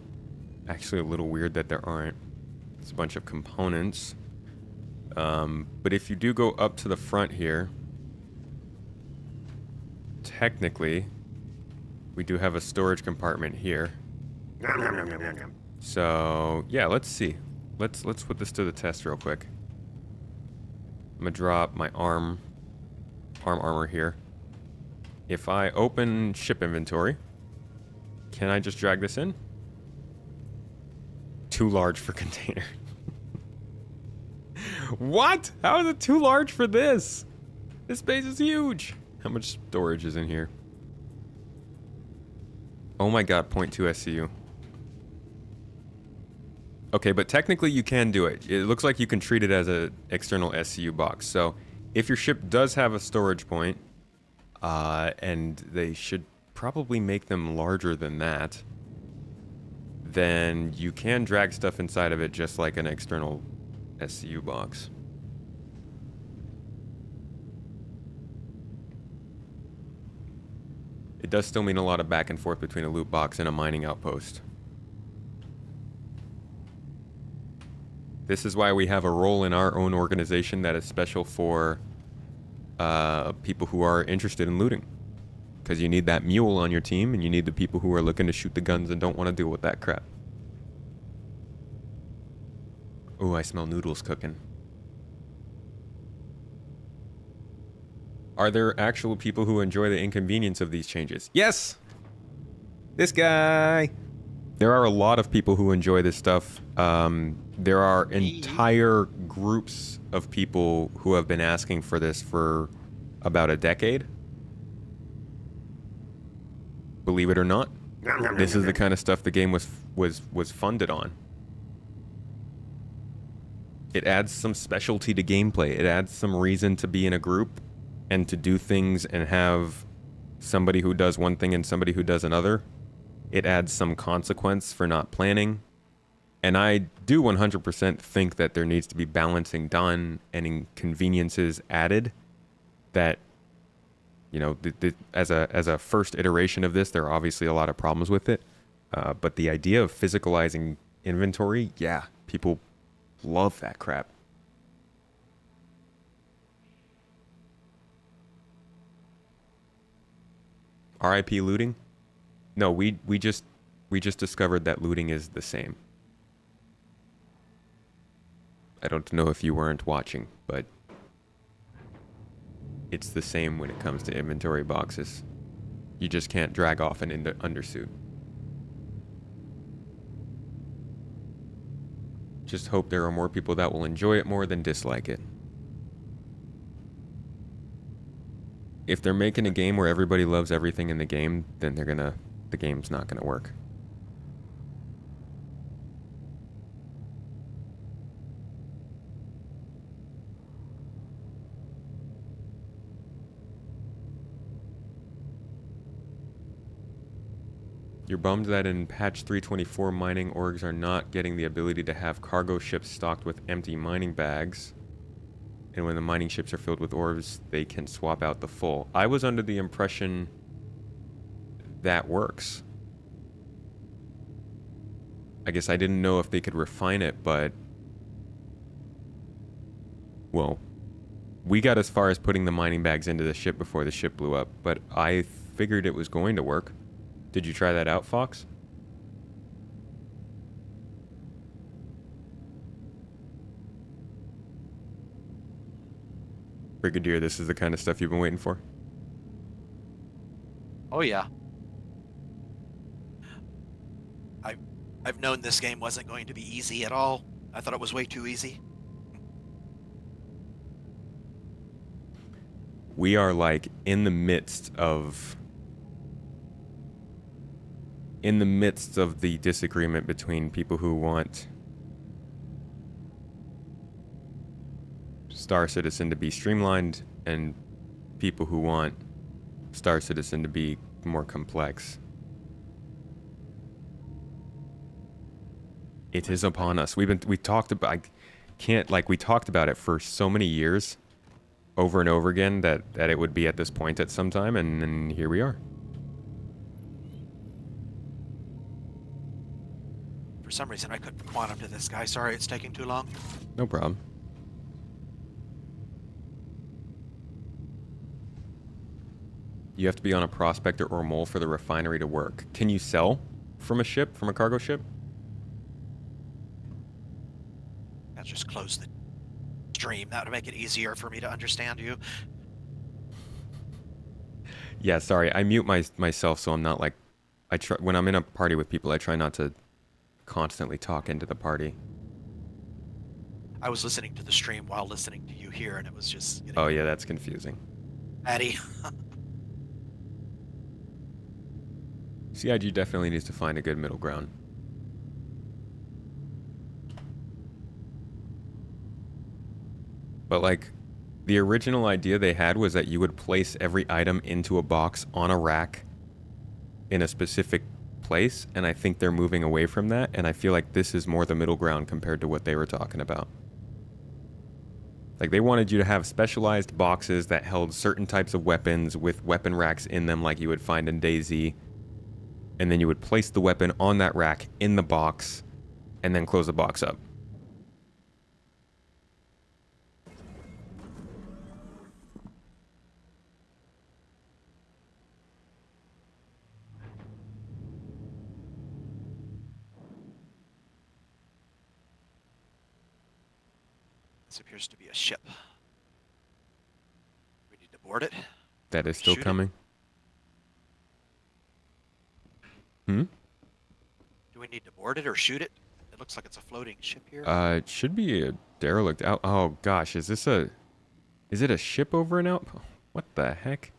S1: Actually a little weird that there aren't. It's a bunch of components. But if you do go up to the front here, technically we do have a storage compartment here. So yeah, let's see. Let's put this to the test real quick. I'm gonna drop my arm armor here. If I open ship inventory, can I just drag this in? Too large for container. What? How is it too large for this? This space is huge. How much storage is in here? Oh my god, 0.2 SCU. Okay, but technically you can do it. It looks like you can treat it as an external SCU box. So if your ship does have a storage point, and they should probably make them larger than that, then you can drag stuff inside of it just like an external SCU box. It does still mean a lot of back and forth between a loot box and a mining outpost. This is why we have a role in our own organization that is special for people who are interested in looting. Because you need that mule on your team, and you need the people who are looking to shoot the guns and don't want to deal with that crap. Ooh, I smell noodles cooking. Are there actual people who enjoy the inconvenience of these changes? Yes! This guy! There are a lot of people who enjoy this stuff. There are entire groups of people who have been asking for this for about a decade. Believe it or not, this is the kind of stuff the game was funded on. It adds some specialty to gameplay. It adds some reason to be in a group and to do things and have somebody who does one thing and somebody who does another. It adds some consequence for not planning. And I do 100% think that there needs to be balancing done and inconveniences added. That, you know, as a first iteration of this, there are obviously a lot of problems with it. But the idea of physicalizing inventory, yeah, people love that crap. RIP looting? No, we just discovered that looting is the same. I don't know if you weren't watching, but it's the same when it comes to inventory boxes. You just can't drag off an undersuit. Just hope there are more people that will enjoy it more than dislike it. If they're making a game where everybody loves everything in the game, then the game's not gonna work. You're bummed that in patch 3.24 mining orgs are not getting the ability to have cargo ships stocked with empty mining bags. And when the mining ships are filled with orbs, they can swap out the full. I was under the impression that works. I guess I didn't know if they could refine it, but... Well, we got as far as putting the mining bags into the ship before the ship blew up, but I figured it was going to work. Did you try that out, Fox? Brigadier, this is the kind of stuff you've been waiting for?
S3: Oh yeah. I've known this game wasn't going to be easy at all. I thought it was way too easy.
S1: We are like in the midst of the disagreement between people who want Star Citizen to be streamlined and people who want Star Citizen to be more complex. It is upon us. We talked about it for so many years, over and over again, that it would be at this point at some time, and here we are.
S3: For some reason, I couldn't quantum to this guy. Sorry, it's taking too long.
S1: No problem. You have to be on a prospector or mole for the refinery to work. Can you sell from a ship, from a cargo ship?
S3: I'll just close the stream. That would make it easier for me to understand you.
S1: Yeah, sorry. I mute myself so I'm not like... when I'm in a party with people, I try not to constantly talk into the party.
S3: I was listening to the stream while listening to you here, and it was just...
S1: Oh yeah, that's confusing.
S3: Patty.
S1: CIG definitely needs to find a good middle ground. But like, the original idea they had was that you would place every item into a box on a rack in a specific place, and I think they're moving away from that, and I feel like this is more the middle ground compared to what they were talking about. Like, they wanted you to have specialized boxes that held certain types of weapons with weapon racks in them like you would find in DayZ, and then you would place the weapon on that rack in the box, and then close the box up.
S3: This appears to be a ship. We need to board it.
S1: That is still
S3: Shoot it.
S1: coming. Hmm?
S3: Do we need to board it or shoot it? It looks like it's a floating ship here.
S1: It should be a derelict out. Oh gosh, is it a ship over and out? What the heck?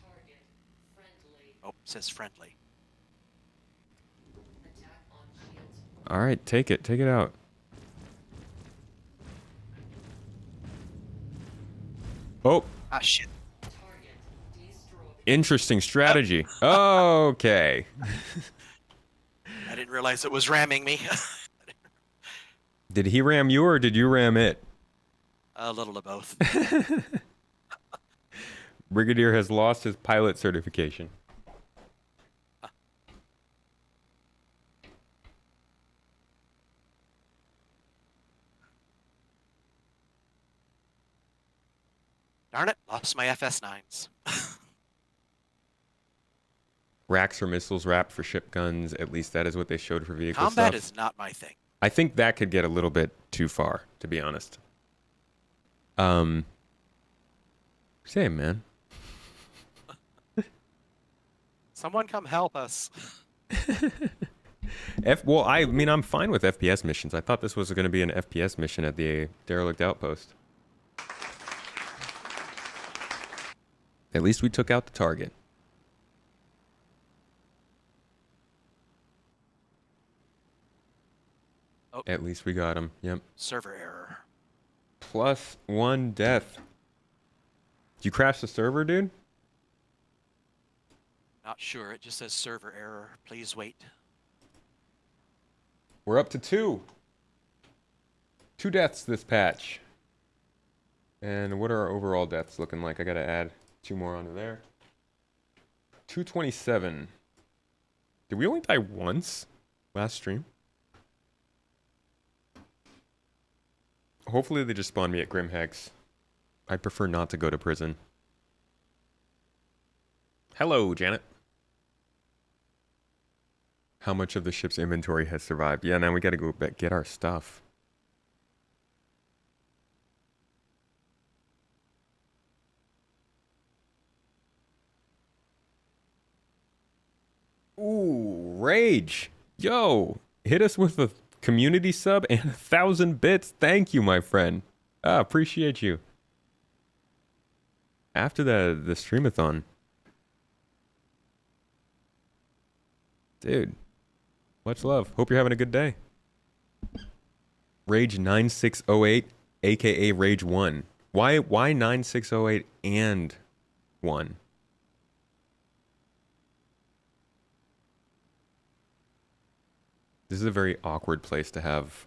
S2: Target friendly.
S3: Oh, it says friendly.
S2: Attack on shields.
S1: All right, take it out. Oh,
S3: Ah, shit.
S2: Target destroyed.
S1: interesting strategy. Okay.
S3: I didn't realize it was ramming me.
S1: Did he ram you or did you ram it?
S3: A little of both.
S1: Brigadier has lost his pilot certification.
S3: Darn it, lost my FS9s.
S1: Racks for missiles, wrapped for ship guns. At least that is what they showed for vehicle
S3: Combat
S1: stuff.
S3: is not my thing.
S1: I think that could get a little bit too far, to be honest. Same, man.
S3: Someone come help us.
S1: Well, I mean, I'm fine with FPS missions. I thought this was going to be an FPS mission at the derelict outpost. At least we took out the target.
S3: Oh.
S1: At least we got him. Yep.
S3: Server error.
S1: +1 death. Did you crash the server, dude?
S3: Not sure. It just says server error. Please wait.
S1: We're up to 2. 2 deaths this patch. And what are our overall deaths looking like? I gotta add 2 more onto there. 227. Did we only die once last stream? Hopefully they just spawn me at Grimhex. I prefer not to go to prison. Hello, Janet. How much of the ship's inventory has survived? Yeah, now we gotta go back get our stuff. Ooh, Rage. Yo, hit us with a community sub and 1,000 bits. Thank you, my friend. Appreciate you. After the streamathon. Dude, much love. Hope you're having a good day. Rage 9608, aka Rage 1. Why 9608 and 1? This is a very awkward place to have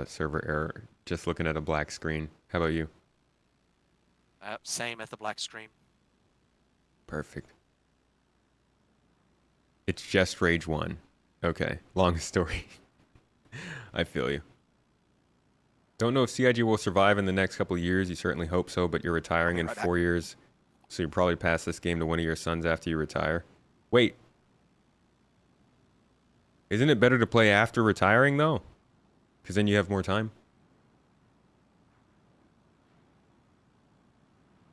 S1: server error. Just looking at a black screen. How about you?
S3: Same at the black screen.
S1: Perfect. It's just Rage 1. Okay, long story. I feel you. Don't know if CIG will survive in the next couple of years. You certainly hope so, but you're retiring in 4 years. So you probably pass this game to one of your sons after you retire. Wait. Isn't it better to play after retiring, though? Because then you have more time.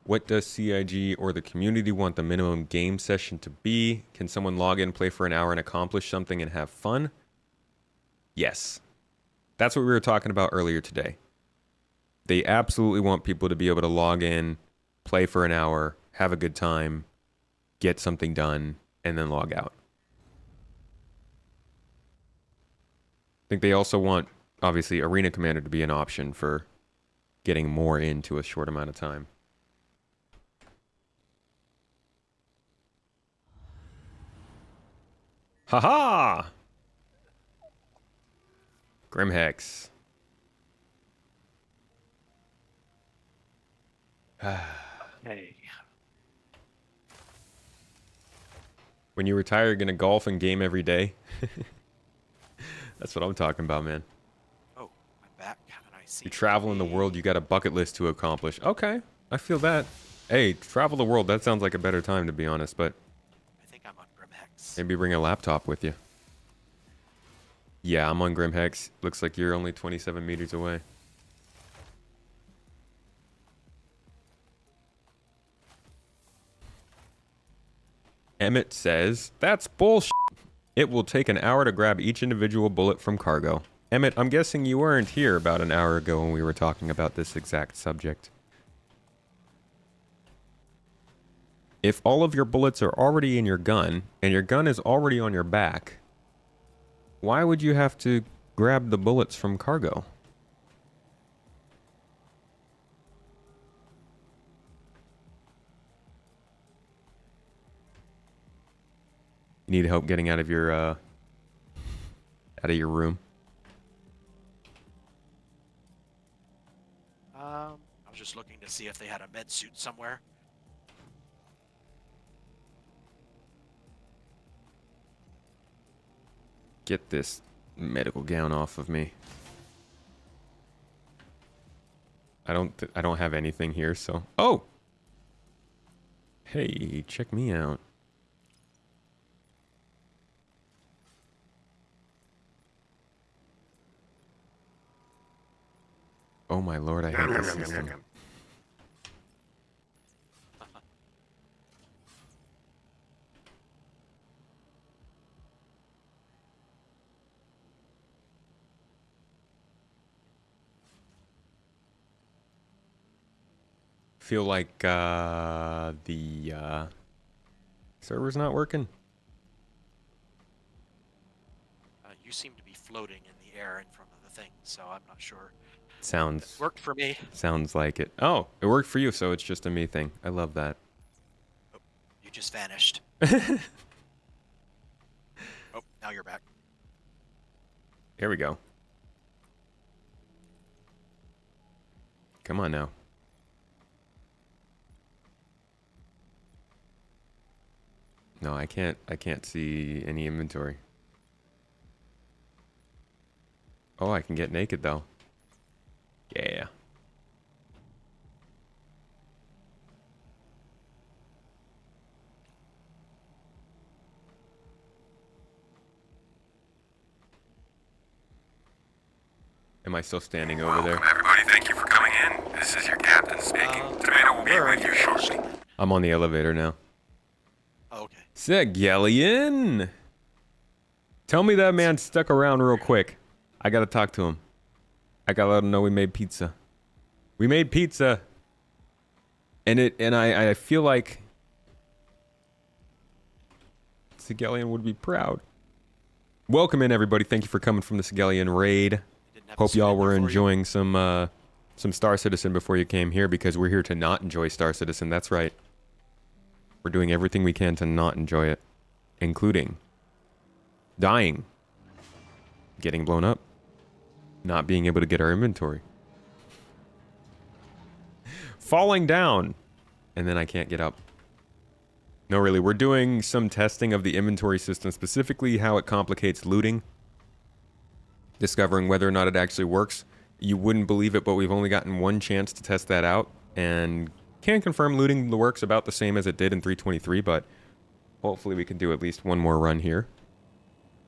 S1: What does CIG or the community want the minimum game session to be? Can someone log in, play for an hour, and accomplish something and have fun? Yes. That's what we were talking about earlier today. They absolutely want people to be able to log in, play for an hour, have a good time, get something done, and then log out. I think they also want, obviously, Arena Commander to be an option for getting more into a short amount of time. Haha! Grimhex.
S3: Hey.
S1: When you retire, you're gonna golf and game every day. That's what I'm talking about, man.
S3: Oh, I'm back. And I see.
S1: You travel in the world, you got a bucket list to accomplish. Okay, I feel that. Hey, travel the world, that sounds like a better time, to be honest, but
S3: I think I'm on Grimhex.
S1: maybe bring a laptop with you. Yeah, I'm on Grimhex. Looks like you're only 27 meters away. Emmett says, that's bullshit. It will take an hour to grab each individual bullet from cargo. Emmett, I'm guessing you weren't here about an hour ago when we were talking about this exact subject. If all of your bullets are already in your gun, and your gun is already on your back, why would you have to grab the bullets from cargo? You need help getting out of your room?
S3: I was just looking to see if they had a med suit somewhere.
S1: Get this medical gown off of me. I don't have anything here, so... Oh! Hey, check me out. Oh my lord, I hate this system. Feel like the server's not working.
S3: You seem to be floating in the air in front of the thing, so I'm not sure.
S1: Sounds
S3: It worked for me.
S1: Sounds like it. Oh, it worked for you, so it's just a me thing. I love that.
S3: Oh, you just vanished. now you're back.
S1: Here we go. Come on now. No, I can't see any inventory. Oh, I can get naked though. Yeah. Am I still standing over there?
S4: Welcome, everybody. Thank you for coming in. This is your captain speaking. Tomato will be with you shortly.
S1: I'm on the elevator now.
S3: Oh, okay.
S1: Segelian! Tell me that man stuck around real quick. I gotta talk to him. I gotta let him know we made pizza. We made pizza! And I feel like Segelian would be proud. Welcome in, everybody. Thank you for coming from the Segelian raid. Hope y'all were enjoying some Star Citizen before you came here, because we're here to not enjoy Star Citizen. That's right. We're doing everything we can to not enjoy it, including dying, getting blown up, not being able to get our inventory, falling down, and then I can't get up. No, really, we're doing some testing of the inventory system, specifically how it complicates looting, discovering whether or not it actually works. You wouldn't believe it, but we've only gotten one chance to test that out, and can confirm looting works about the same as it did in 3.23, but hopefully we can do at least one more run here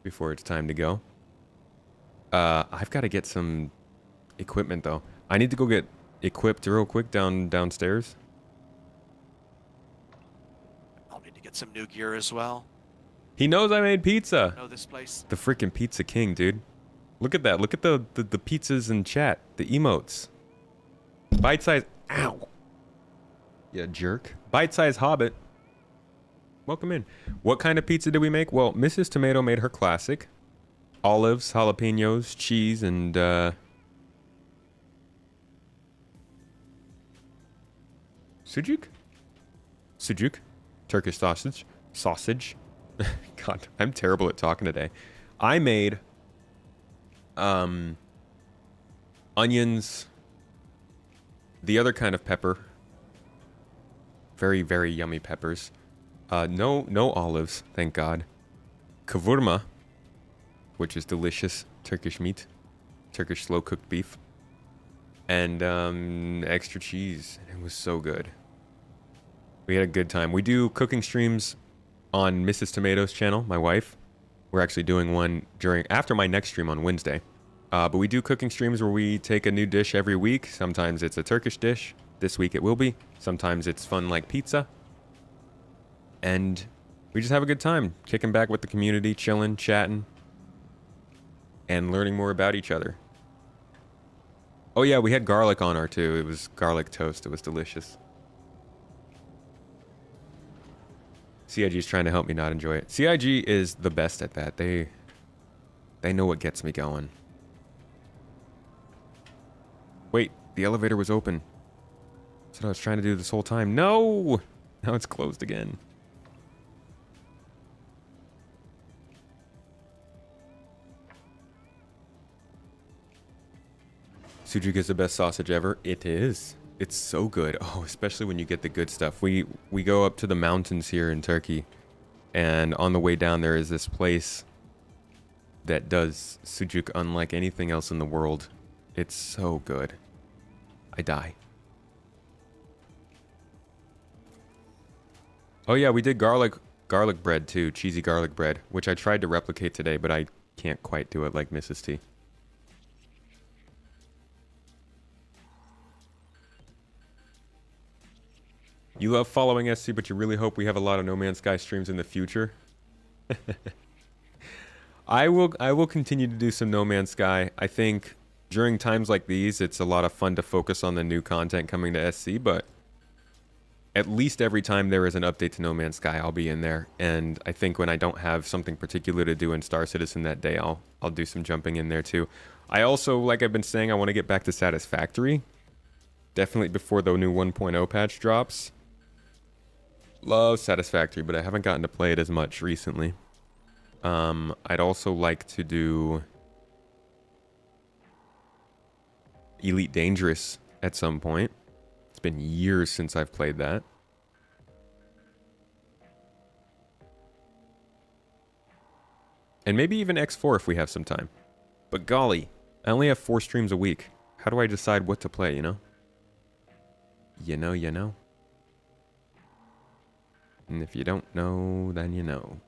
S1: before it's time to go. I've got to get some equipment, though. I need to go get equipped real quick downstairs.
S3: I'll need to get some new gear as well.
S1: He knows I made pizza.
S3: Know this place.
S1: The freaking Pizza King, dude. Look at that. Look at the pizzas in chat. The emotes. Bite size. Ow. Yeah, jerk. Bite size Hobbit. Welcome in. What kind of pizza did we make? Well, Mrs. Tomato made her classic. Olives, jalapenos, cheese, and sucuk? Sucuk. Turkish sausage. Sausage. God, I'm terrible at talking today. I made onions, the other kind of pepper, very, very yummy peppers. No olives, thank God. Kavurma, which is delicious Turkish meat, Turkish slow cooked beef, and extra cheese. It was so good. We had a good time. We do cooking streams on Mrs. Tomato's channel, my wife. We're actually doing one after my next stream on Wednesday. But we do cooking streams where we take a new dish every week. Sometimes it's a Turkish dish. This week it will be. Sometimes it's fun like pizza. And we just have a good time kicking back with the community, chilling, chatting, and learning more about each other. Oh yeah, we had garlic on our too. It was garlic toast. It was delicious. CIG is trying to help me not enjoy it. CIG is the best at that. They know what gets me going. Wait, the elevator was open. That's what I was trying to do this whole time. No! Now it's closed again. Sujuk is the best sausage ever. It is. It's so good. Oh, especially when you get the good stuff. We go up to the mountains here in Turkey, and on the way down there is this place that does sucuk unlike anything else in the world. It's so good. I die. Oh yeah, we did garlic bread too, cheesy garlic bread, which I tried to replicate today, but I can't quite do it like Mrs. T. You love following SC, but you really hope we have a lot of No Man's Sky streams in the future. I will continue to do some No Man's Sky. I think during times like these, it's a lot of fun to focus on the new content coming to SC, but at least every time there is an update to No Man's Sky, I'll be in there. And I think when I don't have something particular to do in Star Citizen that day, I'll do some jumping in there too. I also, like I've been saying, I want to get back to Satisfactory. Definitely before the new 1.0 patch drops. Love Satisfactory, but I haven't gotten to play it as much recently. I'd also like to do Elite Dangerous at some point. It's been years since I've played that. And maybe even X4 if we have some time. But golly, I only have 4 streams a week. How do I decide what to play, you know? You know. And if you don't know, then you know.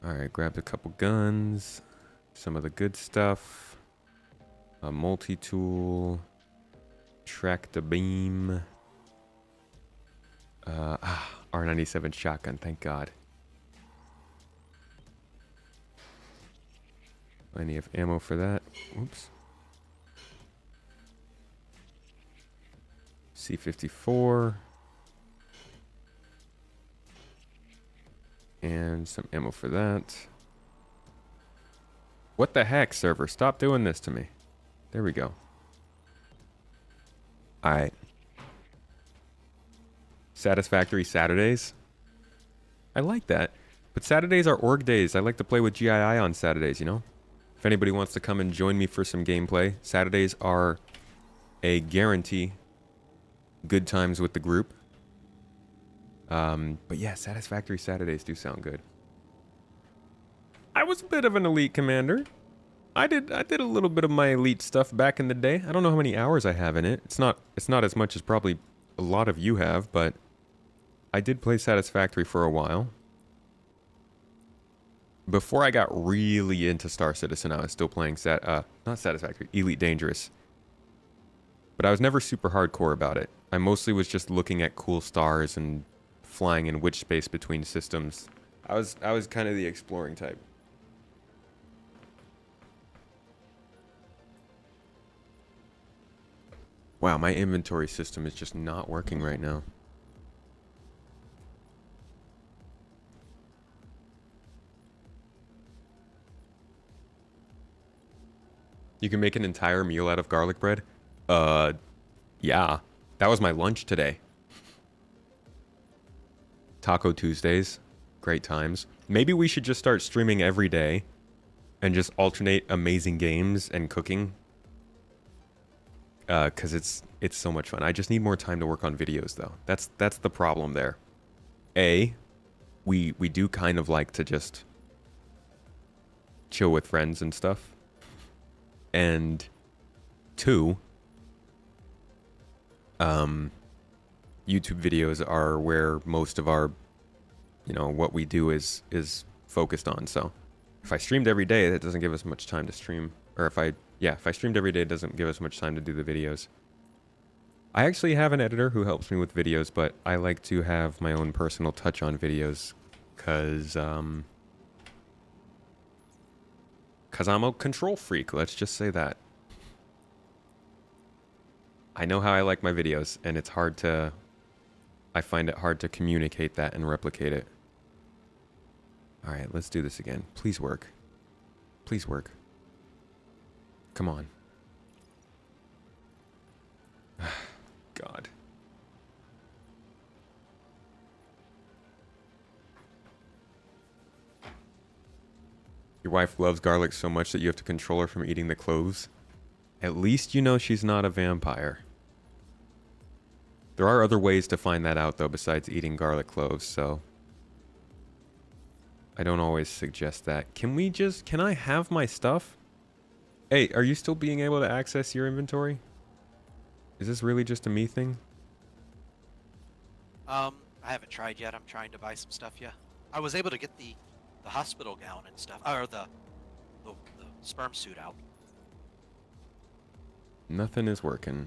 S1: Alright, grabbed a couple guns. Some of the good stuff. A multi-tool. Track the beam. R97 shotgun, thank God. Plenty of ammo for that. Oops. C54. And some ammo for that. What the heck, server? Stop doing this to me. There we go. Alright. Satisfactory Saturdays. I like that. But Saturdays are org days. I like to play with GII on Saturdays, you know? If anybody wants to come and join me for some gameplay, Saturdays are a guarantee. Good times with the group. But yeah, Satisfactory Saturdays do sound good. I was a bit of an elite commander. I did a little bit of my elite stuff back in the day. I don't know how many hours I have in it. It's not as much as probably a lot of you have, but I did play Satisfactory for a while. Before I got really into Star Citizen, I was still playing not Satisfactory, Elite Dangerous. But I was never super hardcore about it. I mostly was just looking at cool stars and flying in witch space between systems. I was kind of the exploring type. Wow, my inventory system is just not working right now. You can make an entire meal out of garlic bread? Yeah. That was my lunch today. Taco Tuesdays. Great times. Maybe we should just start streaming every day and just alternate amazing games and cooking. Because it's so much fun. I just need more time to work on videos, though. That's the problem there. We do kind of like to just chill with friends and stuff. And 2, YouTube videos are where most of our, what we do is focused on. So if I streamed every day, that doesn't give us much time to stream. Or if I streamed every day, it doesn't give us much time to do the videos. I actually have an editor who helps me with videos, but I like to have my own personal touch on videos because I'm a control freak, let's just say that. I know how I like my videos, and I find it hard to communicate that and replicate it. Alright, let's do this again. Please work. Please work. Come on. God. Your wife loves garlic so much that you have to control her from eating the cloves. At least you know she's not a vampire. There are other ways to find that out, though, besides eating garlic cloves, so I don't always suggest that. Can I have my stuff? Hey, are you still being able to access your inventory? Is this really just a me thing?
S3: I haven't tried yet. I'm trying to buy some stuff, yeah. I was able to get the hospital gown and stuff, or the sperm suit out.
S1: Nothing is working.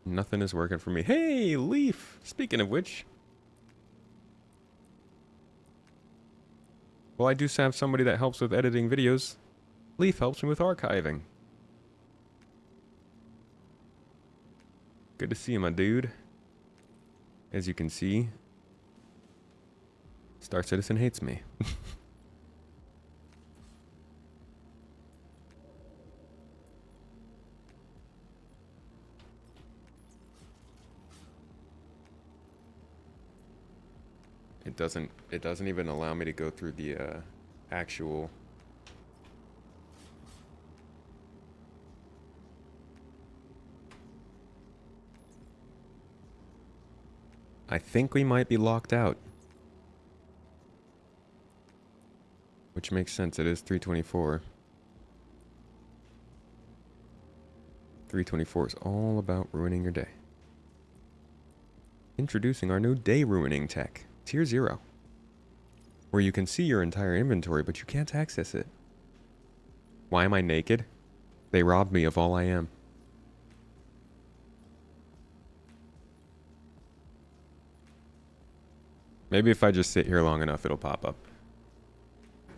S1: Nothing is working for me. Hey, Leaf! Speaking of which. Well, I do have somebody that helps with editing videos. Leaf helps me with archiving. Good to see you, my dude. As you can see, Star Citizen hates me. It doesn't even allow me to go through the actual. I think we might be locked out. Which makes sense, it is 324. 324 is all about ruining your day. Introducing our new day ruining tech, Tier 0. Where you can see your entire inventory, but you can't access it. Why am I naked? They robbed me of all I am. Maybe if I just sit here long enough, it'll pop up.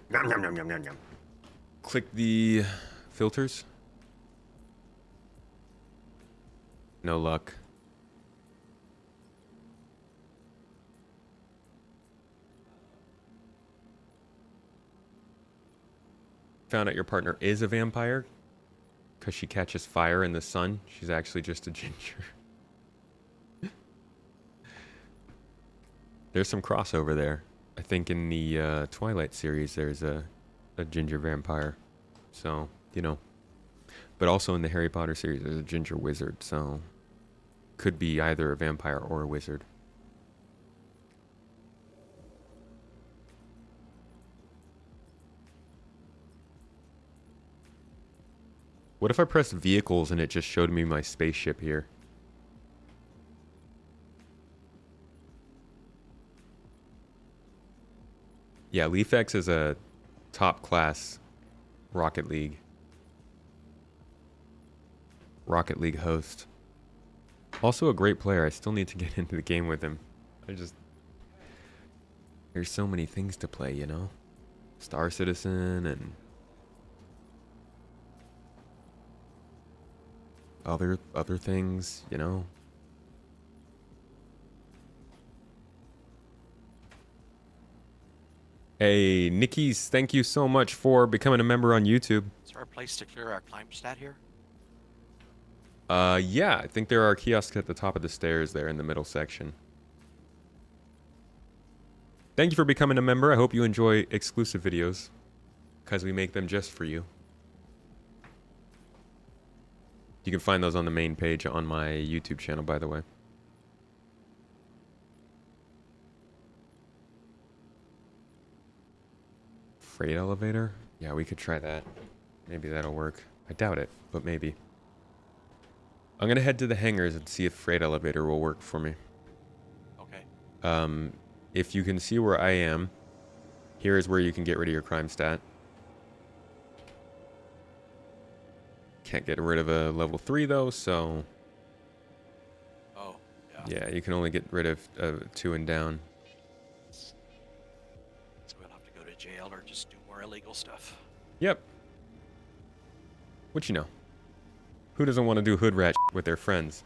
S1: Nom, nom, nom, nom, nom, nom. Click the filters. No luck. Found out your partner is a vampire because she catches fire in the sun. She's actually just a ginger. There's some crossover there. I think in the Twilight series there's a ginger vampire. So, you know. But also in the Harry Potter series there's a ginger wizard. So, could be either a vampire or a wizard. What if I pressed vehicles and it just showed me my spaceship here? Yeah, LeafX is a top class Rocket League host. Also a great player. I still need to get into the game with him. There's so many things to play, you know? Star Citizen and other things, you know? Hey, Nikki's, thank you so much for becoming a member on YouTube.
S3: Is there a place to clear our climb stat here?
S1: Yeah, I think there are kiosks at the top of the stairs there in the middle section. Thank you for becoming a member. I hope you enjoy exclusive videos, because we make them just for you. You can find those on the main page on my YouTube channel, by the way. Freight elevator? Yeah, we could try that. Maybe that'll work. I doubt it, but maybe. I'm gonna head to the hangars and see if freight elevator will work for me.
S3: Okay.
S1: If you can see where I am, here is where you can get rid of your crime stat. Can't get rid of a level 3 though, so...
S3: Oh, yeah.
S1: Yeah, you can only get rid of 2 and down.
S3: So we'll have to go to jail or just do more illegal stuff.
S1: Yep. What you know? Who doesn't want to do hood rat with their friends?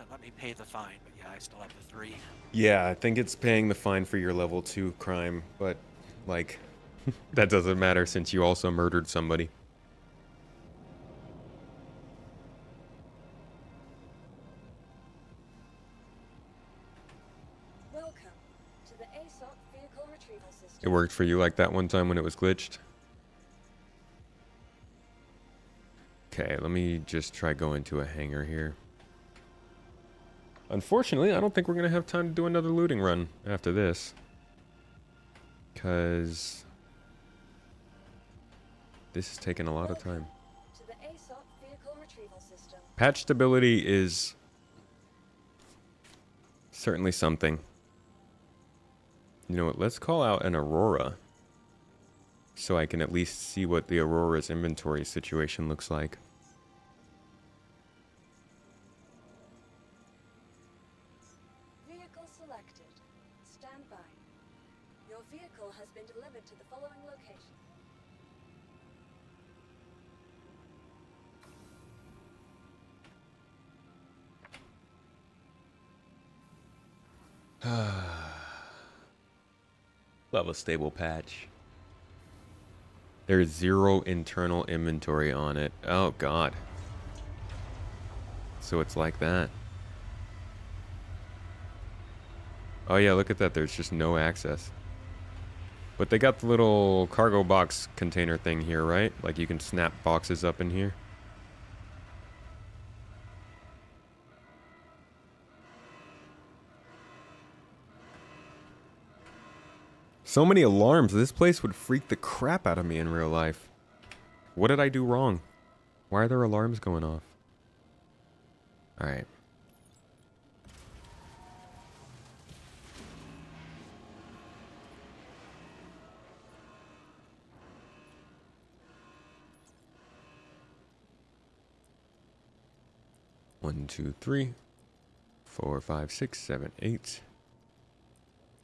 S3: Let me pay the fine, but yeah, I still have the 3.
S1: Yeah, I think it's paying the fine for your level 2 crime, but, like, that doesn't matter since you also murdered somebody.
S2: Welcome to the ASOC vehicle retrieval system.
S1: It worked for you like that one time when it was glitched? Okay, let me just try going to a hangar here. Unfortunately, I don't think we're going to have time to do another looting run after this. Because this is taking a lot of time.
S2: To the ASOC vehicle retrieval system.
S1: Patch stability is certainly something. You know what, let's call out an Aurora. So I can at least see what the Aurora's inventory situation looks like.
S2: Vehicle selected. Stand by. Your vehicle has been delivered to the following location.
S1: Love a stable patch. There's 0 internal inventory on it. Oh, God. So it's like that. Oh, yeah, look at that. There's just no access. But they got the little cargo box container thing here, right? Like you can snap boxes up in here. So many alarms. This place would freak the crap out of me in real life. What did I do wrong? Why are there alarms going off? All right. One, 2, 3, 4, 5, 6, 7, 8,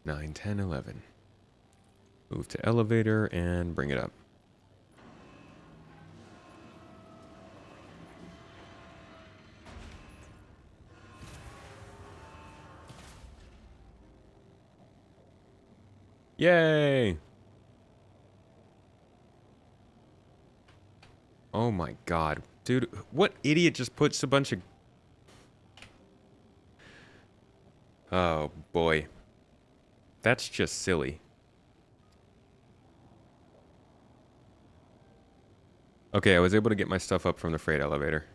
S1: 9, 10, 11. Move to elevator and bring it up. Yay! Oh my God. Dude, what idiot just puts a bunch of... Oh boy. That's just silly. Okay, I was able to get my stuff up from the freight elevator.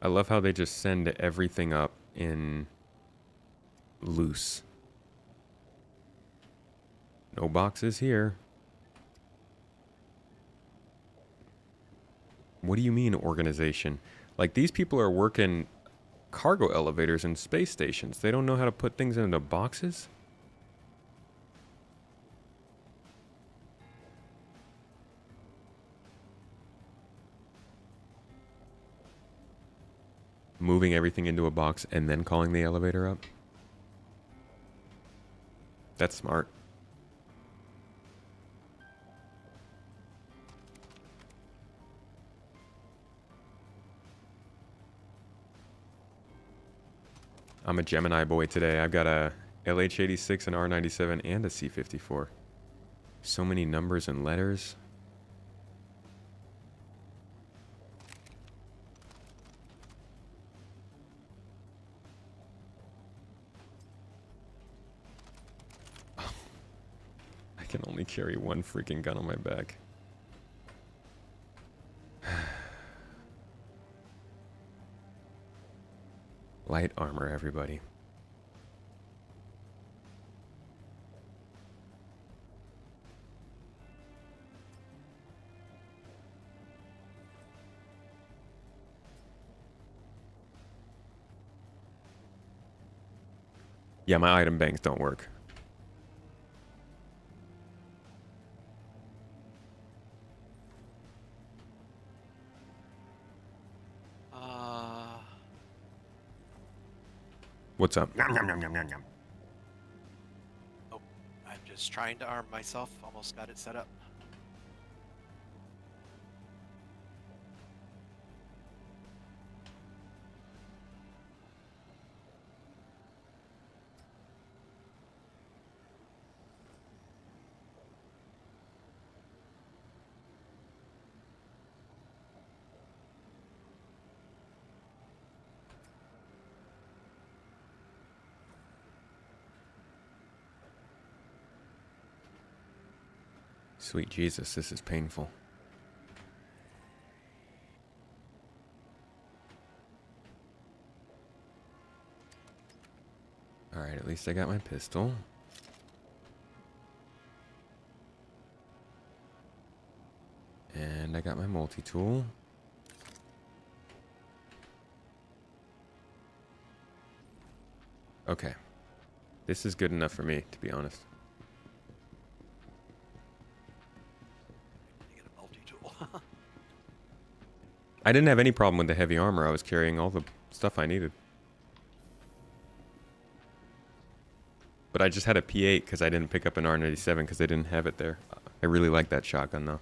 S1: I love how they just send everything up in loose. No boxes here. What do you mean, organization? Like, these people are working cargo elevators and space stations. They don't know how to put things into boxes? Moving everything into a box and then calling the elevator up? That's smart. I'm a Gemini boy today. I've got a LH86, an R97, and a C54. So many numbers and letters. I can only carry one freaking gun on my back. Light armor, everybody. Yeah, my item banks don't work. What's up?
S4: Yum, yum, yum, yum, yum, yum.
S3: Oh, I'm just trying to arm myself. Almost got it set up.
S1: Sweet Jesus, this is painful. Alright, at least I got my pistol. And I got my multi-tool. Okay. This is good enough for me, to be honest.
S3: Get a multi-tool.
S1: I didn't have any problem with the heavy armor. I was carrying all the stuff I needed. But I just had a P8 because I didn't pick up an R97 because they didn't have it there. I really like that shotgun, though.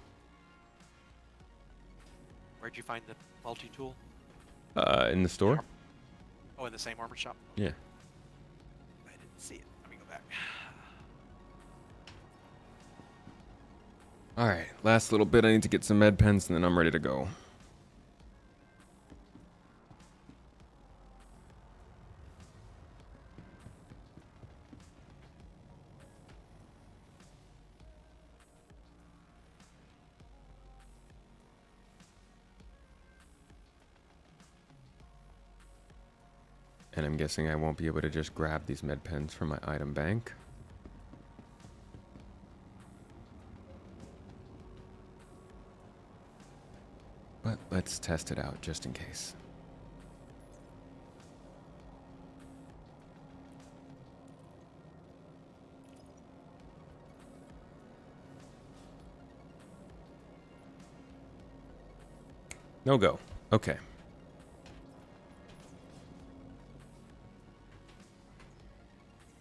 S3: Where'd you find the multi-tool?
S1: In the store.
S3: Oh, in the same armor shop?
S1: Yeah.
S3: I didn't see it. Let me go back.
S1: All right, last little bit. I need to get some med pens, and then I'm ready to go. And I'm guessing I won't be able to just grab these med pens from my item bank. But let's test it out just in case. No go. Okay.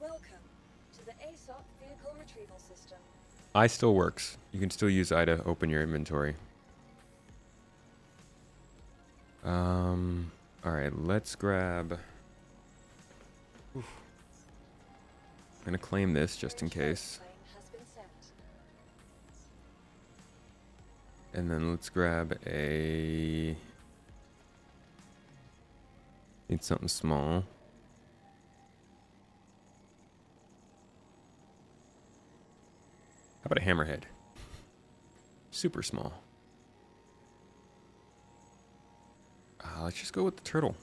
S2: Welcome to the ASOP vehicle retrieval system.
S1: I still works. You can still use I to open your inventory. All right, let's grab. Oof. I'm gonna claim this just in case.
S2: Claim has been sent.
S1: And then let's grab a. Need something small. How about a hammerhead? Super small. Let's just go with the turtle.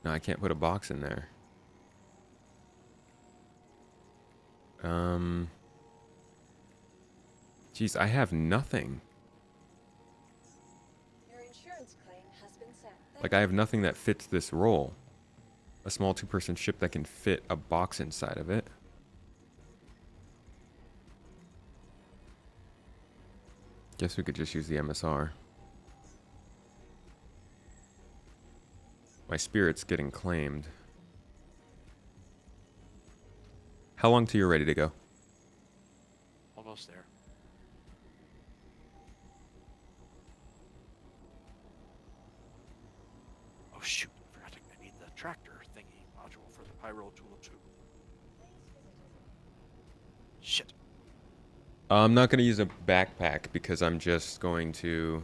S1: No, I can't put a box in there. Geez, I have nothing.
S2: Your insurance claim has been sent.
S1: Like, I have nothing that fits this role. A small two-person ship that can fit a box inside of it. Guess we could just use the MSR. My spirit's getting claimed. How long till you're ready to go?
S3: Almost there. Oh shoot, I forgot I need the tractor thingy module for the pyro tool too. Shit.
S1: I'm not going to use a backpack because I'm just going to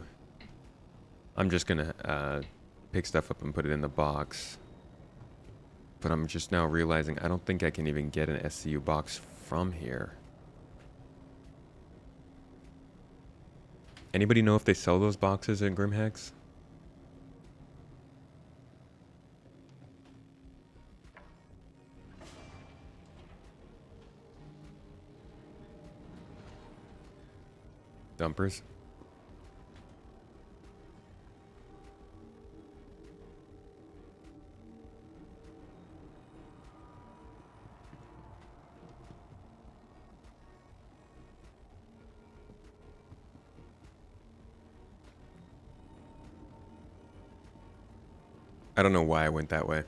S1: pick stuff up and put it in the box. But I'm just now realizing I don't think I can even get an SCU box from here. Anybody know if they sell those boxes at Grimhex? Dumpers? I don't know why I went that way.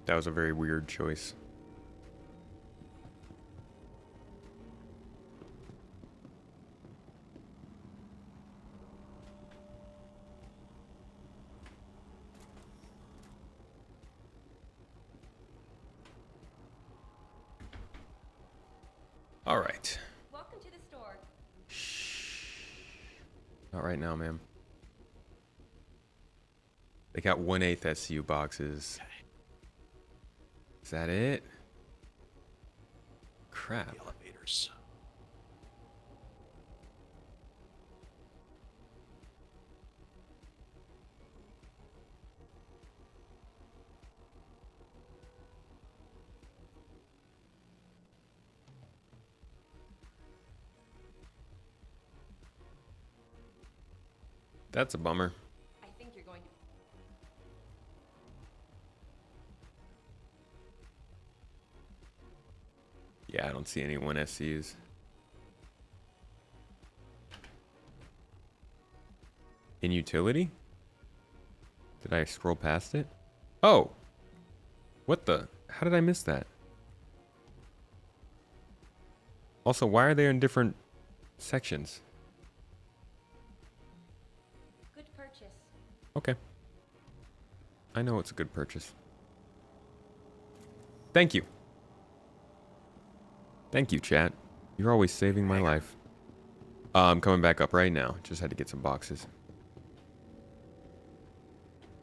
S1: That was a very weird choice. All right.
S5: Welcome to the store.
S1: Not right now, ma'am. They got 1/8 SCU boxes.
S3: Okay.
S1: Is that it? Crap.
S3: The elevators.
S1: That's a bummer.
S5: I think you're going to.
S1: Yeah, I don't see any 1SCUs. In utility? Did I scroll past it? Oh! What the? How did I miss that? Also, why are they in different sections?
S5: Good purchase.
S1: Okay. I know it's a good purchase. Thank you. Thank you, chat. You're always saving my life. I'm coming back up right now. Just had to get some boxes.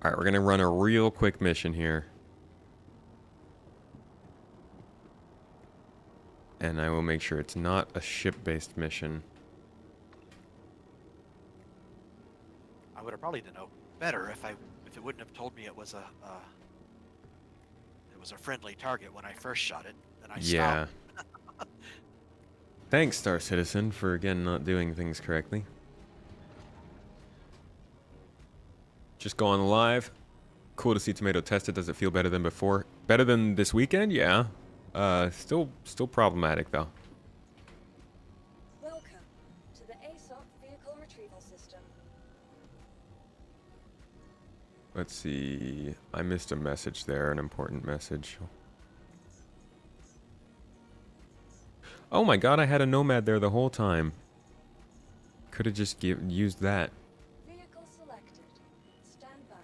S1: Alright, we're gonna run a real quick mission here. And I will make sure it's not a ship-based mission.
S3: I would have probably done know better if it wouldn't have told me it was a friendly target when I first shot it. Then I stopped.
S1: Thanks, Star Citizen, for again not doing things correctly. Just going live. Cool to see Tomato tested. Does it feel better than before? Better than this weekend? Yeah. Still problematic though.
S2: Welcome to the ASOP vehicle retrieval system.
S1: Let's see. I missed a message there, an important message. Oh my god, I had a Nomad there the whole time. Could have just used that.
S2: Vehicle selected. Stand by.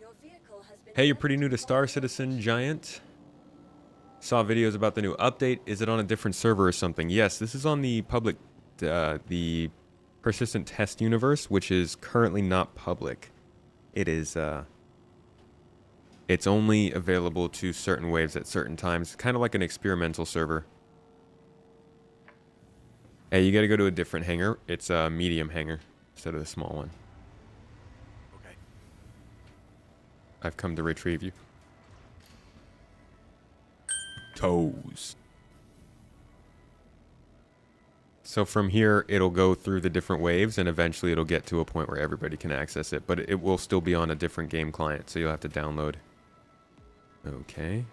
S2: Your vehicle has been
S1: Hey, you're pretty new to Star Citizen, Giant. Saw videos about the new update. Is it on a different server or something? Yes, this is on the public, the persistent test universe, which is currently not public. It is, it's only available to certain waves at certain times, kind of like an experimental server. Hey, you gotta go to a different hangar. It's a medium hangar instead of the small one.
S3: Okay.
S1: I've come to retrieve you. Toes. So from here, it'll go through the different waves, and eventually it'll get to a point where everybody can access it. But it will still be on a different game client, so you'll have to download. Okay.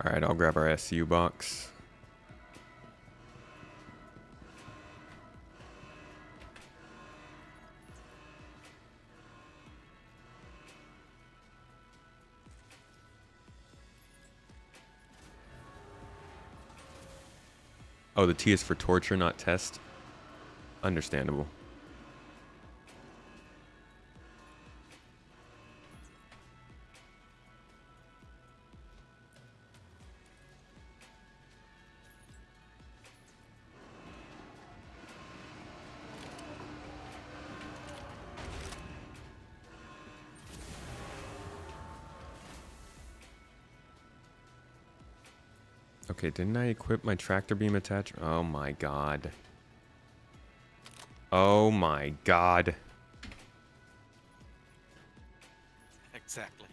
S1: Alright, I'll grab our SCU box. Oh, the T is for torture, not test. Understandable. Okay, didn't I equip my tractor beam attachment? Oh my god. Oh my god.
S3: Exactly.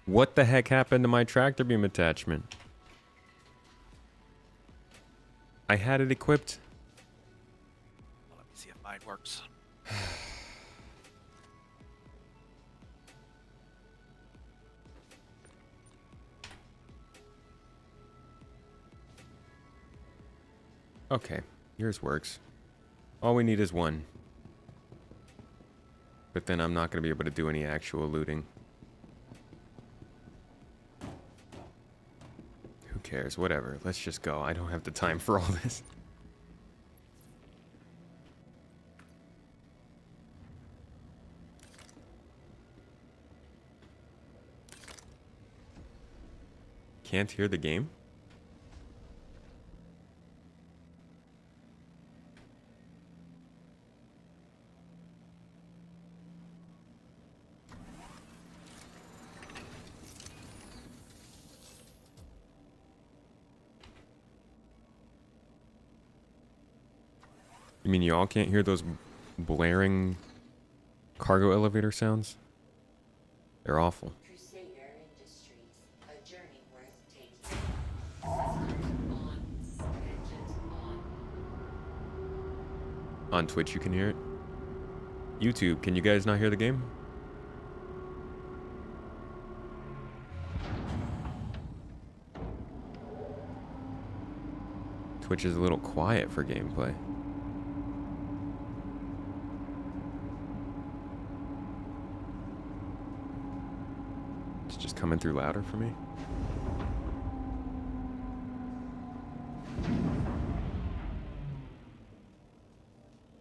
S1: What the heck happened to my tractor beam attachment? I had it equipped.
S3: Well, let me see if mine works.
S1: Okay, yours works. All we need is one. But then I'm not going to be able to do any actual looting. Who cares? Whatever. Let's just go. I don't have the time for all this. Can't hear the game? You mean you all can't hear those blaring cargo elevator sounds? They're awful.
S6: Crusader Industries, a journey worth taking. Systems on, engines on.
S1: On Twitch you can hear it. YouTube, can you guys not hear the game? Twitch is a little quiet for gameplay. It's just coming through louder for me.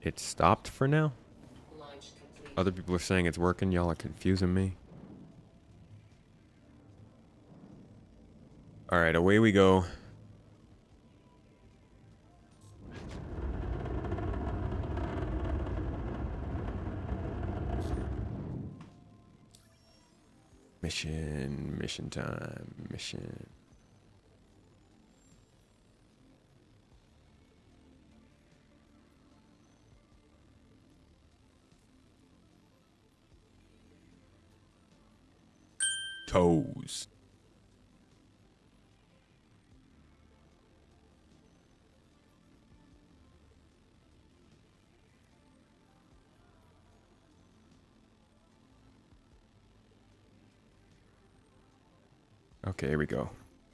S1: It stopped for now.
S6: Launch complete.
S1: Other people are saying it's working. Y'all are confusing me. All right, away we go. Mission time, mission. Toes. Okay, here we go.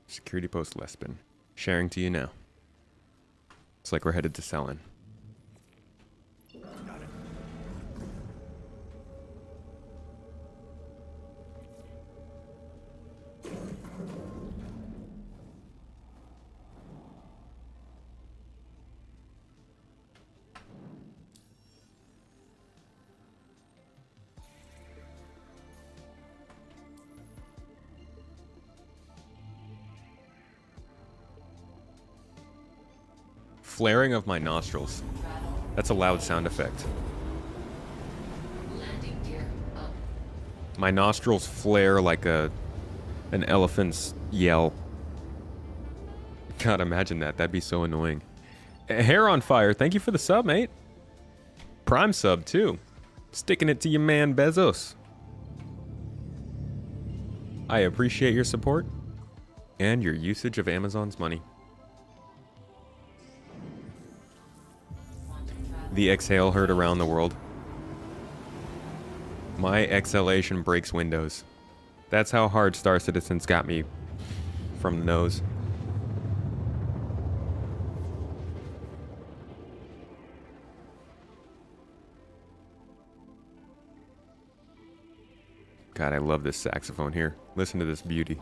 S1: Security post Lespin. Sharing to you now. It's like we're headed to Selin.
S3: Got it.
S1: Flaring of my nostrils. That's a loud sound effect.
S6: Landing gear up.
S1: My nostrils flare like an elephant's yell. God, imagine that. That'd be so annoying. Hair on fire. Thank you for the sub, mate. Prime sub, too. Sticking it to your man, Bezos. I appreciate your support and your usage of Amazon's money. The exhale heard around the world. My exhalation breaks windows. That's how hard Star Citizen's got me from the nose. God, I love this saxophone here. Listen to this beauty.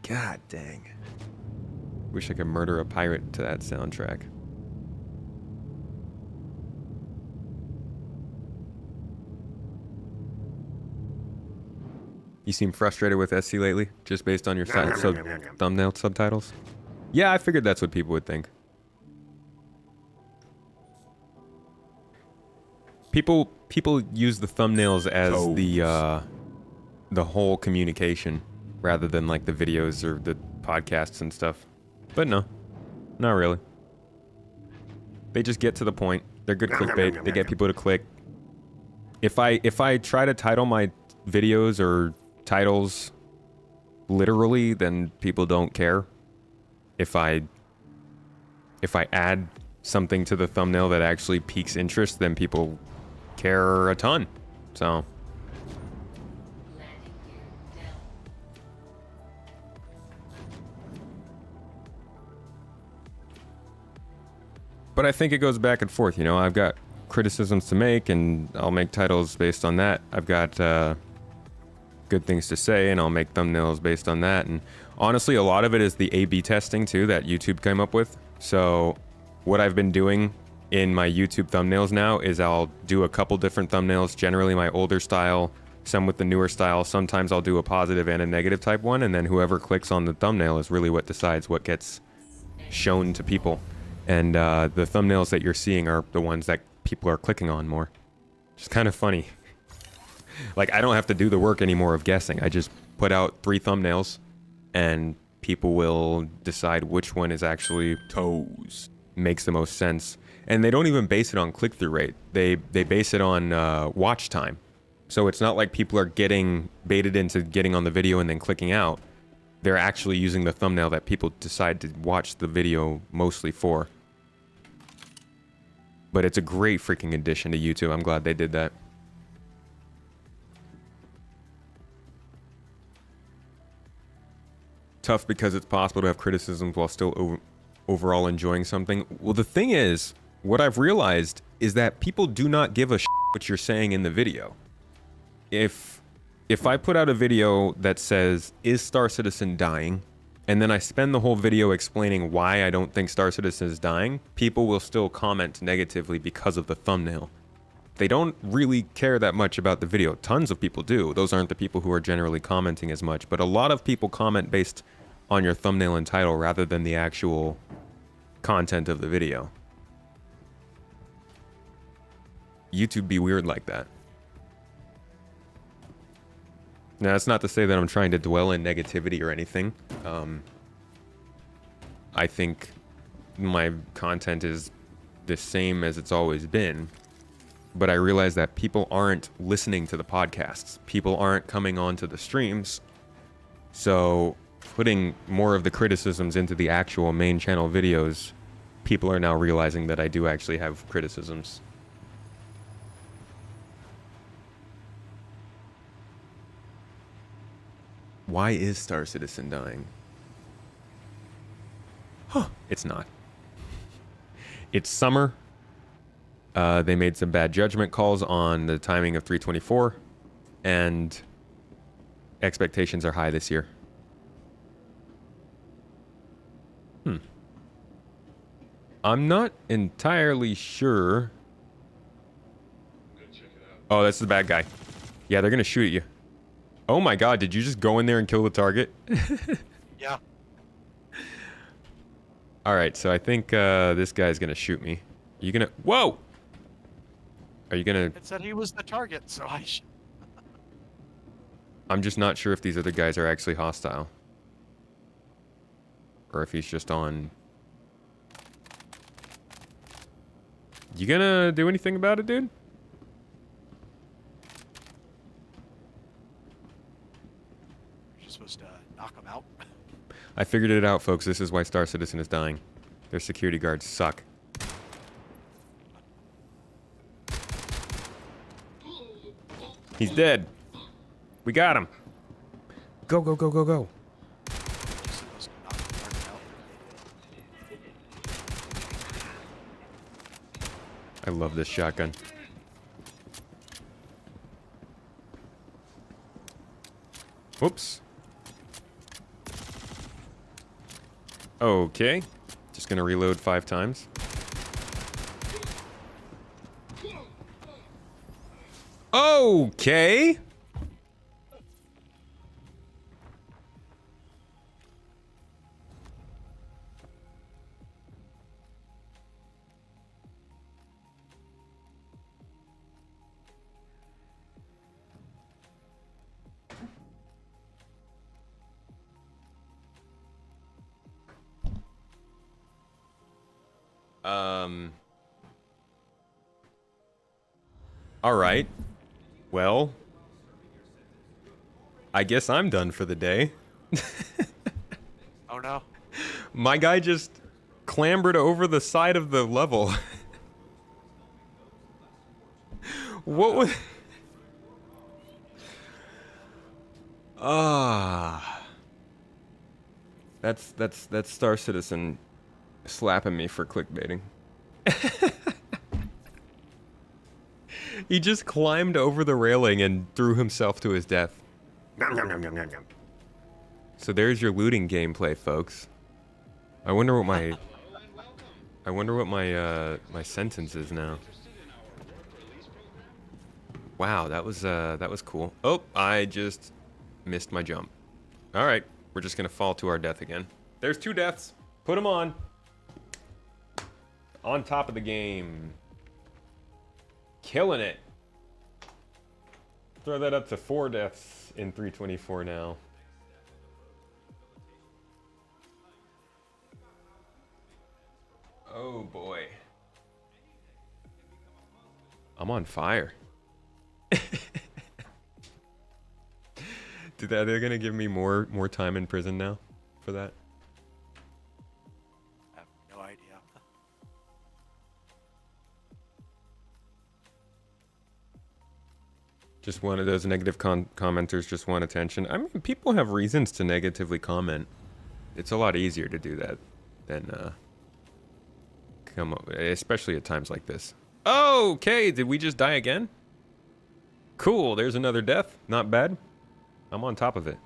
S1: God dang. Wish I could murder a pirate to that soundtrack. You seem frustrated with SC lately, just based on your thumbnail subtitles? Yeah, I figured that's what people would think. People use the thumbnails as the whole communication rather than like the videos or the podcasts and stuff. But no, not really. They just get to the point. They're good clickbait. They get people to click. If I try to title my videos or titles literally, then people don't care. If I add something to the thumbnail that actually piques interest, then people care a ton. So
S6: Landing gear down.
S1: but I think it goes back and forth, you know. I've got criticisms to make and I'll make titles based on that. I've got good things to say and I'll make thumbnails based on that. And honestly, a lot of it is the A/B testing too that YouTube came up with. So what I've been doing in my YouTube thumbnails now is I'll do a couple different thumbnails, generally my older style, some with the newer style. Sometimes I'll do a positive and a negative type one, and then whoever clicks on the thumbnail is really what decides what gets shown to people. And the thumbnails that you're seeing are the ones that people are clicking on more. It's kind of funny. Like, I don't have to do the work anymore of guessing. I just put out 3 thumbnails and people will decide which one is actually makes the most sense. And they don't even base it on click-through rate. They base it on watch time. So it's not like people are getting baited into getting on the video and then clicking out. They're actually using the thumbnail that people decide to watch the video mostly for. But it's a great freaking addition to YouTube. I'm glad they did that. Tough because it's possible to have criticisms while still overall enjoying something. Well, the thing is, what I've realized is that people do not give a shit what you're saying in the video. If I put out a video that says, is Star Citizen dying? And then I spend the whole video explaining why I don't think Star Citizen is dying, people will still comment negatively because of the thumbnail. They don't really care that much about the video. Tons of people do. Those aren't the people who are generally commenting as much, but a lot of people comment based on your thumbnail and title rather than the actual content of the video. YouTube be weird like that. Now, that's not to say that I'm trying to dwell in negativity or anything. I think my content is the same as it's always been. But I realize that people aren't listening to the podcasts. People aren't coming onto the streams. So putting more of the criticisms into the actual main channel videos, people are now realizing that I do actually have criticisms. Why is Star Citizen dying? Huh, it's not. It's summer. They made some bad judgment calls on the timing of 3.24, and expectations are high this year. I'm not entirely sure. Oh, that's the bad guy. Yeah, they're gonna shoot at you. Oh my god, did you just go in there and kill the target?
S3: Yeah.
S1: Alright, so I think this guy's gonna shoot me. Are you gonna... Whoa! Are you gonna...
S3: It said he was the target, so I
S1: I'm just not sure if these other guys are actually hostile. Or if he's just on... You gonna do anything about it, dude?
S3: You're supposed to knock him out.
S1: I figured it out, folks. This is why Star Citizen is dying. Their security guards suck. He's dead. We got him. Go, go, go, go, go.
S3: You're supposed to knock the target out.
S1: I love this shotgun. Whoops. Okay. Just gonna reload 5 times. Okay. All right. Well, I guess I'm done for the day.
S3: Oh no.
S1: My guy just clambered over the side of the level. What was... That's Star Citizen slapping me for clickbaiting. He just climbed over the railing and threw himself to his death. So there's your looting gameplay, folks. I wonder what my my sentence is now. Wow, that was cool. Oh, I just missed my jump. All right, we're just gonna fall to our death again. There's 2 deaths. Put them on. On top of the game. Killing it. Throw that up to 4 deaths in 3.24 now. Oh boy. I'm on fire. They're gonna give me more time in prison now for that?
S3: I have no idea.
S1: Just one of those negative commenters just want attention. I mean, people have reasons to negatively comment. It's a lot easier to do that than come up, especially at times like this. Okay, did we just die again? Cool, there's another death. Not bad. I'm on top of it.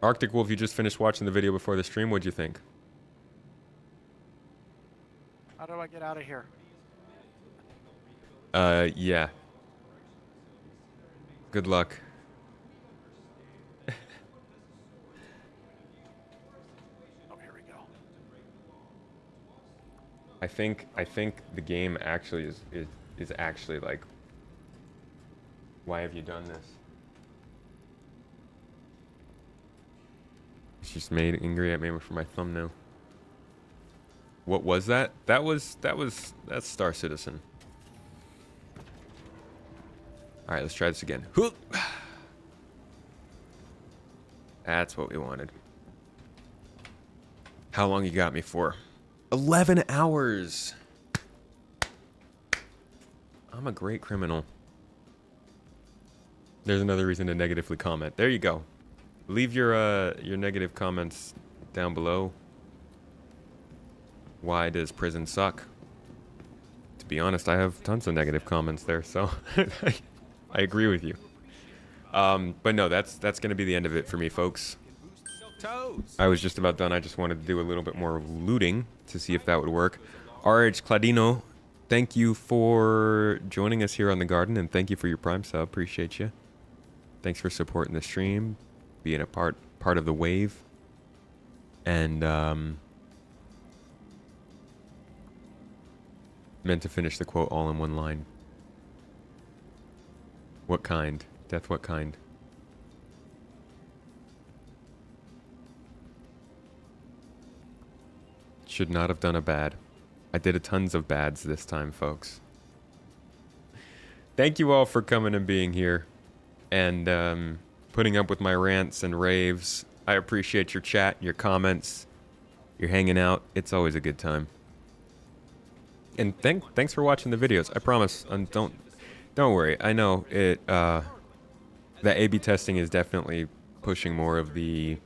S1: Arctic Wolf, you just finished watching the video before the stream. What'd you think?
S3: How do I get out of here?
S1: Yeah. Good luck.
S3: Oh, here we go.
S1: I think the game actually is actually like, why have you done this? It's just made angry at me for my thumbnail. What was that? That's Star Citizen. All right, let's try this again. That's what we wanted. How long you got me for? 11 hours. I'm a great criminal. There's another reason to negatively comment. There you go. Leave your negative comments down below. Why does prison suck? To be honest, I have tons of negative comments there, so I agree with you. But no, that's going to be the end of it for me, folks. I was just about done. I just wanted to do a little bit more looting to see if that would work. RH Cladino, thank you for joining us here on The Garden, and thank you for your Prime sub. Appreciate you. Thanks for supporting the stream, being a part of the wave. And meant to finish the quote all in one line. What kind? Death, what kind? Should not have done a bad. I did a tons of bads this time, folks. Thank you all for coming and being here and putting up with my rants and raves. I appreciate your chat, your comments, your hanging out. It's always a good time. And thanks for watching the videos. I promise. And don't worry. I know it. That A/B testing is definitely pushing more of the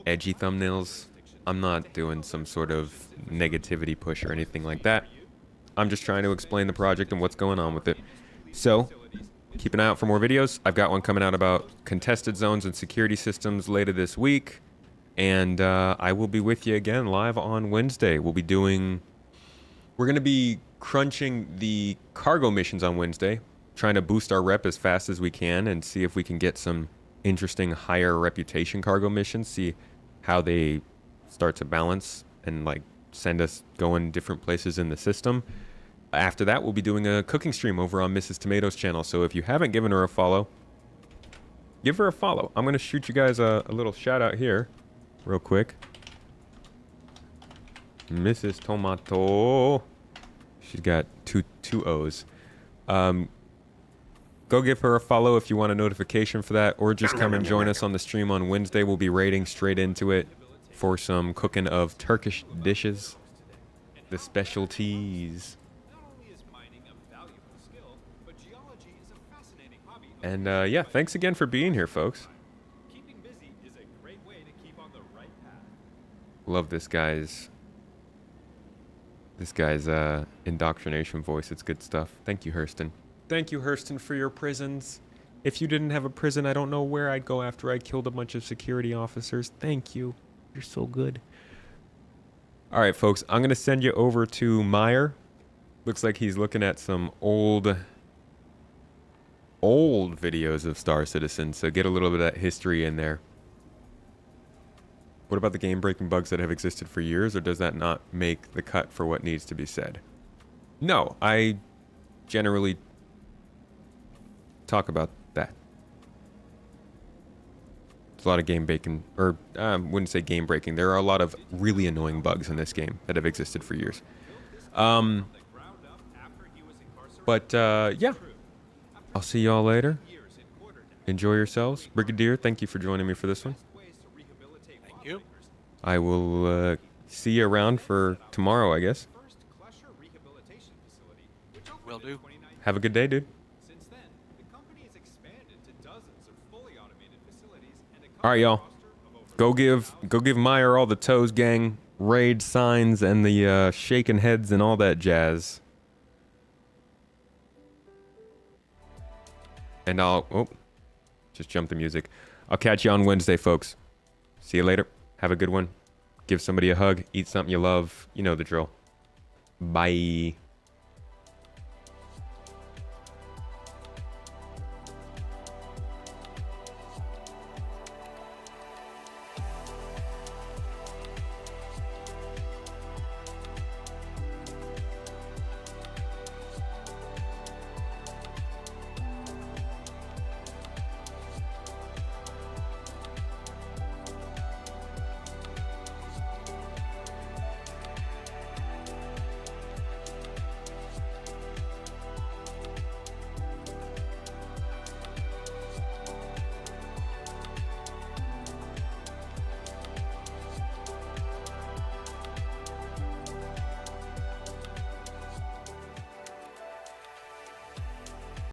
S1: edgy thumbnails. I'm not doing some sort of negativity push or anything like that. I'm just trying to explain the project and what's going on with it. So, keep an eye out for more videos. I've got one coming out about contested zones and security systems later this week. And I will be with you again live on Wednesday. We're going to be crunching the cargo missions on Wednesday, trying to boost our rep as fast as we can and see if we can get some interesting higher reputation cargo missions, see how they start to balance and like send us going different places in the system. After that, we'll be doing a cooking stream over on Mrs. Tomatoes channel. So if you haven't given her a follow, give her a follow. I'm going to shoot you guys a little shout out here real quick. Mrs. Tomato. She's got two O's. Go give her a follow if you want a notification for that, or just come and join us on the stream on Wednesday. We'll be raiding straight into it for some cooking of Turkish dishes, the specialties. And yeah, thanks again for being here, folks. Love this guy's indoctrination voice. It's good stuff. Thank you, Hurston. Thank you, Hurston, for your prisons. If you didn't have a prison, I don't know where I'd go after I killed a bunch of security officers. Thank you. You're so good. All right, folks, I'm going to send you over to Meyer. Looks like he's looking at some old videos of Star Citizen, so get a little bit of that history in there. What about the game-breaking bugs that have existed for years, or does that not make the cut for what needs to be said? No, I generally talk about that. There's a lot of game-breaking, or I wouldn't say game-breaking. There are a lot of really annoying bugs in this game that have existed for years. Yeah. I'll see y'all later. Enjoy yourselves. Brigadier, thank you for joining me for this one.
S3: Thank you.
S1: I will see you around for tomorrow, I guess.
S3: do.
S1: Have a good day, dude.
S7: Since then, the company has expanded to dozens of fully automated facilities and a
S1: All right, y'all.
S7: roster of over
S1: Go give Meyer all the toes gang raid signs and the shaking heads and all that jazz. And I'll just jump the music. I'll catch you on Wednesday, folks. See you later. Have a good one. Give somebody a hug. Eat something you love. You know the drill. Bye.